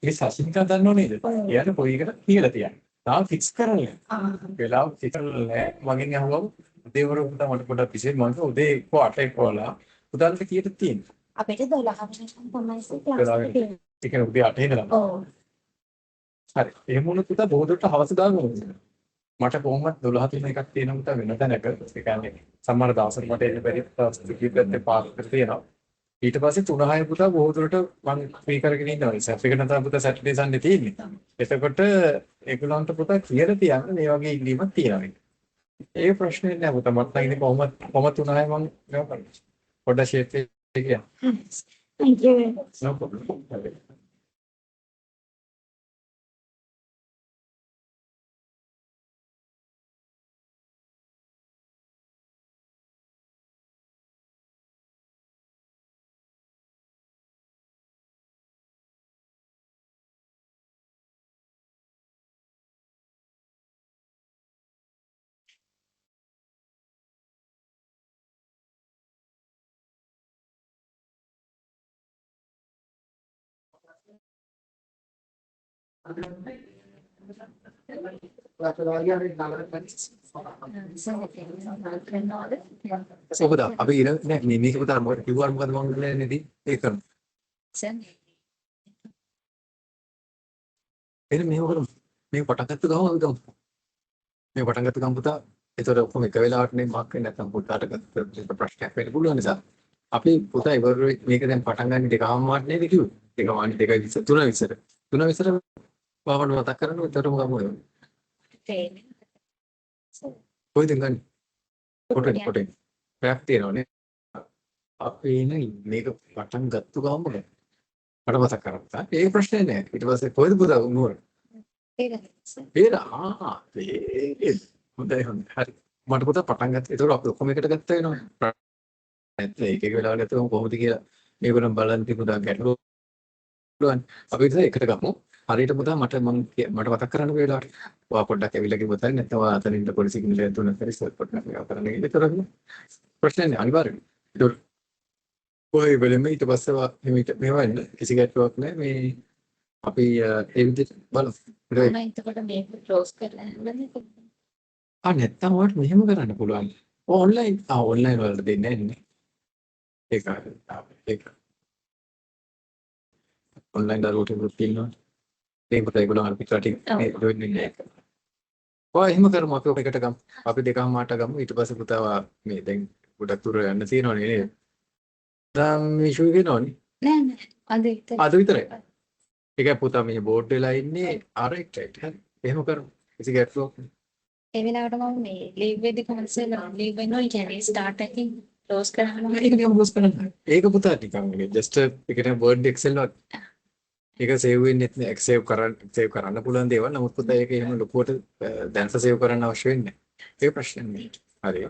ඒක සසිනිකා දන්නව නේද? එයාට කොයි එකට කියලා තියන්නේ. තාම ෆික්ස් කරන්නේ. වෙලාව ෆික්ස් කරලා මගෙන් අහුවම උදේ වර පුතා මට පොඩ්ඩක් විශේෂ මම උදේ 8ට කොලා පුතාට කීයට තියෙන්නේ? අපිට 12 වෙනිකන් තමයි ක්ලාස් එක තියෙන්නේ. ඒ කියන්නේ උදේ 8 ඉඳලා. ඔව්. හරි. එහෙම වුණොත් පුතා බොහෝ දුරට හවස දාන්න ඕනේ. මට කොහොමද 12 3 එකක් තියෙනවා පුතා වෙන තැනක. ඒ කියන්නේ සමහර දවසක මට එන්න බැරි ස්ටිකීප්පෙත් පාස් කර තියෙනවා. ඊට පස්සේ 3-6 පුතා බොහෝ දුරට මම ෆ්‍රී කරගෙන ඉන්නවා. සර්ෆ් එකට තමයි පුතා සැටර්ඩේ සන්ඩේ තියෙන්නේ. එතකොට ඒගොල්ලන්ට පුතා කියලා තියන්න මේ වගේ ඉල්ලීමක් තියෙනවා. ඒක ප්‍රශ්නේ නෑ පුතා. මට නම් ඉන්නේ කොහොමද 3-6 මම මේවා කරන්නේ. පොඩ්ඩක් ෂේප් එක කියන්න. Thank you. No problem. So පුතා අපි ඉර නෑ මේක පුතා මොකද කිව්වම මොකද මම කියන්නේ නේද ඒක කරමු. එහෙනම් මේක කරමු. මේක පටන් ගත්ත ගමන් අපි ගමු. මේ පටන් ගත්ත ගමන් පුතා ඒතර ඔක්කොම එක වෙලාවට නේ මාක් වෙන්නේ නැත්නම් පුතාට ගත්ත ප්‍රශ්නයක් වෙන්න පුළුවන් නිසා අපි පුතා ඉවර මේක දැන් පටන් ගන්න දෙකම මාත් නේද කිව්වේ. දෙකම අනිත් 2:20 3:20 පාවඩ මතක් කරන්නේ ඒතරම ගමු. කොයිද ගන්නේ? කොටේ පැයක් තියෙනවනේ. අපි මේක පටන් ගත්ත ගමන් මට මතක් කරගත්තා. ඒක ප්‍රශ්නේ නෑ. ඊට පස්සේ කොයිද පුතා නුවර? පේර හොඳයි. හරි. මට පුතා පටන් ගත්තා. ඒතකොට අපි ඔක්කොම එකට ගත්තා වෙනවා. නැත්නම් එක එක වෙලාවල් ගත්තම කොහොමද කියලා මේගොල්ලන් බලන් තිබුණා ගැටලුව. අපි ඉතින් එකට ගමු. හරියට පුතා මට මතක් කරන්න වෙලාවට ඔයා පොඩ්ඩක් ඇවිල්ලා කිව්වොත් හරි නැත්නම් ඔයා අතනින් පොඩි සිග්නල් එකක් දුන්නත් හරි සර් පොඩ්ඩක් මේක කරන්න ගිහින් විතරක් ප්‍රශ්නේ නෑ අනිවාර්යයෙන්. ඒක කොහේ වෙලෙම ඊට පස්සේ මේවා කිසි ගැටලුවක් නෑ මේ අපි ඒ විදිහට බලමු. මම එතකොට මේක ක්ලෝස් කරලා නැත්තම් ඔයාලට මෙහෙම කරන්න පුළුවන්. ඔන්ලයින් වලට දෙන්නේ නැහැ නේ. ඒක ඔන්ලයින් දරුවෝට තියෙනවා. මේකට ඒගොල්ලෝ අර පිටරටින් මේ දෙන්නේ. ඔය එහෙම කරමු අපි ඔකට ගමු. අපි දෙකම මාට ගමු. ඊට පස්සේ පුතා මේ දැන් ගොඩක් දුර යන්න තියෙනවනේ නේද? දැන් මේ ඉෂුව වෙනවනේ. නෑ අද විතරයි. ඒකයි පුතා මේ බෝඩ් වෙලා ඉන්නේ රයිට් හරි. එහෙම කරමු. කිසි ගැටලුවක් නෑ. ඒ වෙලාවට මම මේ ලීව් වෙද්දි කන්සල් ලීව් වෙනවා කියන්නේ ස්ටාර්ට් එකකින් ක්ලෝස් කරනවා. ඒක පුතා නිකන් ජස්ට් ඒකට වර්ඩ් එක්සෙල් වල ඒක සේව් වෙන්නේ නැහැ. සේව් කරන්න පුළුවන් දේවල්. නමුත් පුතා ඒක එහෙම ලොකුවට දැන්ස සේව් කරන්න අවශ්‍ය වෙන්නේ නැහැ. ඒක ප්‍රශ්නේ නෙමෙයි. හරි.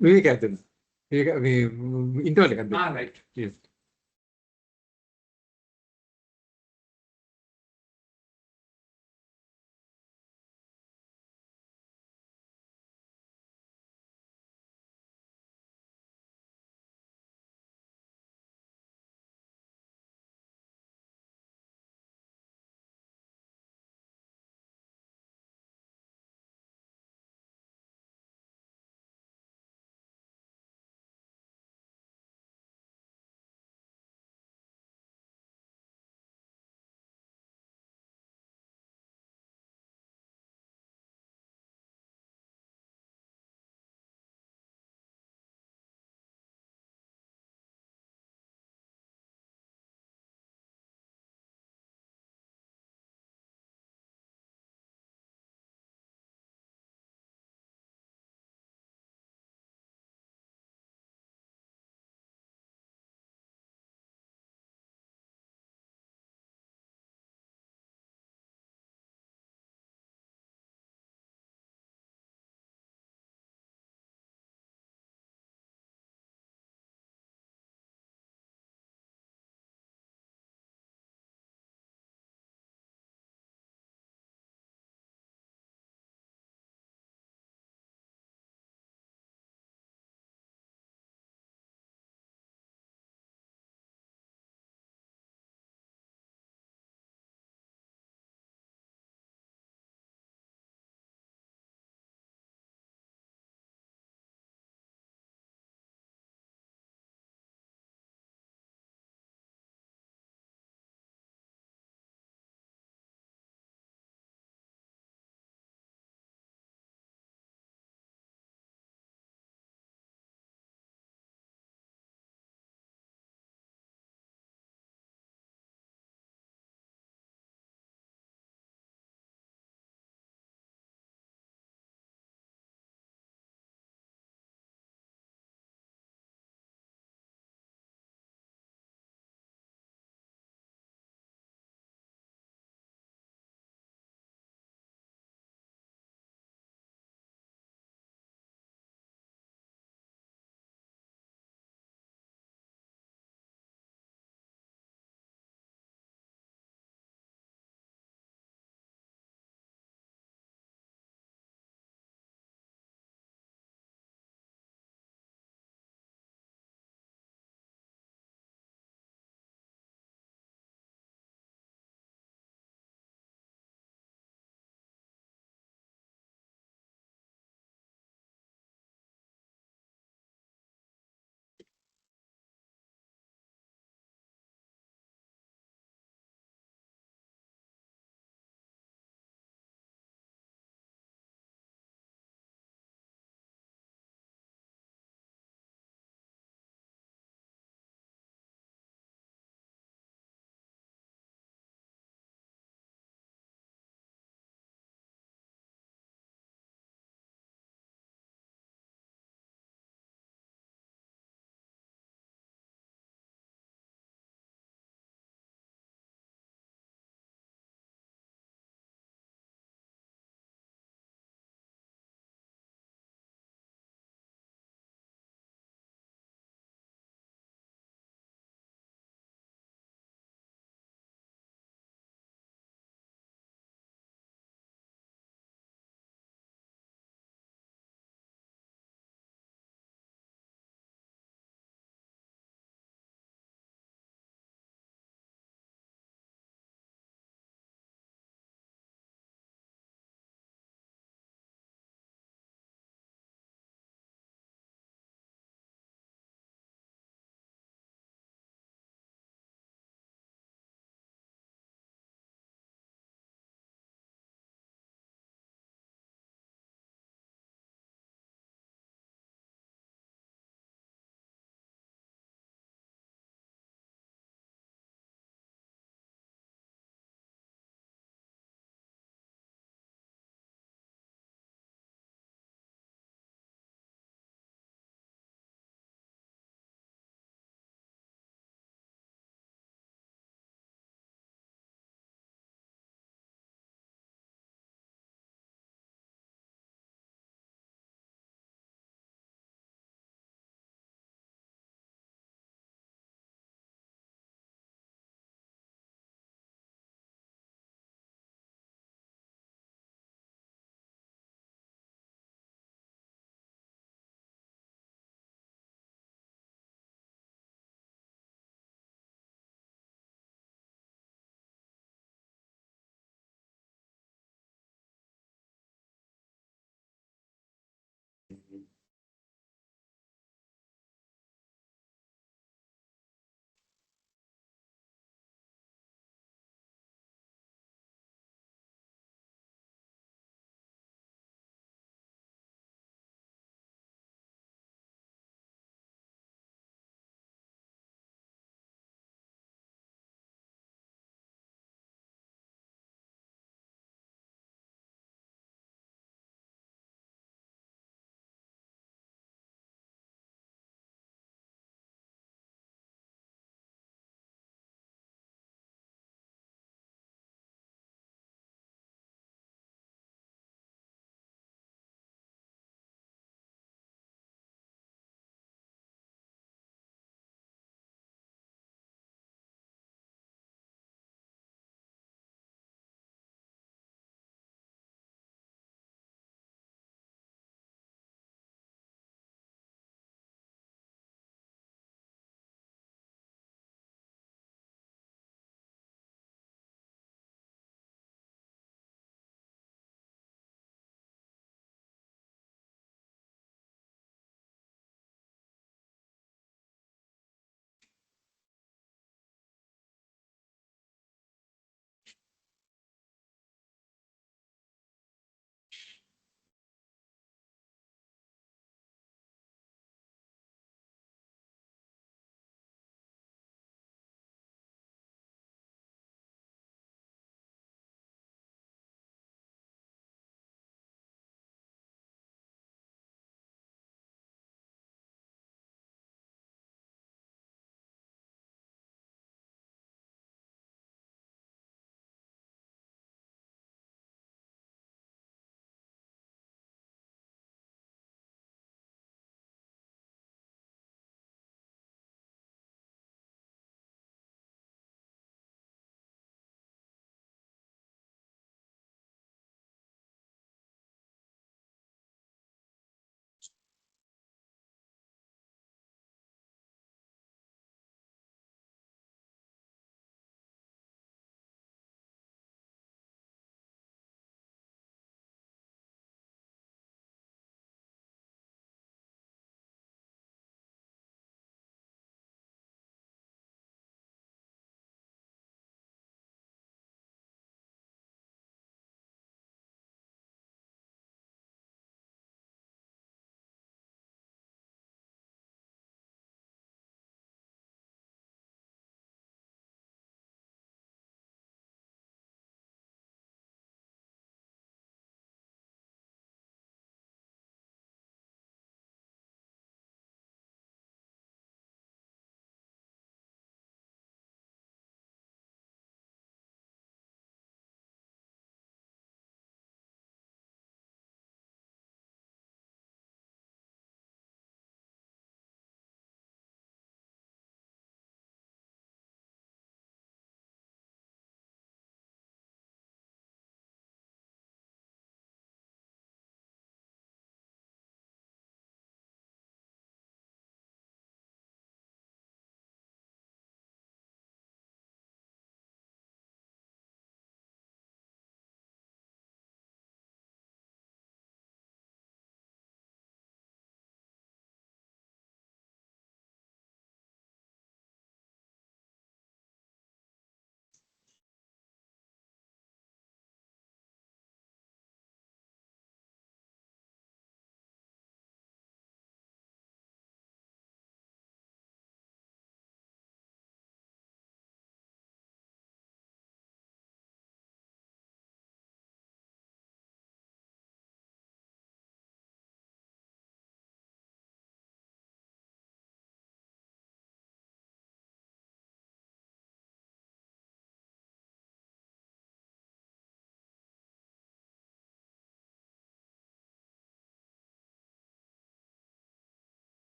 විවේක ඇතුළේ. ඒක මේ ඉන්ටර්වල් එකක් දෙන්න. right. Yes.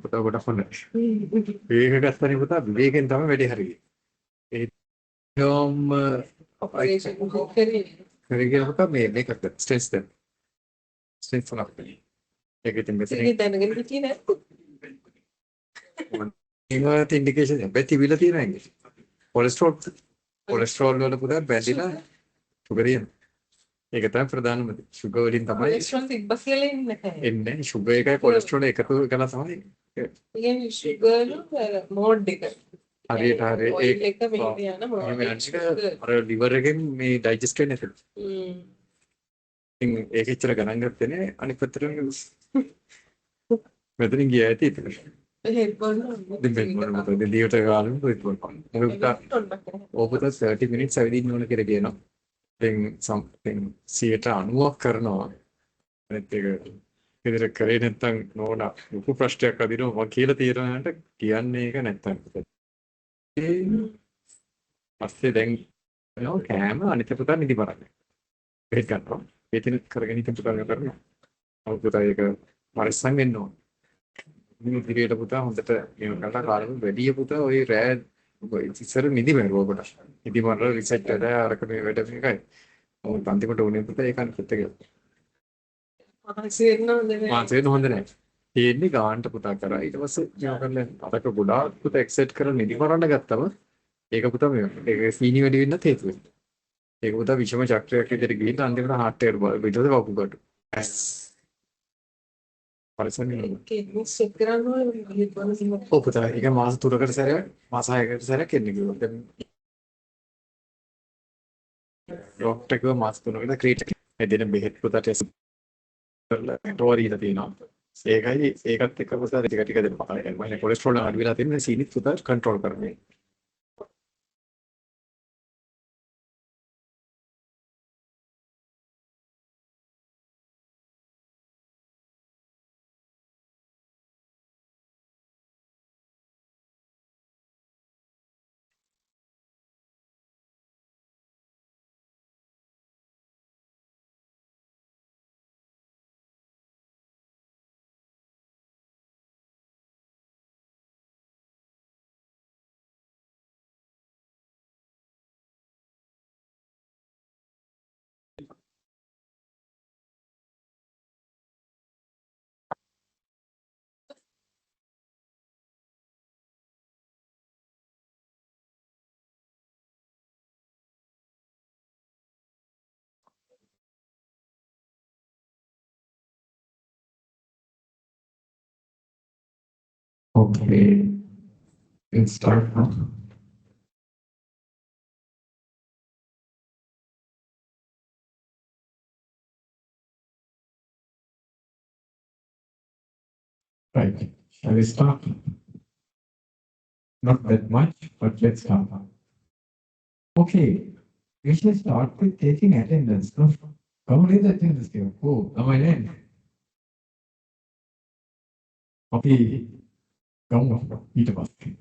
පුතා ගොඩක් හොඳයි. ඒක ගත්තනේ පුතා විවේකයෙන් තමයි වැඩේ හරියේ. ඒ නියම ඔපරේෂන් කරේ. කරගෙන පුතා මේකත් ස්ට්‍රෙස් දැන්. ස්ට්‍රෙස් උනක්. ඒක ඉතින් මෙතන ඉතින් දැනගෙන හිටියේ නැත්නම් ඒකට ඉන්ඩිකේෂන් හැබැයි තිබිලා තියෙනවා ඒක. කොලෙස්ටරෝල් වල පුතා බැඳිලා සුගර් එන. ඒක තමයි ප්‍රධානම දේ. සුගර් වලින් තමයි කොලෙස්ටරෝල් තිබ්බ කියලා ඉන්නේ නැහැ. එන්නේ. සුගර් එකයි කොලෙස්ටරෝල් එකතු කරලා තමයි. ඒ කියන්නේ ෂුගර් මෝඩ් එක. හරියට හරිය ඔයිල් එක මෙහෙට යන මෝඩ් එක. අර ලිවර් එකෙන් මේ ඩයිජෙස්ට් වෙන්නේ නැහැ. ඉතින් ඒක ඉච්චර ගණන් ගත්තේ නේ අනිත් පැත්තට මෙතනින් ගියා ඇති ඉතින්. හෙඩ්ෆෝන් දෙන්න මොකද දිවට ගාලු හෙඩ්ෆෝන් ඔබට 30 minutes ඇවිදින්න ඕන කියලා කියනවා. දැන් something 90ක් කරනවා. අනිත් එක ඉතින් කරේ නැත්තම් නෝනා ලොකු ප්‍රශ්නයක් අදිනවා මම කියලා තියෙනකට කියන්නේ ඒක නැත්තම්. පස්සේ දැන් නෝ කෑම අනිත් පුතා නිදි බලන්න. බෙහෙත් ගන්නවා. බෙහෙත් කරගෙන ඉතින් පුතා කරනවා. අවුරුද්දට ඒක පරිස්සම් වෙන්න ඕන. මේ දිගට පුතා හොඳට මේක කරලා කාලෙම වැඩි පුතා ওই රෑ ඉස්සර නිදි මරුව කොට. නිදි මරලා රිසෙට් කරලා අරක මේ වැඩ මේකයි. මොකද අන්තිමට උනේ පුතා ඒක අනිත් එක. මාසෙන්න හොඳ නැහැ. තියෙන්නේ ගාන්ට පුතා කරා. ඊට පස්සේ මේක කරලා අරක ගොඩාක් පුතා එක්සෙට් කරලා නිදි මරන්න ගත්තම ඒක පුතා මේ ඒක සීනි වැඩි වෙන්නත් හේතු වෙනවා. ඒක පුතා විෂම චක්‍රයක් විදිහට ගිහින් අන්තිමට හાર્ට් එකට පිටත වකුගඩු. පරිසම් චෙක් කරන්න ඕනේ හෙඩ්ෆෝන් එක. ඔව් පුතා ඒක මාස 3කට සැරයක් මාස 6කට සැරයක් එන්න කිව්වා. දැන් ડોක්ටර් කිව්වා මාස 3කට ක්‍රීට් දෙන බෙහෙත් පුතා ටෙස්ට් කරලා ටෝරීලා තියෙනවා. ඒකයි ඒකත් එක්ක පුතා ටික ටික දෙන්න. මම කොලෙස්ටරෝල් අඩු වෙලා තියෙන සීනිත් පුතා කන්ට්‍රෝල් කරන්නේ. Okay, let's start now. Right. Shall we start? Not that much, but let's start. Okay. We should start with taking attendance. No? Come on, attendance here. Oh, am I in? Okay. Come on. Eat a basket.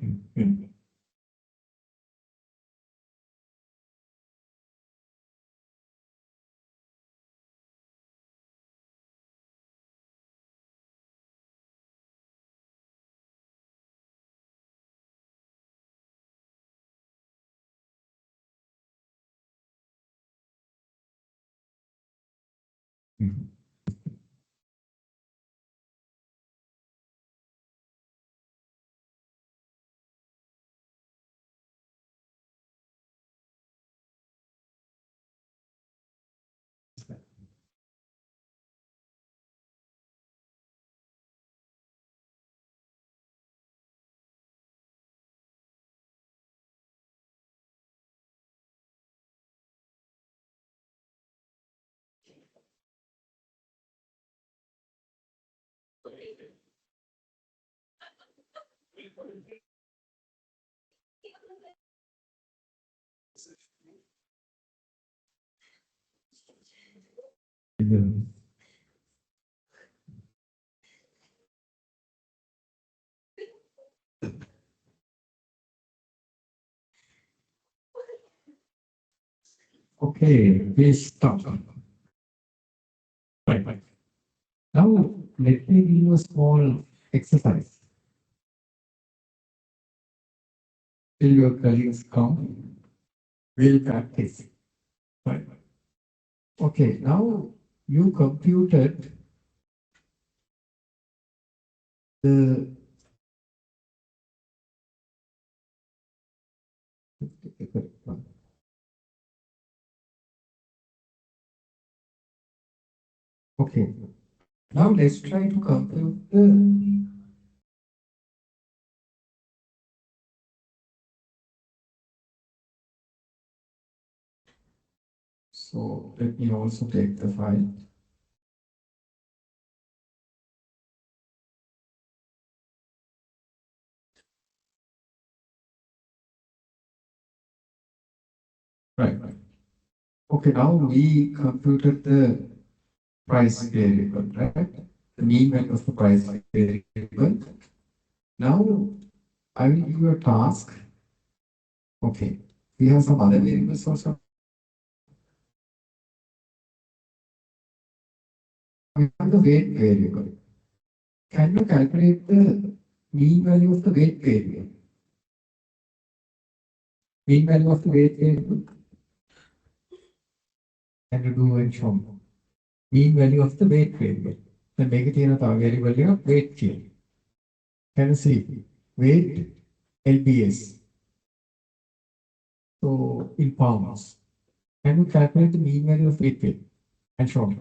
Okay, we start. Right. Now, let me give you a small exercise. Till your colleagues come, we'll practice. Right. Okay, now you computed the okay. Now let's try to compute the so let me also take the file. Right. Okay, now we computed the price variable, right? The mean value of the price variable. Now I will give you a task. Okay, we have some other variables also. We have the weight variable. Can you calculate the mean value of the weight variable? Mean value of the weight variable. Can you do and show me? Mean value of the weight variable. The negative variable of weight here. Can you see? Weight LBS. So in pounds. Can you calculate the mean value of weight variable and show me?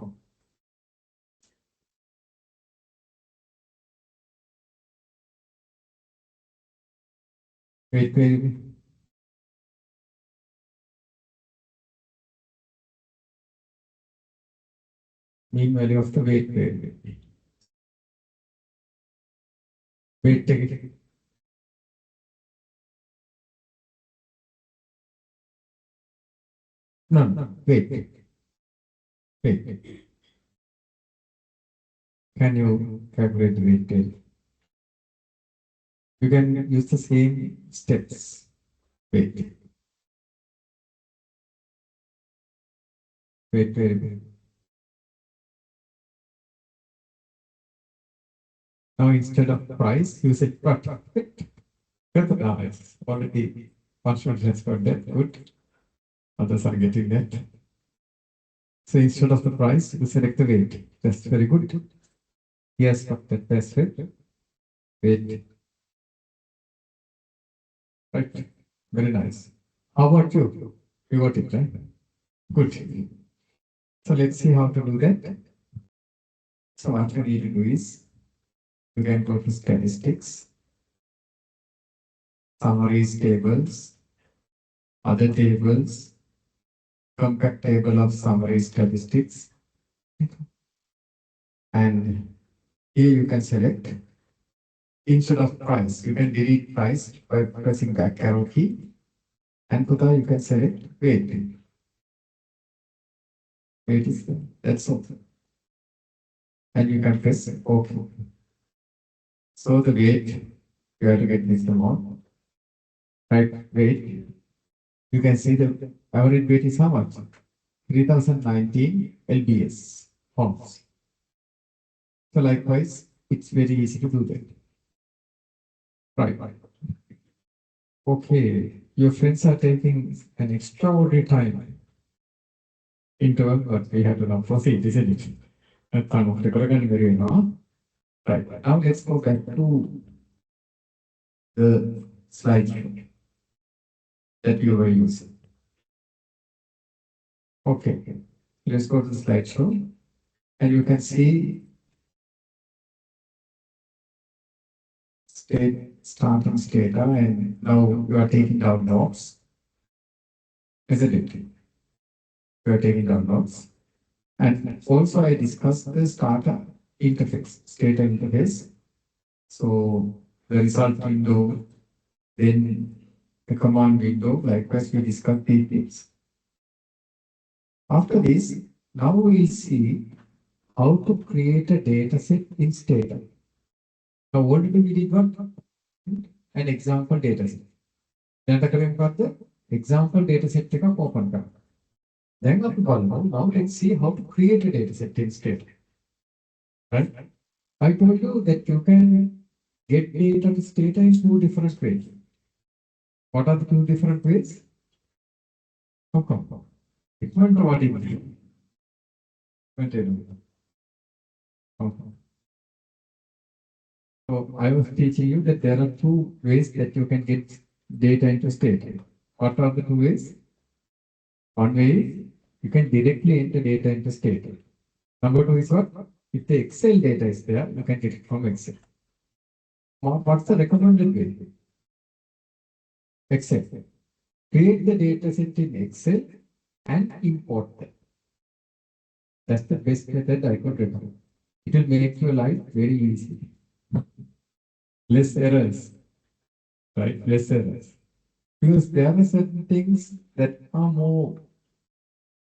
Weight variable. Mean value of the weight variable. Weight take. No, wait. Can you calculate the weight variable? You can use the same steps. Weight variable. Now instead of price, you say product. It's already partial has got that. Good. Others are getting that. So instead of the price, you select the weight. That's very good. Yes, that best weight. Weight. Right. Very nice. How about you? You got it, right? Good. So let's see how to do that. So what you need to do is you can go to statistics, summaries tables, other tables, compact table of summary statistics, and here you can select instead of price, you can delete price by pressing back arrow key. And Kuta, you can select weight. Weight is there. That's all. And you can press OK. So the weight, you have to get this amount. Right, weight. You can see the average weight is how much? 3019 lbs pounds. So likewise, it's very easy to do that. Right. Okay, your friends are taking an extraordinary time into what we have to now proceed, isn't it? At time of the Korean very now. Right. Now let's go back to the slide that you were using. Okay, let's go to the slideshow, and you can see starting data, and now you are taking down notes, isn't it? You are taking down notes, and also I discussed the starter interface, data interface. So the result window, then the command window, likewise we discussed these things. After this, now we'll see how to create a data set in Stata. Now already we did what? An example data set. Then the example data set open. Then now let's see how to create a data set in Stata. Right? I told you that you can get data to Stata in two different ways. What are the two different ways? Come. It went to what it So I was teaching you that there are two ways that you can get data into Stata. What are the two ways? One way is you can directly enter data into Stata. Number two is what? If the Excel data is there, you can get it from Excel. What's the recommended way? Excel. Create the data set in Excel and import them. That's the best method I could recommend. It will make your life very easy. Less errors, right? Less errors. Because there are certain things that are more,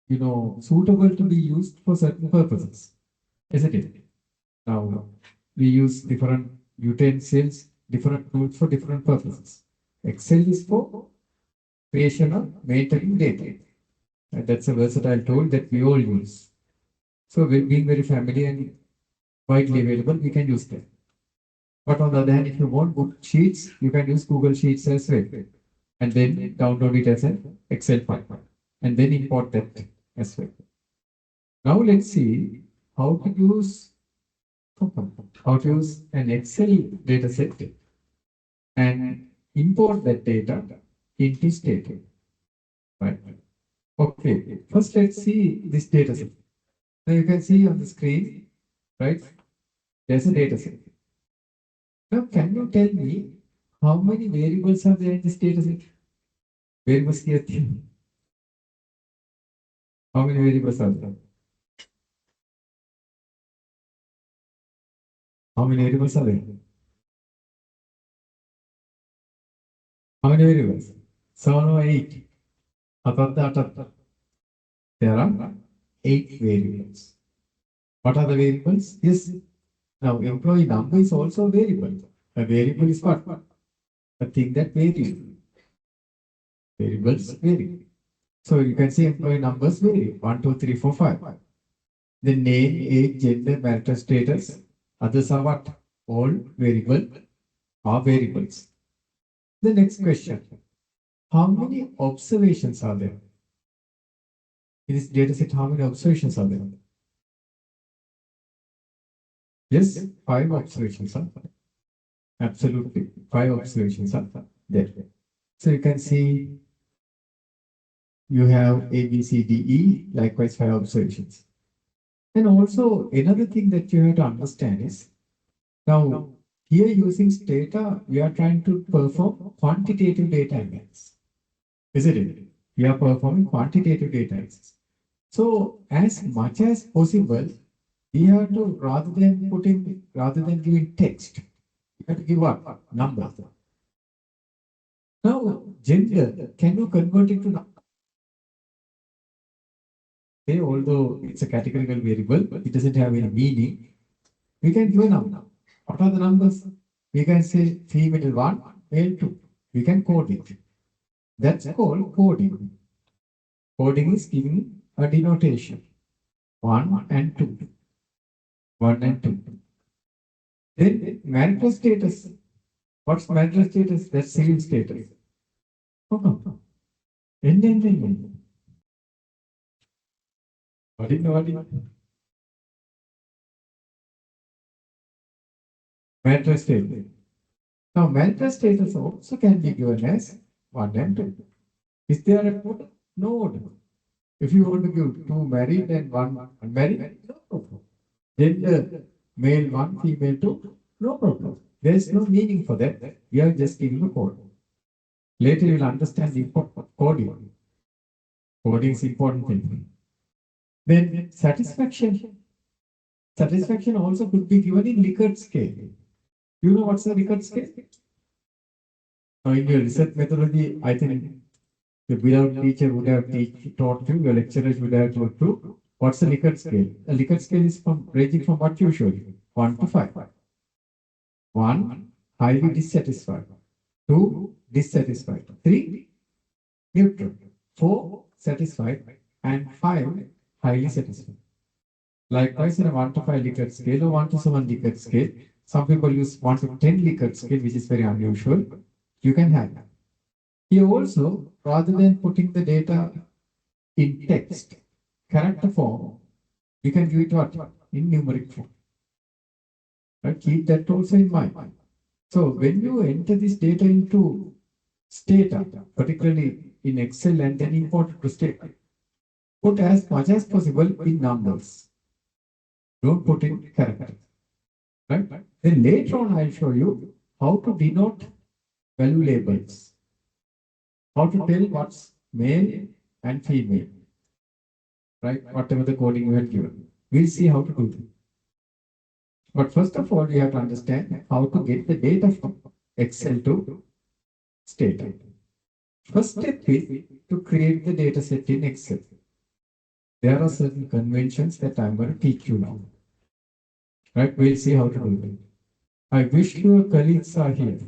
suitable to be used for certain purposes, isn't it? Now, we use different utensils, different tools for different purposes. Excel is for creation of maintaining data. And that's a versatile tool that we all use. So being very familiar and widely available, we can use that. But on the other hand, if you want good sheets, you can use Google Sheets as well. And then download it as an Excel file. And then import that as well. Now let's see how to use an Excel data set and import that data into Stata. Right. Okay, first let's see this data set. Now you can see on the screen, right? There's a data set. Now can you tell me how many variables are there in this data set? Variables here. How many variables are there? How many variables are there? How many variables? 7 or 8. There are 8 variables. What are the variables? Yes. Now employee number is also a variable. A variable is what? A thing that varies. Variables vary. So you can see employee numbers vary. 1, 2, 3, 4, 5. The name, age, gender, marital status. Others are what? All variable are variables. The next question. How many observations are there? In this data set, how many observations are there? Yes, 5 observations are there. Absolutely. 5 observations are there. So you can see you have A, B, C, D, E, likewise 5 observations. And also another thing that you have to understand is, now here using Stata, we are trying to perform quantitative data analysis. Isn't it? We are performing quantitative data analysis. So as much as possible, we have to, rather than giving text, You have to give what? Numbers. Now, gender, can you convert it to number? Okay, although it's a categorical variable, it doesn't have any meaning. We can give a number. What are the numbers? We can say female 1, male 2. We can code it. That's called coding. Coding is giving a denotation. 1 and 2. 1 and 2. Then marital status. What's marital status? That's civil status. Oh, no. Then. What is marital status? Now, marital status also can be given as 1 and 2. Is there a code? No. If you want to give 2 married and 1 unmarried, no problem. Gender, male 1, female 2, no problem. There is no meaning for that. We are just giving a code. Later you will understand the importance of coding. Coding is important thing. Then satisfaction. Satisfaction also could be given in Likert scale. You know what's the Likert scale? Now in your research methodology, I think the beloved teacher would have taught you, your lecturers would have taught you. What's the Likert scale? A Likert scale is ranging from what usually? 1 to 5. 1, highly dissatisfied. 2, dissatisfied. 3, neutral. 4, satisfied. And 5, highly satisfied. Likewise, in a 1 to 5 Likert scale or 1 to 7 Likert scale, some people use 1 to 10 Likert scale, which is very unusual. You can have that. Here also, rather than putting the data in text, character form, you can give it what? In numeric form. Right? Keep that also in mind. So when you enter this data into Stata, particularly in Excel and then import it to Stata, put as much as possible in numbers. Don't put in characters. Right? Then later on, I'll show you how to denote value labels. How to tell what's male and female. Right? Whatever the coding you have given. We'll see how to do that. But first of all, you have to understand how to get the data from Excel to Stata. First step is to create the data set in Excel. There are certain conventions that I'm going to teach you now. Right? We'll see how to do it. I wish your colleagues are here.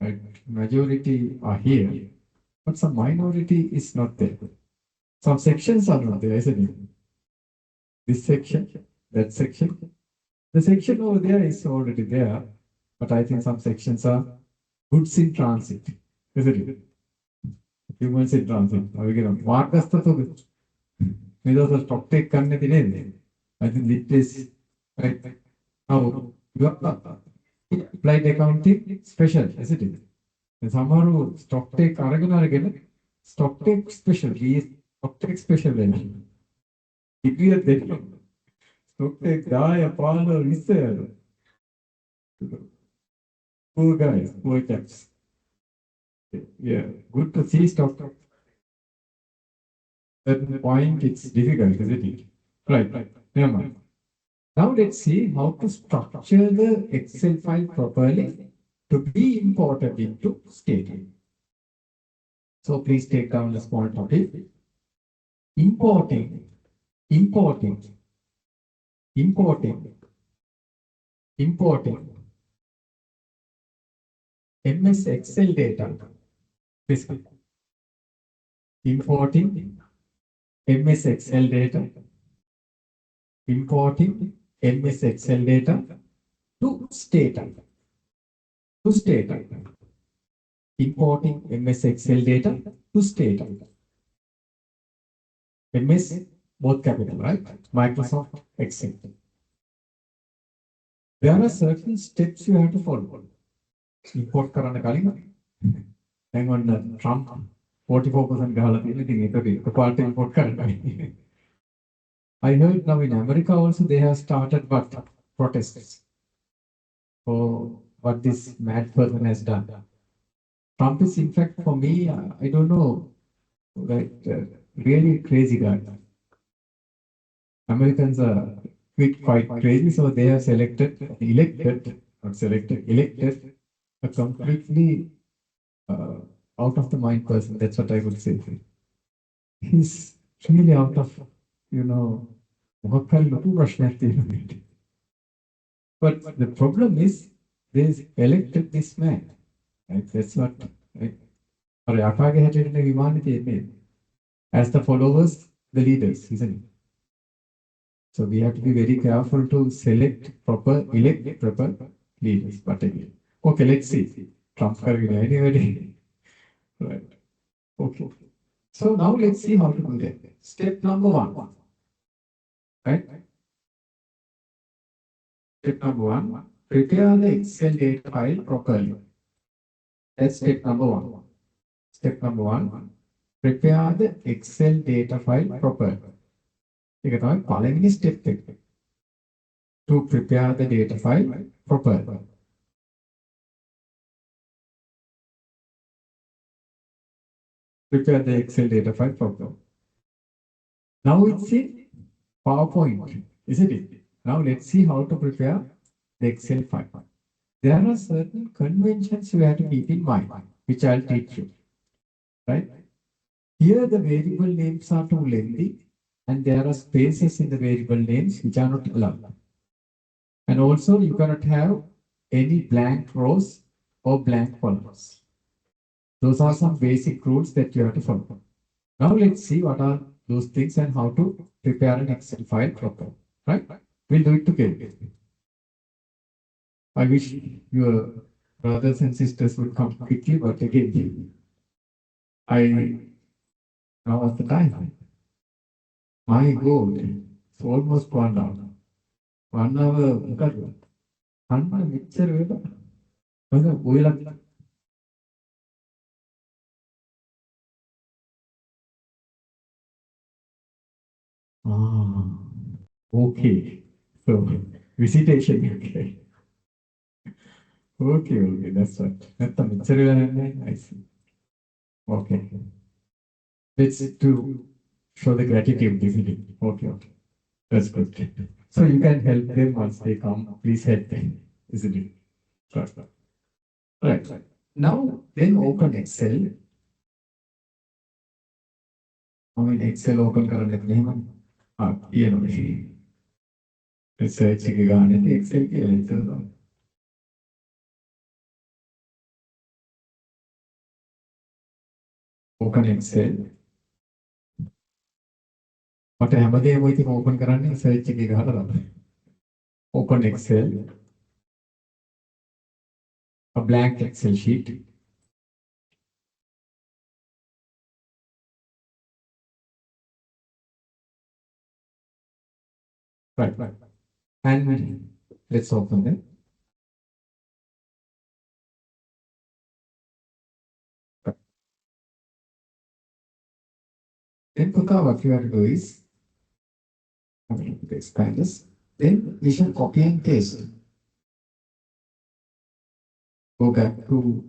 Right? Majority are here, but some minority is not there. Some sections are not there, isn't it? This section, that section. The section over there is already there, but I think some sections are goods in transit, isn't it? Humans in transit. We get Marcus to the stock take I think it is right. Now you are applied accounting special, isn't it? And somehow stock take again, stock take special, stock take special. If we are there, stock take die upon or is there. Poor guys, poor chaps. Yeah, good to see stock. At the point, it's difficult, isn't it? Right. Never mind. Now let's see how to structure the Excel file properly to be imported into Stata. So please take down the small topic. Importing MS Excel data. Basically, importing MS Excel data. Importing MS Excel data to Stata. Importing MS Excel data to Stata. MS, both capital, right? Microsoft Excel. There are certain steps you have to follow. Import karana kalina. Hang on, Trump 44% gahala thiyena the part import karana. I heard now in America also they have started protests for what this mad person has done. Trump is, in fact, for me, I don't know, right, really crazy guy. Americans are quite crazy, so they have elected not selected, elected a completely out of the mind person. That's what I would say. He's really out of, you know, මොකක් හරි ලොකු ප්‍රශ්නයක් තියෙනවා. But the problem is they elected this man. Right? That's what. Right? අර යකාගේ හැටියට විමානේ තියෙන්නේ. As the followers, the leaders, isn't it? So we have to be very careful to select proper, elect proper leaders. But again, okay, let's see. Trump anybody. Right. Okay. So now let's see how to do that. Step number one. Right? Step number one, prepare the Excel data file properly. That's step number one. Step number one, prepare the Excel data file properly. ඒක තමයි පළවෙනි step එක. To prepare the data file properly. Prepare the Excel data file properly. Now it's in PowerPoint, isn't it? Now let's see how to prepare the Excel file. There are certain conventions you have to keep in mind, which I'll teach you. Right? Here the variable names are too lengthy, and there are spaces in the variable names which are not allowed. And also you cannot have any blank rows or blank columns. Those are some basic rules that you have to follow. Now let's see what are those things and how to prepare an Excel file properly. Right? We'll do it together. I wish your brothers and sisters would come quickly, but again, now is the time. My God, it's almost 1 hour. 1 hour, අන්න මෙච්චර වෙලා. මම ඔයලා okay. So visitation, okay. Okay, that's right. නැත්තම් මෙච්චර වෙලා නෑ. I see. Okay. Let's do show the gratitude, isn't it? Okay. That's good. So you can help them once they come. Please help them, isn't it? Right. Now, then open Excel. I mean, Excel open කරන්න මෙහෙම. කියනවා. Research එක ගන්න Excel කියලා හිතනවා. Open Excel. මට හැමදේම ඉතින් open කරන්නේ search එකේ ගහලා තමයි. Open Excel. A blank Excel sheet. Right. And let's open it. Then Puka, what you have to do is expand this. Then we shall copy and paste. Go back to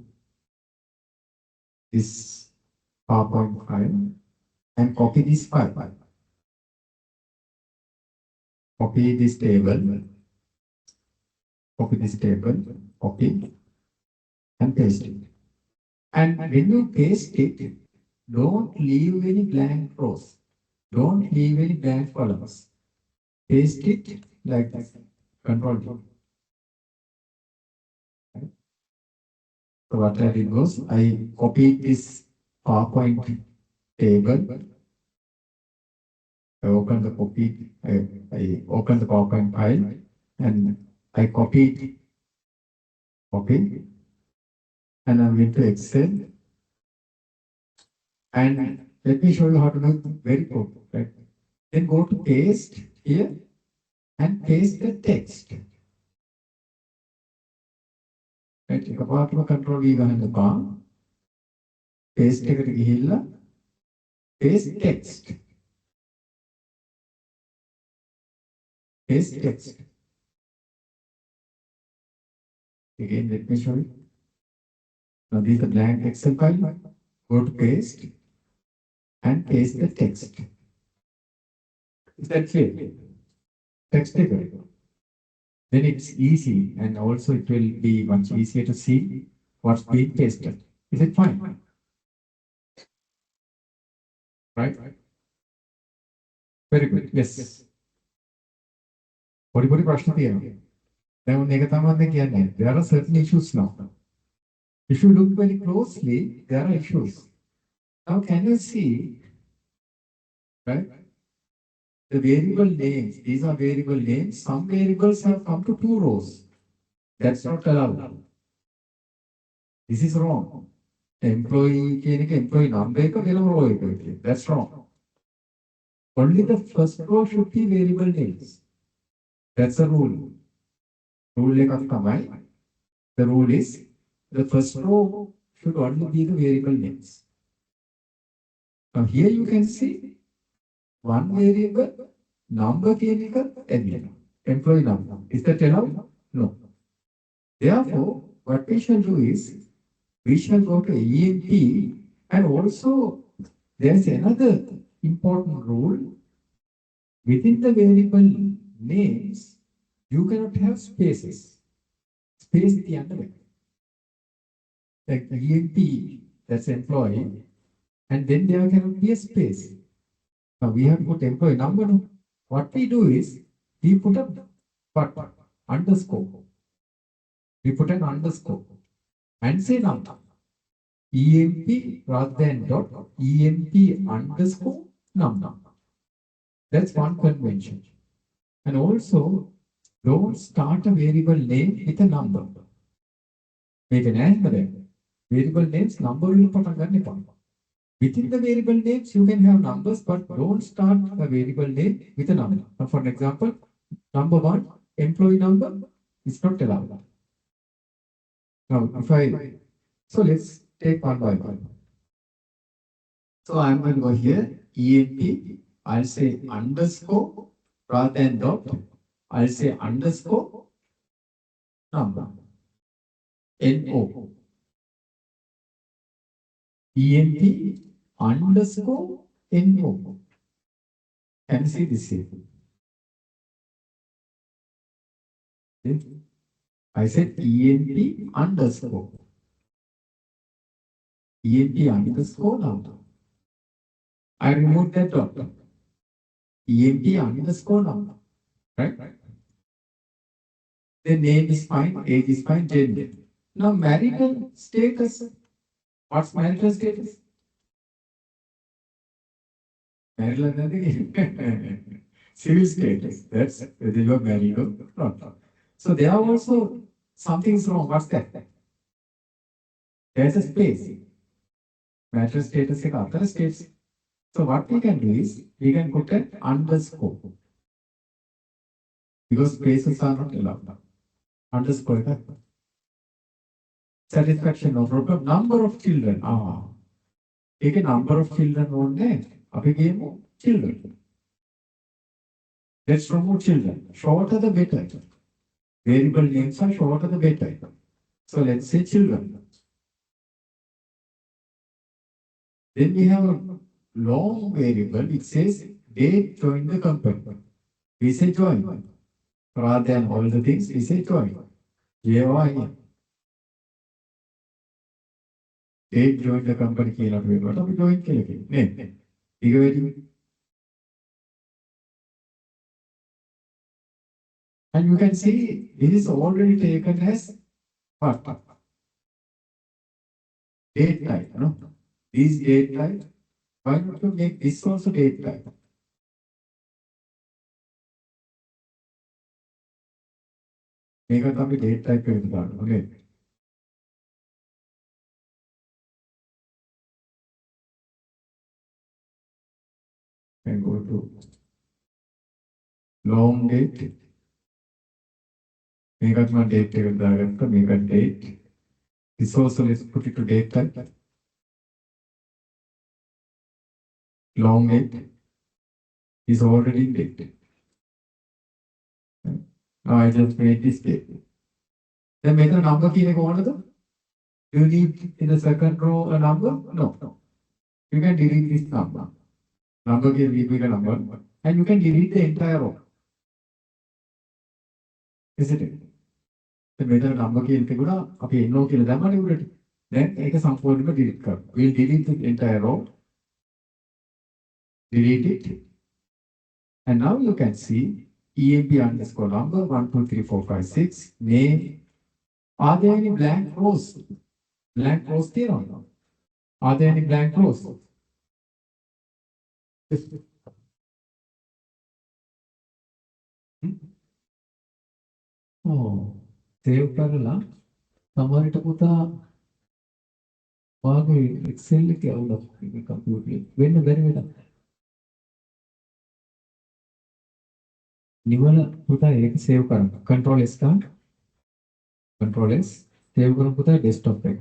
this PowerPoint file and copy this file. Copy this table. Copy this table. Copy and paste it. And when you paste it, don't leave any blank rows. Don't leave any blank columns. Paste it like this. Control D. So what I did was I copied this PowerPoint table. I opened the PowerPoint file and I copied, and I went to Excel. And let me show you how to do it very quickly. Right? Then go to paste here and paste the text. Right? Control V ගහන්න එපා. Paste එකට ගිහිල්ලා paste text. Paste text. Again, let me show you. Now this is the blank Excel file. Go to paste and paste the text. Is that clear? Text figure. then it's easy and also it will be much easier to see what's being tested. Is it fine? Right? Very good. Yes. පොඩි ප්‍රශ්න තියෙනවා. දැන් ඔන්න ඒක තමයි මම කියන්නේ. There are certain issues now. If you look very closely, there are issues. Now can you see, right? The variable names, these are variable names. Some variables have come to 2 rows. That's not allowed. This is wrong. Employee කියන එක employee number එක වෙනම row එකකට තියෙනවා. That's wrong. Only the first row should be variable names. That's the rule. Rule එකක් තමයි. The rule is the first row should only be the variable names. Now here you can see one variable number කියන එක ඇදෙනවා. Employee number. Is that allowed? No. Therefore, what we shall do is we shall go to EMP, and also there's another important rule. Within the variable names, you cannot have spaces. Space the underline. Like EMP, that's employee, and then there cannot be a space. Now we have put employee number. What we do is we put a underscore. We put an underscore and say number. EMP rather than dot, EMP underscore number. That's one convention. And also, don't start a variable name with a number. Make an answer. Variable names number will put on. Within the variable names, you can have numbers, but don't start a variable name with a number. Now, for example, number 1, employee number is not allowed. Now, so let's take one by one. So I'm going to go here, EMP, I'll say underscore rather than dot, I'll say underscore number, NO. EMP underscore NO. Can you see this here? I said EMP underscore. EMP underscore number. I removed that dot. EMP underscore number. Right? The name is fine, age is fine, gender. Now marital status. What's marital status? Marital civil status. That's whether you are married or not. So there are also something's wrong. What's that? There's a space. Marital status is after status. So what we can do is we can put an underscore. Because spaces are not allowed. Underscore. Satisfaction of problem. Number of children. Take a number of children on there. Up game children. Let's remove children. Shorter the better. Variable names are shorter the better. So let's say children. Then we have a long variable which says date join the company. We say join. Rather than all the things, we say join. J-O-I-N. Date join the company. What are we doing? Name. And you can see it is already taken as what? Date type. No? This date type. Why not you make this also date type? Make a date type. Okay. And go to long date. Make a date. Make a date. This also let's put it to date type. Long date is already dated. Now I just made this date. Then make a number key. Do you need in the second row a number? No. You can delete this number. Number key will be a number. And you can delete the entire row. Isn't it? The මෙතන number කියන එක ගුණා අපි NO කියලා දැම්මනේ උඩට. දැන් ඒක සම්පූර්ණයෙන්ම delete කරනවා. We'll delete the entire row. Delete it. And now you can see EAB underscore number 1, 2, 3, 4, 5, 6. Name. Are there any blank rows? Blank rows there or not? Are there any blank rows? Yes. Oh, save කරලා සමහරට පුතා වාගේ Excel එකේ අවුලක් මේ කම්පියුටරේ වෙන්න බැරි වෙලා. නිවන පුතා ඒක save කරන්න. Control S ගන්න. Control S save කරමු පුතා desktop එක.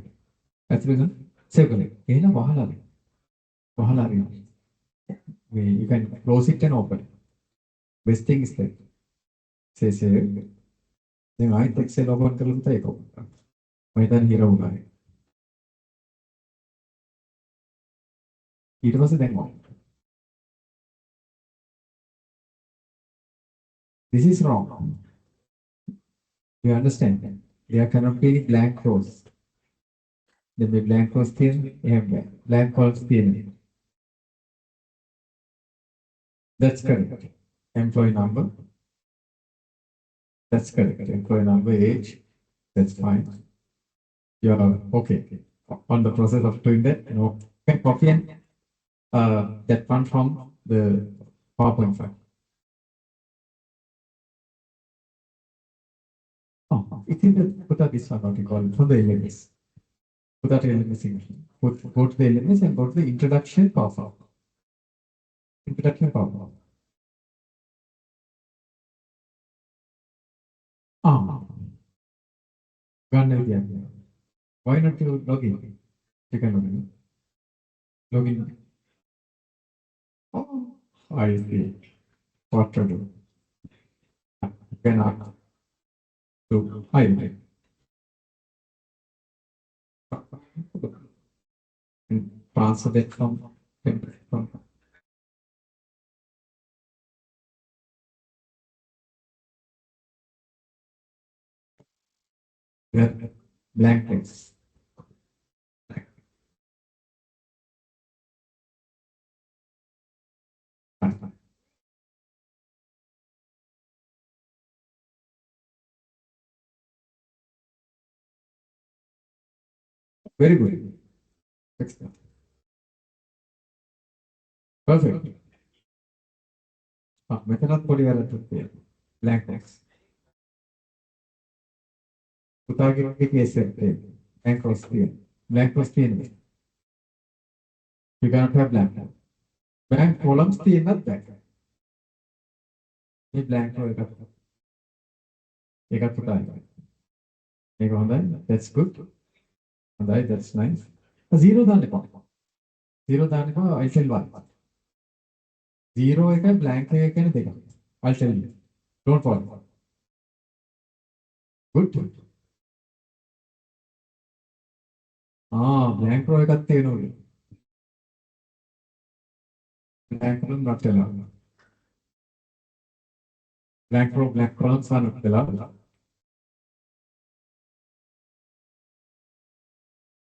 ඇතුලේ ගන්න save කරන්න. එහෙනම් වහලා හරි. වහලා හරි. You can close it and open it. Best thing is that say save. දැන් ආයෙත් Excel open කරලා පුතා ඒක open කරන්න. මම හිතන්නේ හිර වුණා. ඊට පස්සේ දැන් on. This is wrong. You understand? There cannot be any blank rows. Then the blank rows තියෙන්නේ blank columns තියෙන්නේ. That's correct. Employee number. That's correct. Employee number, age. That's fine. You are okay. On the process of doing that, you know, can copy and that one from the PowerPoint file. Oh, it's in the put out this one, what you call it, from the LMS. Put out LMS in. Go to the LMS and go to the introduction PowerPoint. Introduction PowerPoint. Galle again. Why not you log in? You can log in. Log in. Oh, I see. What to do? You can ask to hide. Transfer that from. Blank text. Very good. Excellent. Perfect. මෙතනත් පොඩි වැරද්දක් තියෙනවා. Blank text. පුතාගේ case එකක් තියෙනවා. Blank rows තියෙනවා. Blank rows තියෙනවා. You cannot have blank. Blank columns තියෙනත් බෑ. මේ blank row එකක්. ඒකත් පුතාගේ. මේක හොඳයි. That's good. හොඳයි. That's nice. Zero දාන්න එපා. Zero දාන්න එපා. I tell why. Zero එකයි blank එක කියන දෙක. I'll tell you. Don't worry. Good. Blank row එකක් තියෙනවා. Blank row not allowed. Blank row, blank columns are not allowed.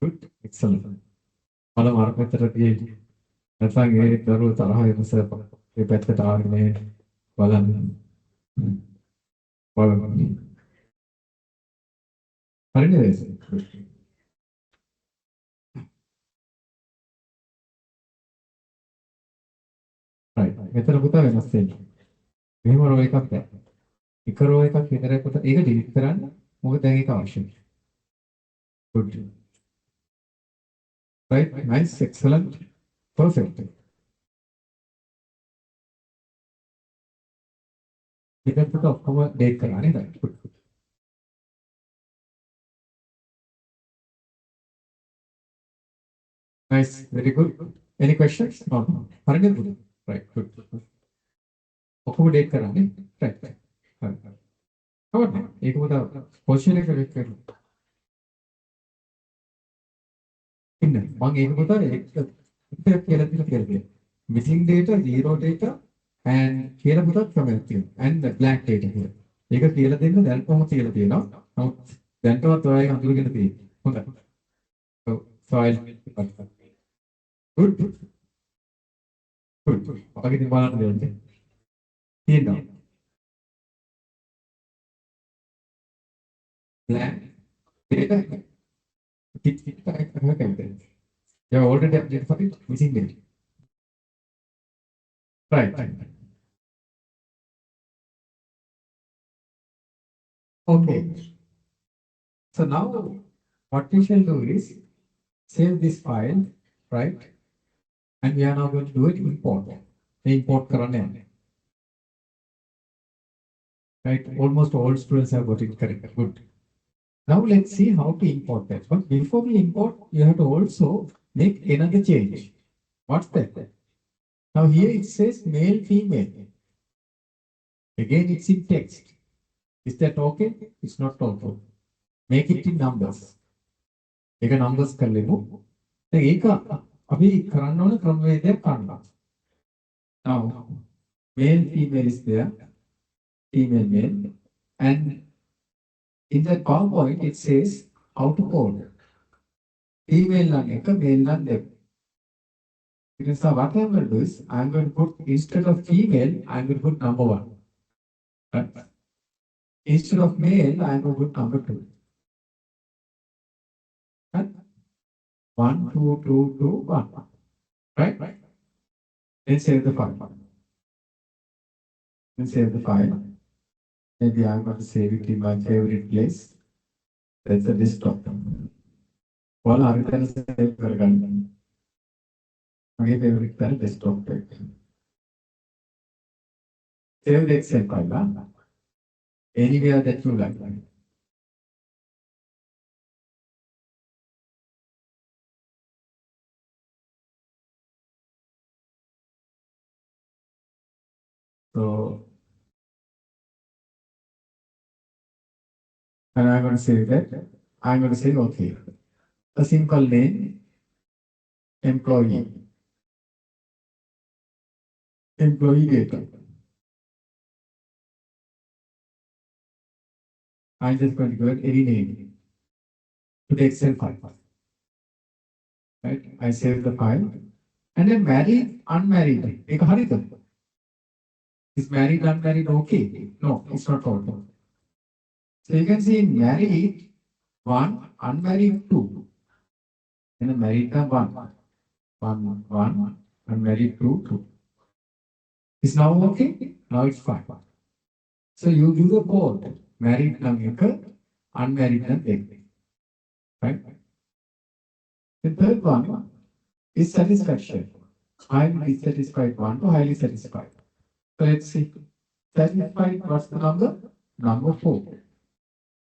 Good. Excellent. මම මාර්කෙටට ගියේ. නැත්නම් ඒ දරුවෝ තරහ වෙනස ඒ පැත්තට ආන්නේ බලන්න. හරිද? right. මෙතන පුතා වෙනස් වෙන්නේ. මෙහෙම රෝ එකක් නැහැ. එක රෝ එකක් විතරයි පුතා. ඒක ඩිලීට් කරන්න. මොකද දැන් ඒක අවශ්‍යයි. good. Right, nice, excellent, perfect. You can put off our date karane, right? Good. Nice, very good. Any questions? No. Harane good. Right, good. Off date karane, right. Come on, एक बता position एक करो. මම ඒක පුතා ඒක කියලා තියෙනවා. Missing data, zero data and කියලා පුතා comment තියෙනවා. And the blank data here. ඒක කියලා දෙන්න දැන් කොහොමද කියලා තියෙනවා. නමුත් දැන්ටවත් ඔයයි අඳුරගෙන තියෙන්නේ. හොඳයි. ඔව් soil good good. ඔයගෙ ඉතින් බලන්න දෙන්නේ. තියෙනවා. Blank data. You have already identified missing data. Right. Okay. So now what we shall do is save this file, right? And we are now going to do it import. Import करने हैं. Right? Almost all students have got it correct. Good. Now let's see how to import that. But before we import, you have to also make another change. What's that? Now here it says male, female. Again, it's in text. Is that okay? It's not okay. Make it in numbers. एक numbers कर ले वो. तो एक अभी करना है क्रमवेदे करना. Now male, female is there. Female, male, and in the PowerPoint it says how to code. Female na ekka, male na ekka. Because what I'm going to do is I'm going to put instead of female, I'm going to put number 1. Right? Instead of male, I'm going to put number 2. Right? 1, 2, 2, 2, 1. Right? Then save the file. Then save the file. Maybe I'm going to save it in my favorite place. That's the desktop. All are written save करना. My favorite file desktop page. Save the Excel file. Anywhere that you like. So, and I'm going to say that, I'm going to say, okay, a simple name, employee data. I'm just going to give it any name to the Excel file. Right? I save the file. And then married, unmarried. Ek harita. Is married, unmarried okay? No, it's not okay. So you can see married 1, unmarried 2. And a married 1. 1, unmarried 2, 2. Is now okay? Now it's fine. So you do the code. Married number, unmarried number. Right? The third one is satisfaction. Highly dissatisfied 1 to highly satisfied. So let's see. Satisfied, what's the number? Number 4.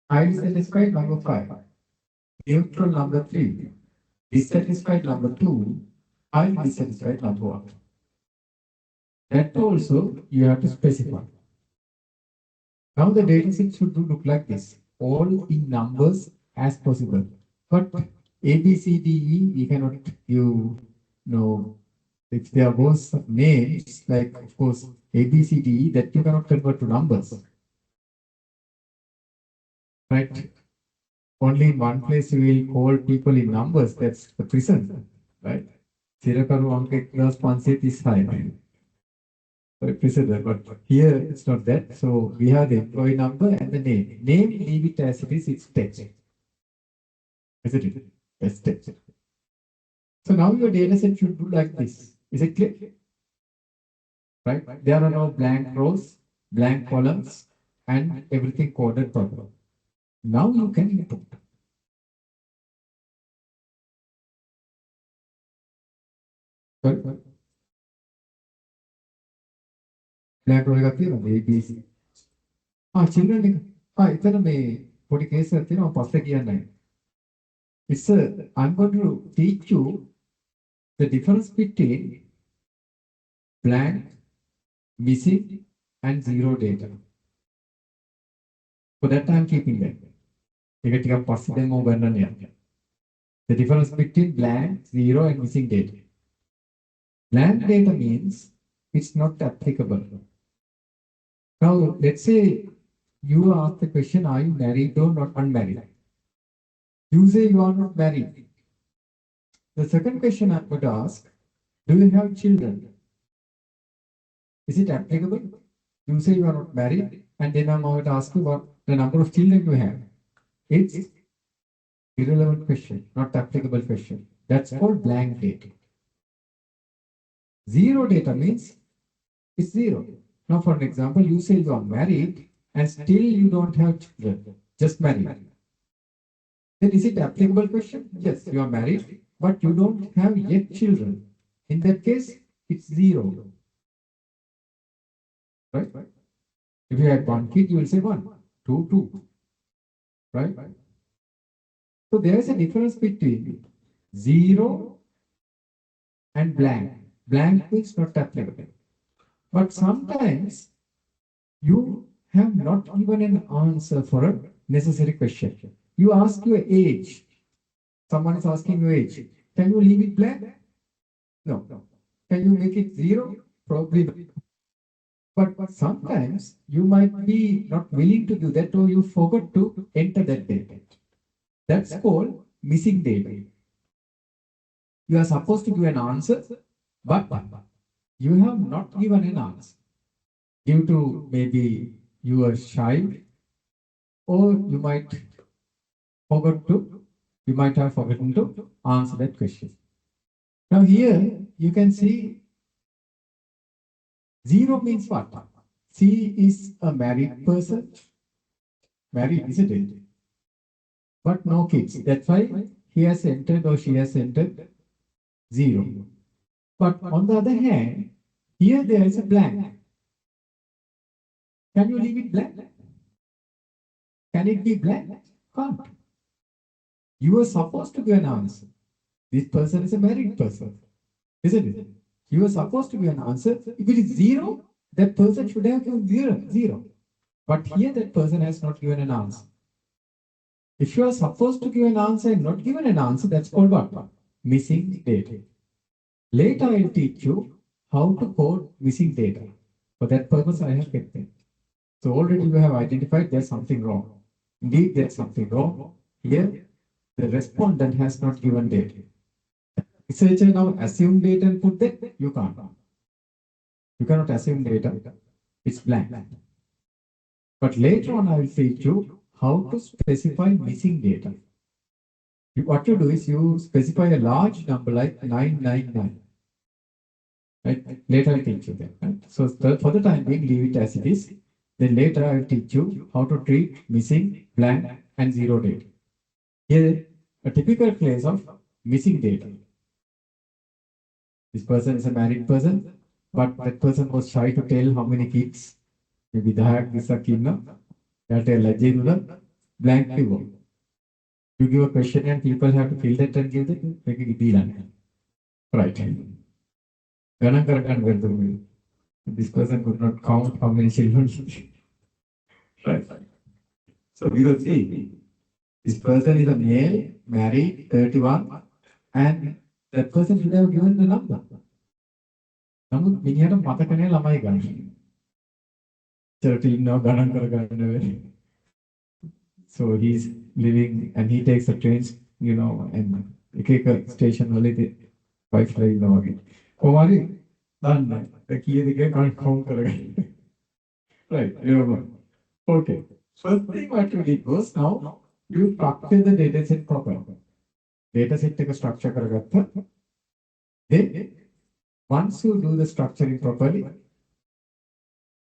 Highly satisfied, number 5. Neutral, number 3. Dissatisfied, number 2. Highly dissatisfied, number 1. That also you have to specify. Now the data set should look like this. All in numbers as possible. But A, B, C, D, E, we cannot, you know, if there was names, like of course, A, B, C, D, E, that you cannot convert to numbers. Right? Only in one place you will call people in numbers, that's the prison. Right? Sirakaru Anke class 135. Prison, but here it's not that. So we have the employee number and the name. Name, leave it as it is, it's text. Isn't it? That's text. So now your data set should do like this. Is it clear? Right? There are no blank rows, blank columns, and everything coded properly. Now you can input. Sorry? Blank row එකක් තියෙනවා A B C. children එක. එතන මේ පොඩි case එකක් තියෙනවා පස්සේ කියන්නේ. It's I'm going to teach you the difference between blank, missing, and zero data. For that I'm keeping that. ඒක ටිකක් පස්සේ දැන් මම ගන්නන්න යන්නේ. The difference between blank, zero, and missing data. Blank data means it's not applicable. Now let's say you ask the question, are you married or not unmarried? You say you are not married. The second question I would ask, do you have children? Is it applicable? You say you are not married, and then I'm going to ask you what the number of children you have. It's irrelevant question, not applicable question. That's called blank data. Zero data means it's zero. Now, for an example, you say you are married and still you don't have children, just married. Then is it applicable question? Yes, you are married, but you don't have yet children. In that case, it's zero. Right? If you had one kid, you will say one, two, two. Right? So there is a difference between zero and blank. Blank means not applicable. But sometimes you have not given an answer for a necessary question. You ask your age. Someone is asking your age. Can you leave it blank? No. Can you make it zero? Probably not. But sometimes you might be not willing to do that, or you forgot to enter that data. That's called missing data. You are supposed to give an answer, but you have not given an answer due to maybe you are shy, or you might have forgotten to answer that question. Now here you can see zero means what? C is a married person, married, isn't it? But no kids. That's why he has entered or she has entered zero. But on the other hand, here there is a blank. Can you leave it blank? Can it be blank? Can't. You are supposed to give an answer. This person is a married person, isn't it? You are supposed to give an answer. If it is zero, that person should have given zero. But here that person has not given an answer. If you are supposed to give an answer and not given an answer, that's called what? Missing data. Later I will teach you how to code missing data. For that purpose, I have kept it. So already you have identified there's something wrong. Indeed, there's something wrong. Here, the respondent has not given data. Researcher now assume data and put that, you can't. You cannot assume data. It's blank. But later on, I will teach you how to specify missing data. What you do is you specify a large number like 999. Right? Later I'll teach you that. Right? So for the time being, leave it as it is. Then later I will teach you how to treat missing, blank, and zero data. Here, a typical case of missing data. This person is a married person, but that person was shy to tell how many kids. Maybe that is a kinna. That a legend blank people. You give a question and people have to fill that and give it, make it deal. Right. This person could not count how many children. Right. So we will see. This person is a male, married, 31, and that person should have given the number. නමුත් මිනිහට මතක නෑ ළමයි ගන්න. චර්ටි ඉන්නවා ගණන් කරගන්න. So he's living and he takes the trains, you know, and එක එක station වලදී wife ලා ඉන්නවා වගේ. කොහොමරි දන්න. කීයද කියලා count කරගන්න. Right, remember. Okay. First thing what you did was now you structure the data set properly. Data set එක structure කරගත්තා. Then once you do the structuring properly,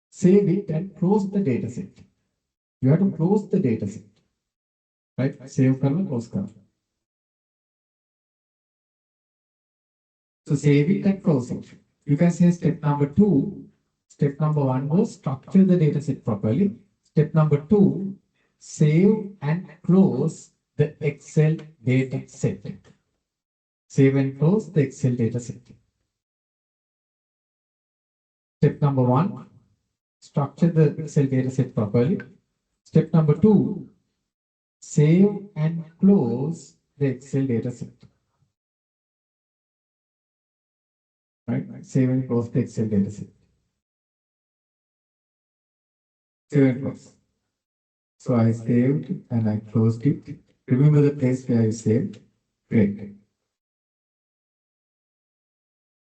save it and close the data set. You have to close the data set. Right? Save करना, close करना. So save it and close it. You can say step number 2. Step number 1 was structure the data set properly. Step number 2, save and close the Excel data set. Save and close the Excel data set. Step number 1, structure the Excel data set properly. Step number 2, save and close the Excel data set. Right? Save and close the Excel data set. Save and close. So I saved and I closed it. Remember the place where you saved. Great.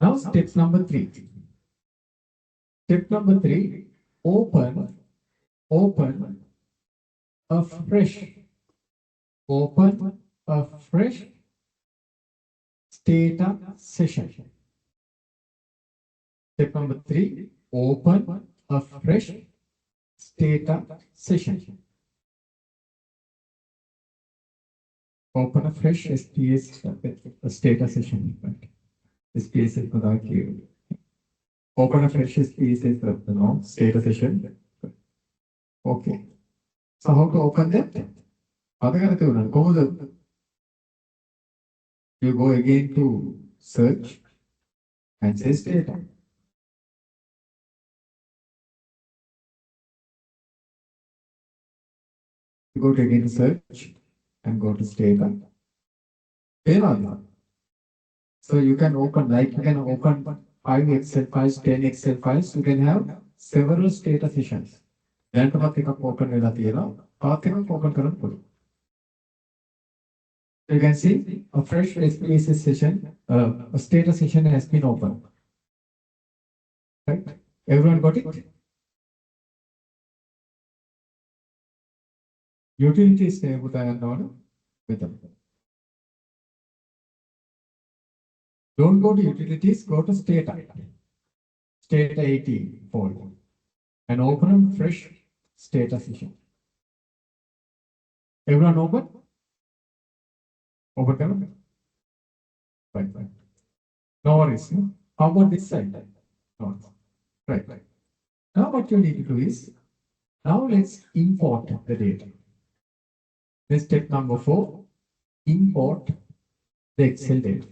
Now step number 3. Step number 3, open a fresh, open a fresh data session. Step number 3, open a fresh data session. Open a fresh SPS data session. SPS is without you. Open a fresh SPS data session. Okay. So how to open that? You go again to search and says data. You go to again search and go to data. So you can open, like you can open 5 Excel files, 10 Excel files. You can have several data sessions. Then open open. You can see a fresh SPSS session, a status session has been opened. Right? Everyone got it? Utilities with them. Don't go to utilities, go to Stata. Stata 18 folder. And open a fresh status session. Everyone open? Open them? Fine. No worries. No? How about this side? No. Right. Now what you need to do is, now let's import the data. Then step number 4, import the Excel data.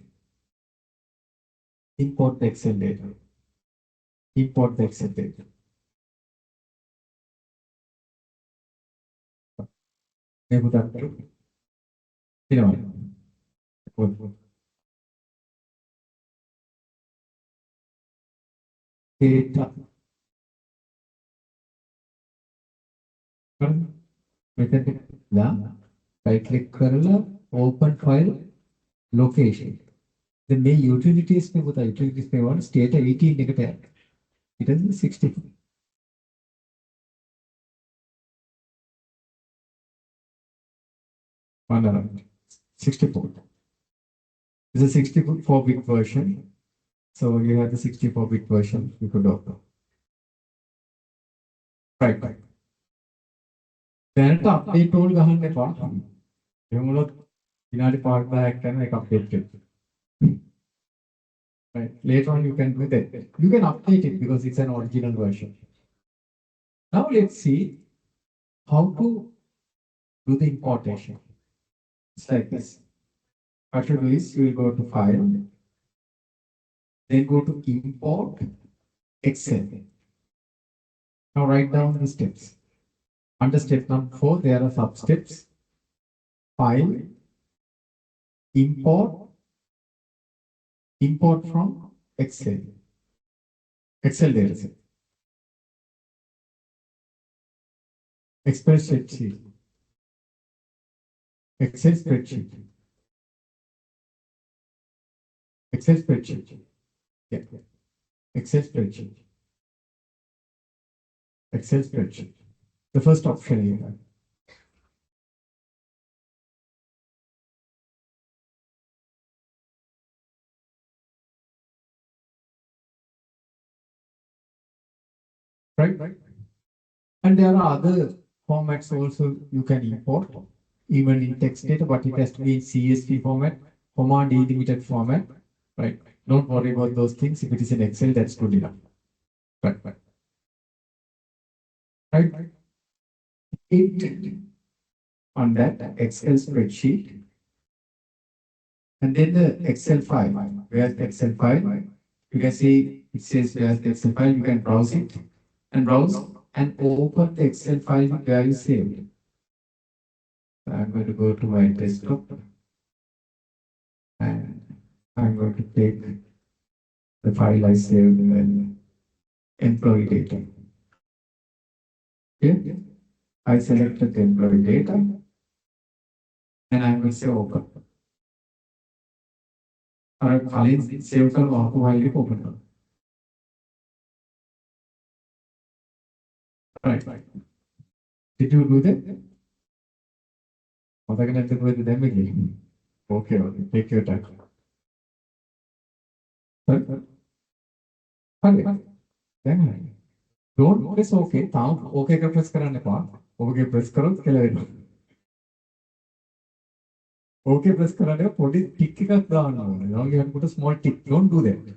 Import the Excel data. Import the Excel data. Name that data. Right click open file location. The main utilities में होता है utilities में one state 18 negative. It is 60. One around 64. It's a 64-bit version. So you have the 64-bit version. You could open. Right. Then update tool ගහන්න එපා. එහෙම වුණොත් විනාඩි 5ක් 10ක් යන එක update වෙනවා. Right. Later on you can do that. You can update it because it's an original version. Now let's see how to do the importation. It's like this. What you do is you will go to file, then go to import Excel. Now write down the steps. Under step number 4, there are sub steps. File, import from Excel. Excel data set. Excel spreadsheet. Excel spreadsheet. Excel spreadsheet. Yeah. Excel spreadsheet. Excel spreadsheet. The first option you have. Right? And there are other formats also you can import, even in text data, but it has to be in CSV format, command delimited format. Right? Don't worry about those things. If it is in Excel, that's good enough. Right? It on that Excel spreadsheet, and then the Excel file. Where's the Excel file? You can see it says where's the Excel file. You can browse it and browse and open the Excel file where you saved. So I'm going to go to my desktop and I'm going to take the file I saved and employee data. Okay. I selected the employee data and I will say open. Or Khalid save कर वहाँ को file को open करो. Right. Did you do that? What are going to do them again? Okay, okay. Take your time. Sorry? Okay. Then don't press OK. ताऊ OK का press कराने पर OK press करो तो क्या लगेगा? OK press कराने पर body tick का down होगा. Now you have to put a small tick. Don't do that.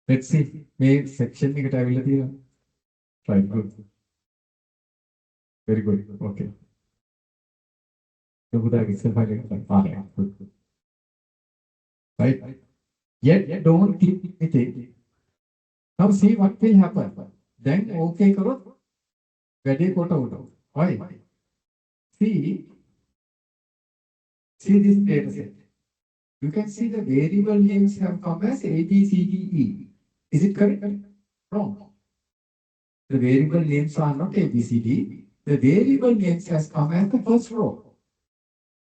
Let's see. मैं section में क्या टाइप लेती है? Right. Good. Very good. Okay. तो बुधा Excel file का हाँ. Good. Right. Yet don't click it. Now see what will happen. Then OK करो. Ready quote out. Why? See this data set. You can see the variable names have come as A, B, C, D, E. Is it correct? Wrong. The variable names are not A, B, C, D. The variable names has come as the first row.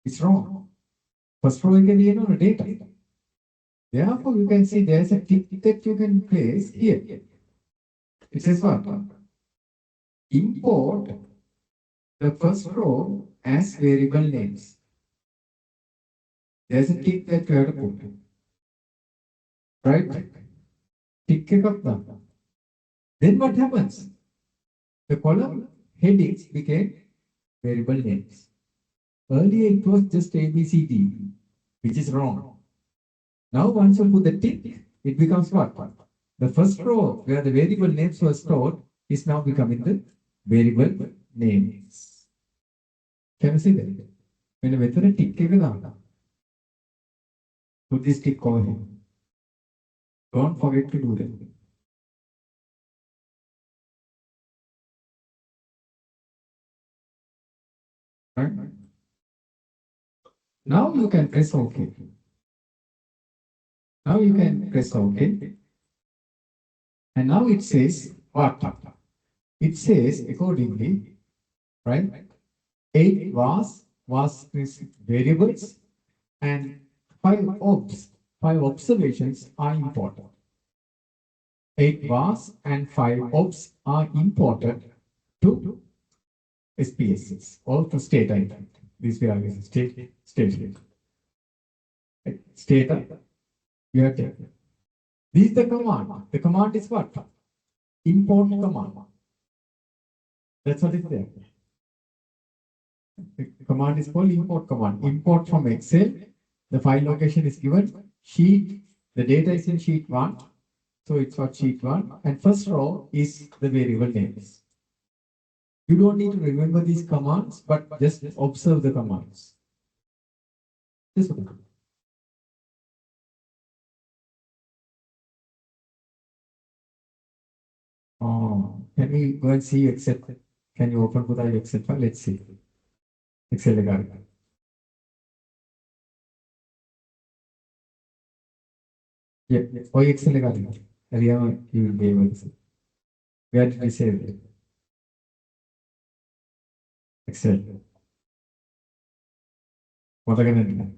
It's wrong. First row can be no data. Therefore, you can see there's a tick that you can place here. It says what? Import the first row as variable names. There's a tick that you have to put. Right? Tick it up now. Then what happens? The column headings became variable names. Earlier it was just A, B, C, D, which is wrong. Now once you put the tick, it becomes what? The first row where the variable names were stored is now becoming the variable names. Can you see that? When you put a tick, put this tick over here. Don't forget to do that. Right? Now you can press OK. Now you can press OK. And now it says what? It says accordingly, right? 8 was variables and 5 observations are important. 8 was and 5 obs are important to SPSS or to state item. These are state. State, you have taken. This is the command. The command is what? Import command. That's what is there. The command is called import command. Import from Excel. The file location is given. Sheet. The data is in sheet 1. So it's what sheet 1. And first row is the variable names. You don't need to remember these commands, but just observe the commands. This one. Oh, can we go and see Excel? Can you open the Excel file? Let's see. Excel regarding. Yeah, or Excel regarding. Area you will be able to see. Where did we save it? Excel. What are going to do?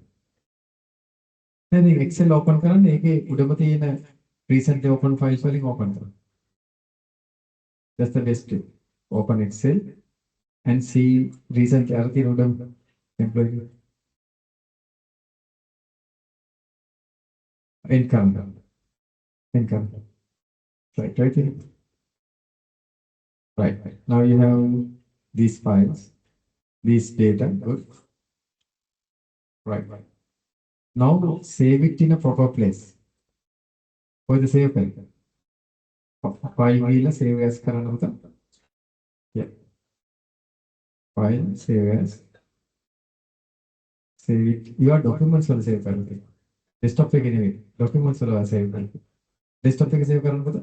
Then Excel open කරන්න ඒකේ උඩම තියෙන recently open files වලින් open කරන්න. That's the best tip. Open Excel and see recently අර තියෙන උඩම employee income. Right here. Right. Now you have these files, these data. Good. Right. Now save it in a proper place. For the save file. File wheel save as කරන්න පුතා. Yeah. File save as. Save it. Your documents will save කරන්න. Desktop එකේ නෙවෙයි. Documents වල save කරන්න. Desktop එකේ save කරන්න පුතා.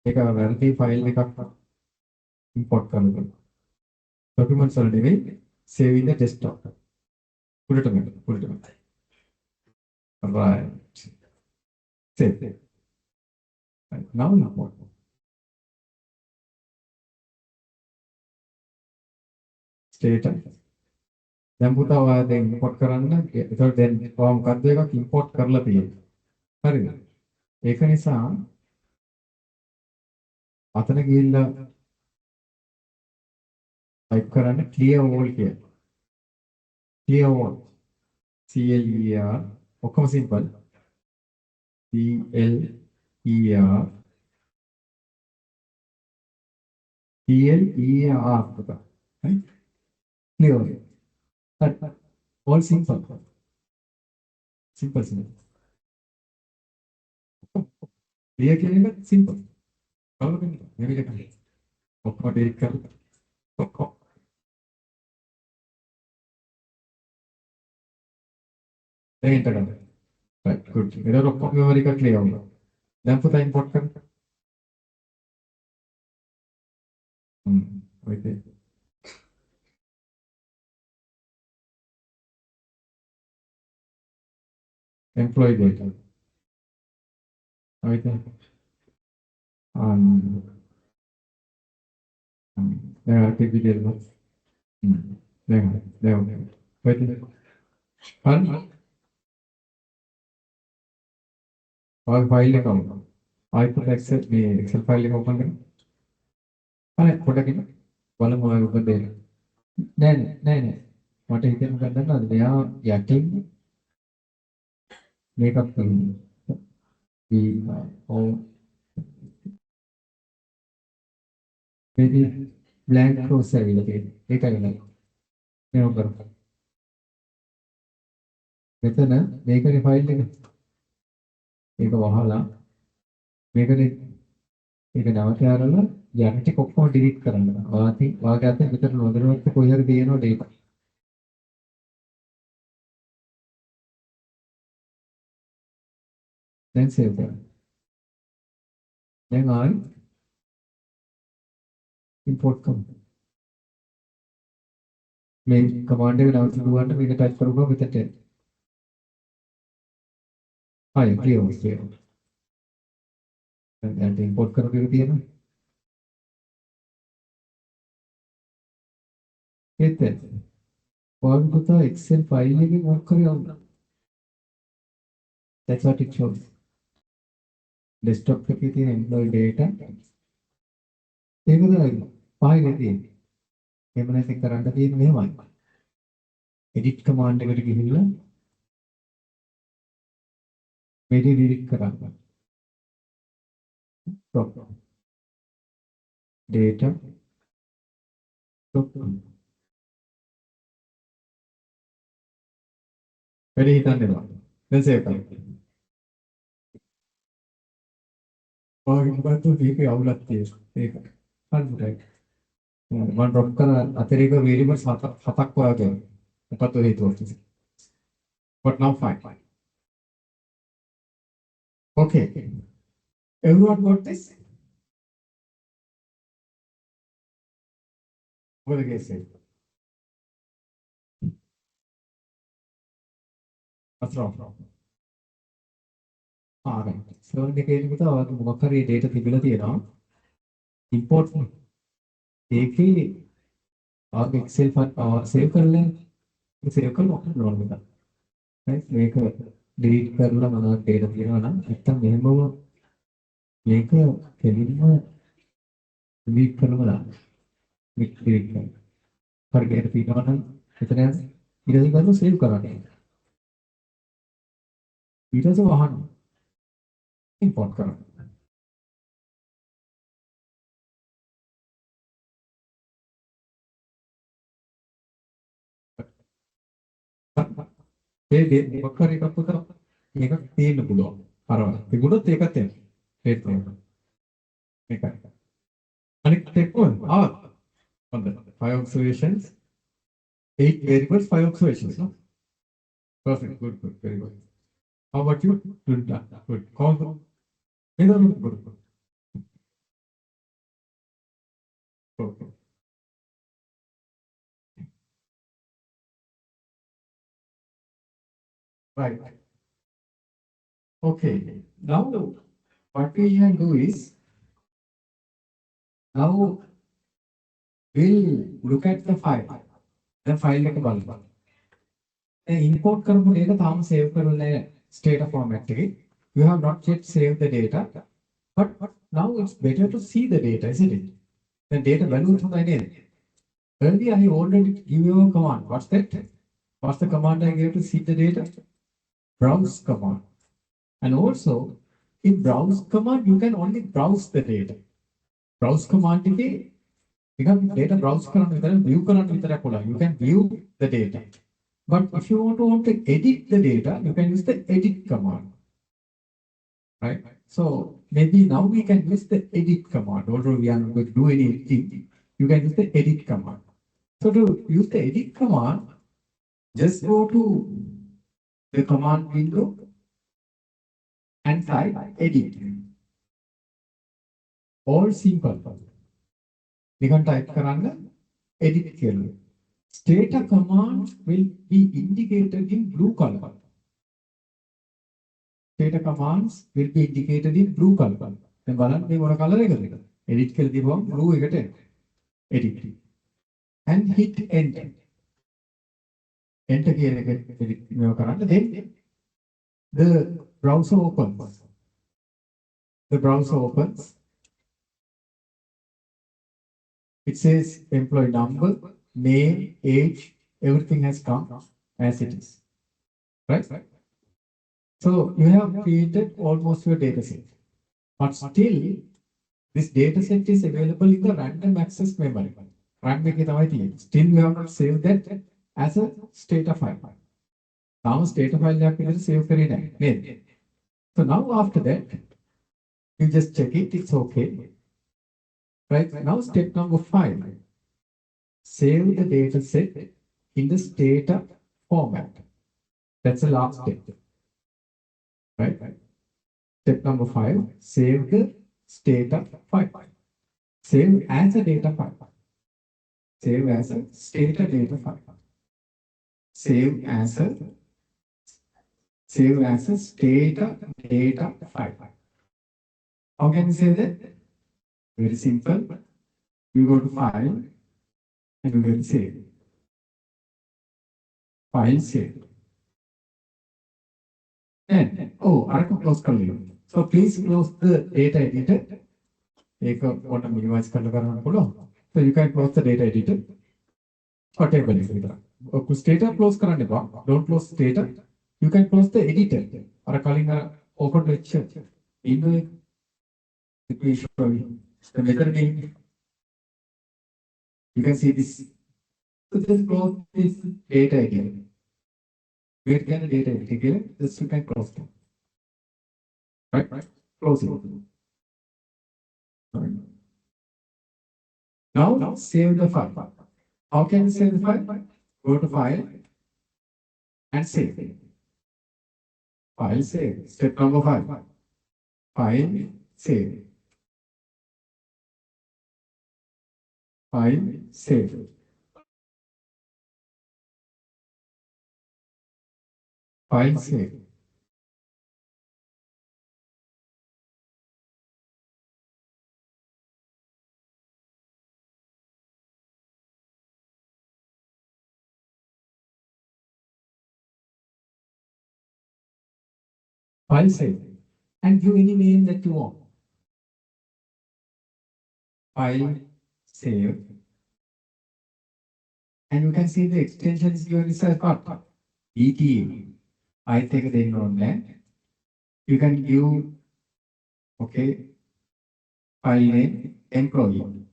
ඒක වැරදි file එකක් import කරන්න. Documents වල නෙවෙයි. Save in the desktop. Put it on. Right. Save. Right. Now import. state. දැන් පුතා ඔයා දැන් import කරන්න. ඒතකොට දැන් ඔයා මොකද්ද එකක් import කරලා තියෙන්නේ. හරිද? ඒක නිසා අතන ගිහිල්ලා type කරන්න clear all කියලා. clear all. CLER ඔක්කොම simple. CLER CLER පුතා. right? clear all. all simple. simple. clear කියන එක simple. බලන්න මේක නෙමෙයි. ඔක්කොම delete කරලා ඔක්කොම දැන් enter කරන්න. right good. ඒතර ඔක්කොම memory එක clear වුණා. දැන් පුතා import කරන්න. ඔය දේ. employee data. ඔය දේ. දැන් ආර්ථික විද්‍යාව. දැන් ඔය දේ. හරි. ඔය ෆයිල් එක වුණා. ආයිත් Excel මේ Excel ෆයිල් එක open කරන්න. හරි පොඩකින් බලමු ඔය මොකද නෑ. මට හිතෙන මොකක්ද දන්නවද? මෙයා යටින් මේකක් තියෙනවා. මේක blank cross ඇවිල්ලා තියෙනවා. ඒකයි නේද? මේක කරමු. මෙතන මේකේ ෆයිල් එක. ඒක වහලා මේකනේ ඒක නැවත ආරලා යටි ටික ඔක්කොම delete කරන්න. වාගේ අතේ විතර නොදැනුවත් කොයි හරි තියෙනවා data. දැන් save කරන්න. දැන් ආයි import කරමු. මේ command එක නැවත දුවන්න මේක type කරුවා මෙතනට එන්න. ආයි clear වෙනවා. දැන් import කරපු එක තියෙනවා. ඒත් ඔයාලට පුතා Excel file එකේ මොකක් කරේ આવුණා. That's what it shows. Desktop එකේ තියෙන employee data ඒකද file එකේ තියෙන්නේ. එහෙම නැත්නම් කරන්න තියෙන්නේ මෙහෙමයි. edit command එකට ගිහිල්ලා මේක delete කරන්න. Stop. Data. Stop. වැඩි හිතන්න එපා. දැන් save කරන්න. ඔයාගේ මොකක්ද මේකේ අවුලක් තියෙනවා. ඒක. හරිද? මම drop කරන අතිරේක variables හතක් ඔයාගේ. මොකක්ද හේතුව? But now fine. Okay. Everyone got this? What did I say? What's wrong? right. So එකේ පුතා ඔයාලට මොකක් හරි data තිබිලා තියෙනවා. import ඒකේ ආගේ Excel file save කරලා save කරලා ඔක්කොම ඕන එක. right මේක delete කරලා මොනවද data තියෙනවා නම් නැත්තම් මෙහෙමම මේක කෙලින්ම delete කරලා දාන්න. මේක delete කරන්න. හරියට තියෙනවා නම් එතන ඊට පස්සේ ගන්න save කරන්න. ඊට පස්සේ වහන්න. import කරන්න. ඒ මොකක් හරි එකක් පුතා මේක තියෙන්න පුළුවන්. අර තිබුණොත් ඒකත් එන්න. ඒත් මේකයි. අනිත් එක හොඳයි. 5 observations 8 variables 5 observations no perfect good very good. How about you? Good. Call them. Good. Okay. Right. Okay. Now what we can do is now we'll look at the file. දැන් ෆයිල් එක බලන්න. දැන් import කරපු data තාම save කරලා නැහැ data format එකේ. You have not yet saved the data, but now it's better to see the data, isn't it? The data value හොඳයි නේද? Earlier I already give you a command. What's that? What's the command I gave to see the data? Browse command. And also in browse command you can only browse the data. Browse command එකේ නිකන් data browse කරන්න විතරයි view කරන්න විතරක් පුළුවන්. You can view the data. But if you want to edit the data, you can use the edit command. Right? So maybe now we can use the edit command. Although we are not going to do any editing, you can use the edit command. So to use the edit command, just go to the command window and type edit. All simple. You can type karanga edit කියලා. Data commands will be indicated in blue color. Data commands will be indicated in blue color. දැන් බලන්න මේ මොන colour එකද? edit කියලා දීපුවම blue එකට edit. And hit enter. Enter කියන එක edit මේව කරන්න. Then the browser opens. The browser opens. It says employee number, name, age, everything has come as it is. Right? So you have created almost your data set. But still, this data set is available in the random access memory. Still, you have not saved that as a data file. Now, data file is saved. So now after that, you just check it, it's okay. Right, now step number 5. Save the data set in the data format. That's the last step. Right? Step number 5, save the data file. Save as a data file. Save as a data file. Save as a data file. How can you say that? Very simple. You go to file and you will save. File save. And I can close color. So please close the data editor. So you can close the data editor. Whatever is it. Data close don't close data. You can close the editor. Or calling open lecture. The method name, you can see this. So just close this data again. Where can the data again? Just you can close it. Right? Close it. Right. Now save the file. How can you save the file? Go to file and save. File save. Step number 5. File save. File save. File save. File save. And give any name that you want. File save. And you can see the extension is given as a part. ETA. I take the name. You can give, okay, file name, employee.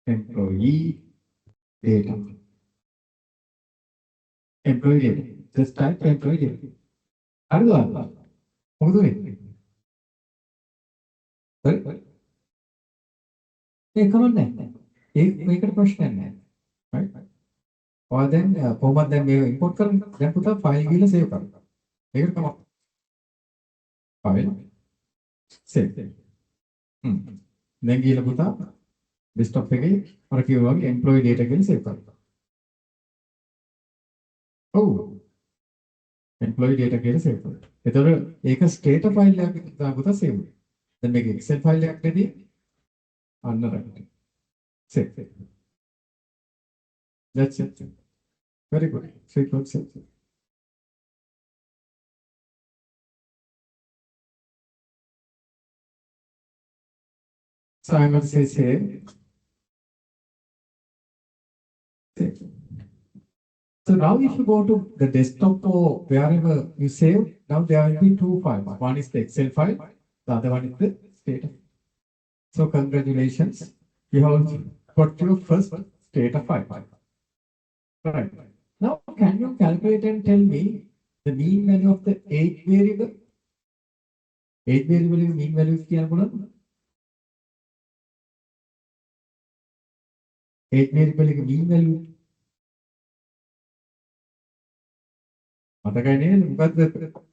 Employee data. Employee data. Just type employee data. Sorry? Hey, come on then. Make a question. Right? Or then, then we import then put a file gila save kar. Make it come up. File save. Then gila put a desktop page or if you want employee data gila save kar. Oh, employee data gila save kar. Ito एक data file like put a save. Then make Excel file like that. Save. That's it. Very good. Frequency. So I'm going to say save. Save. So now if you go to the desktop or wherever you save, now there will be two files. One is the Excel file, the other one is the data. So congratulations, you have got your first data file. Right. Now can you calculate and tell me the mean value of the age variable? Age variable is mean value is क्या बोला? Age variable is mean value. මතකයි නේද? මොකද්ද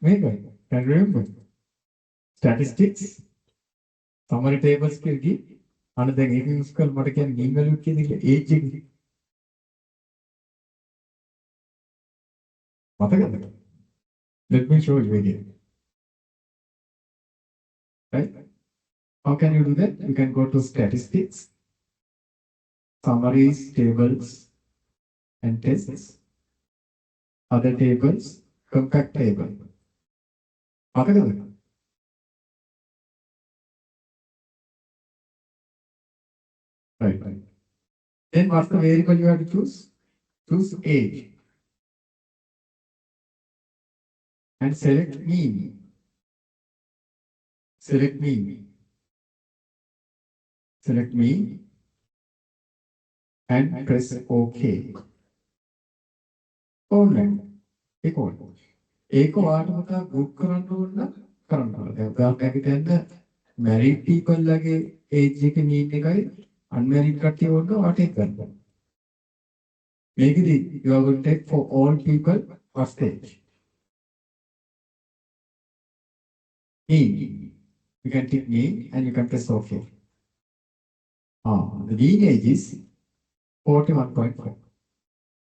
මේක? Can you remember? Statistics, summary tables කිරකි අන්න දැන් ඒක use කරලා මට කියන්නේ mean value කියන එක age එක. මතකද? Let me show you again. Right? How can you do that? You can go to statistics, summaries, tables, and tests. Other tables, compact table. මතකද? Right. Then what's the variable you have to choose? Choose age. And select mean. Select mean. Select mean. And press OK. Online. ඒක ඕන. ඒක ඔයාලට මත group කරන්න ඕන නම් කරන්න ඕන. දැන් උදාහරණයක් ගන්න married people ලගේ age එක mean එකයි unmarried කට්ටිය වුණා ඔයාලට ඒක ගන්න. මේකෙදි you are going to take for all people first age. Mean. You can tick mean and you can press OK. The mean age is 41.5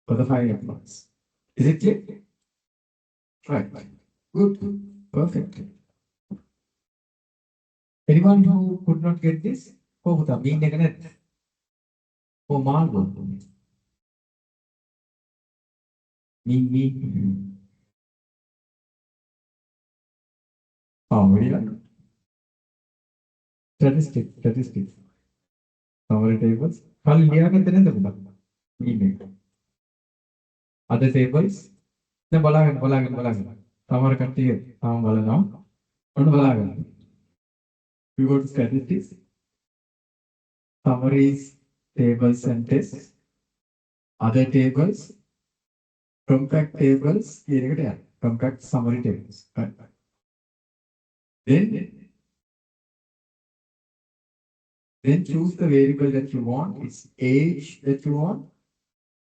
for the 5 months. Is it clear? Right. Good. Perfect. Anyone who could not get this? Oh, the mean negative. Oh, Margot. Mean. Oh, very good. Statistics. Summary tables. Kal liya ka tene dekho. Mean. Other tables. දැන් බලාගෙන. සමහර කට්ටිය තාම බලනවා. ඔන්න බලාගන්න. We go to statistics, summaries, tables and tests, other tables, compact tables, කියන එකට යන්න. Compact summary tables. Right. Then choose the variable that you want. It's age that you want,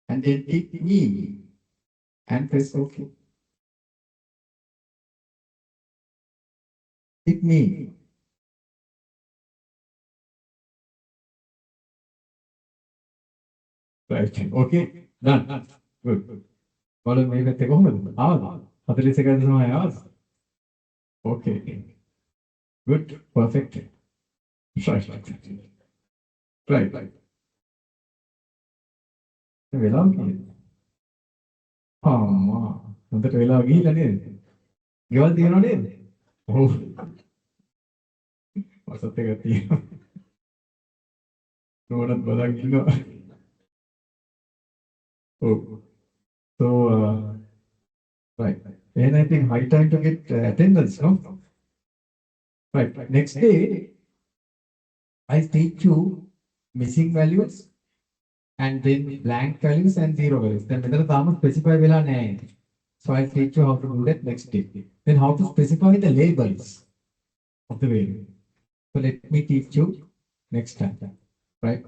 and then tick mean and press OK. Tick mean. Right. Okay. Done. Good. Follow me with the comment. Right. Good. Perfect. Right. වෙලාව කීයද? හොඳට වෙලාව ගිහිල්ලා නේද? ගෙවල් තියනව නේද? ඔව්. වසත් එකක් තියෙනවා. නෝනත් බලන් ඉන්නවා. Oh, so right. And I think high time to get attendance, no? Right. Next day, I teach you missing values and then blank values and zero values. Then whether the specify vela nahi. So I'll teach you how to do that next day. Then how to specify the labels of the variable. So let me teach you next time. Right.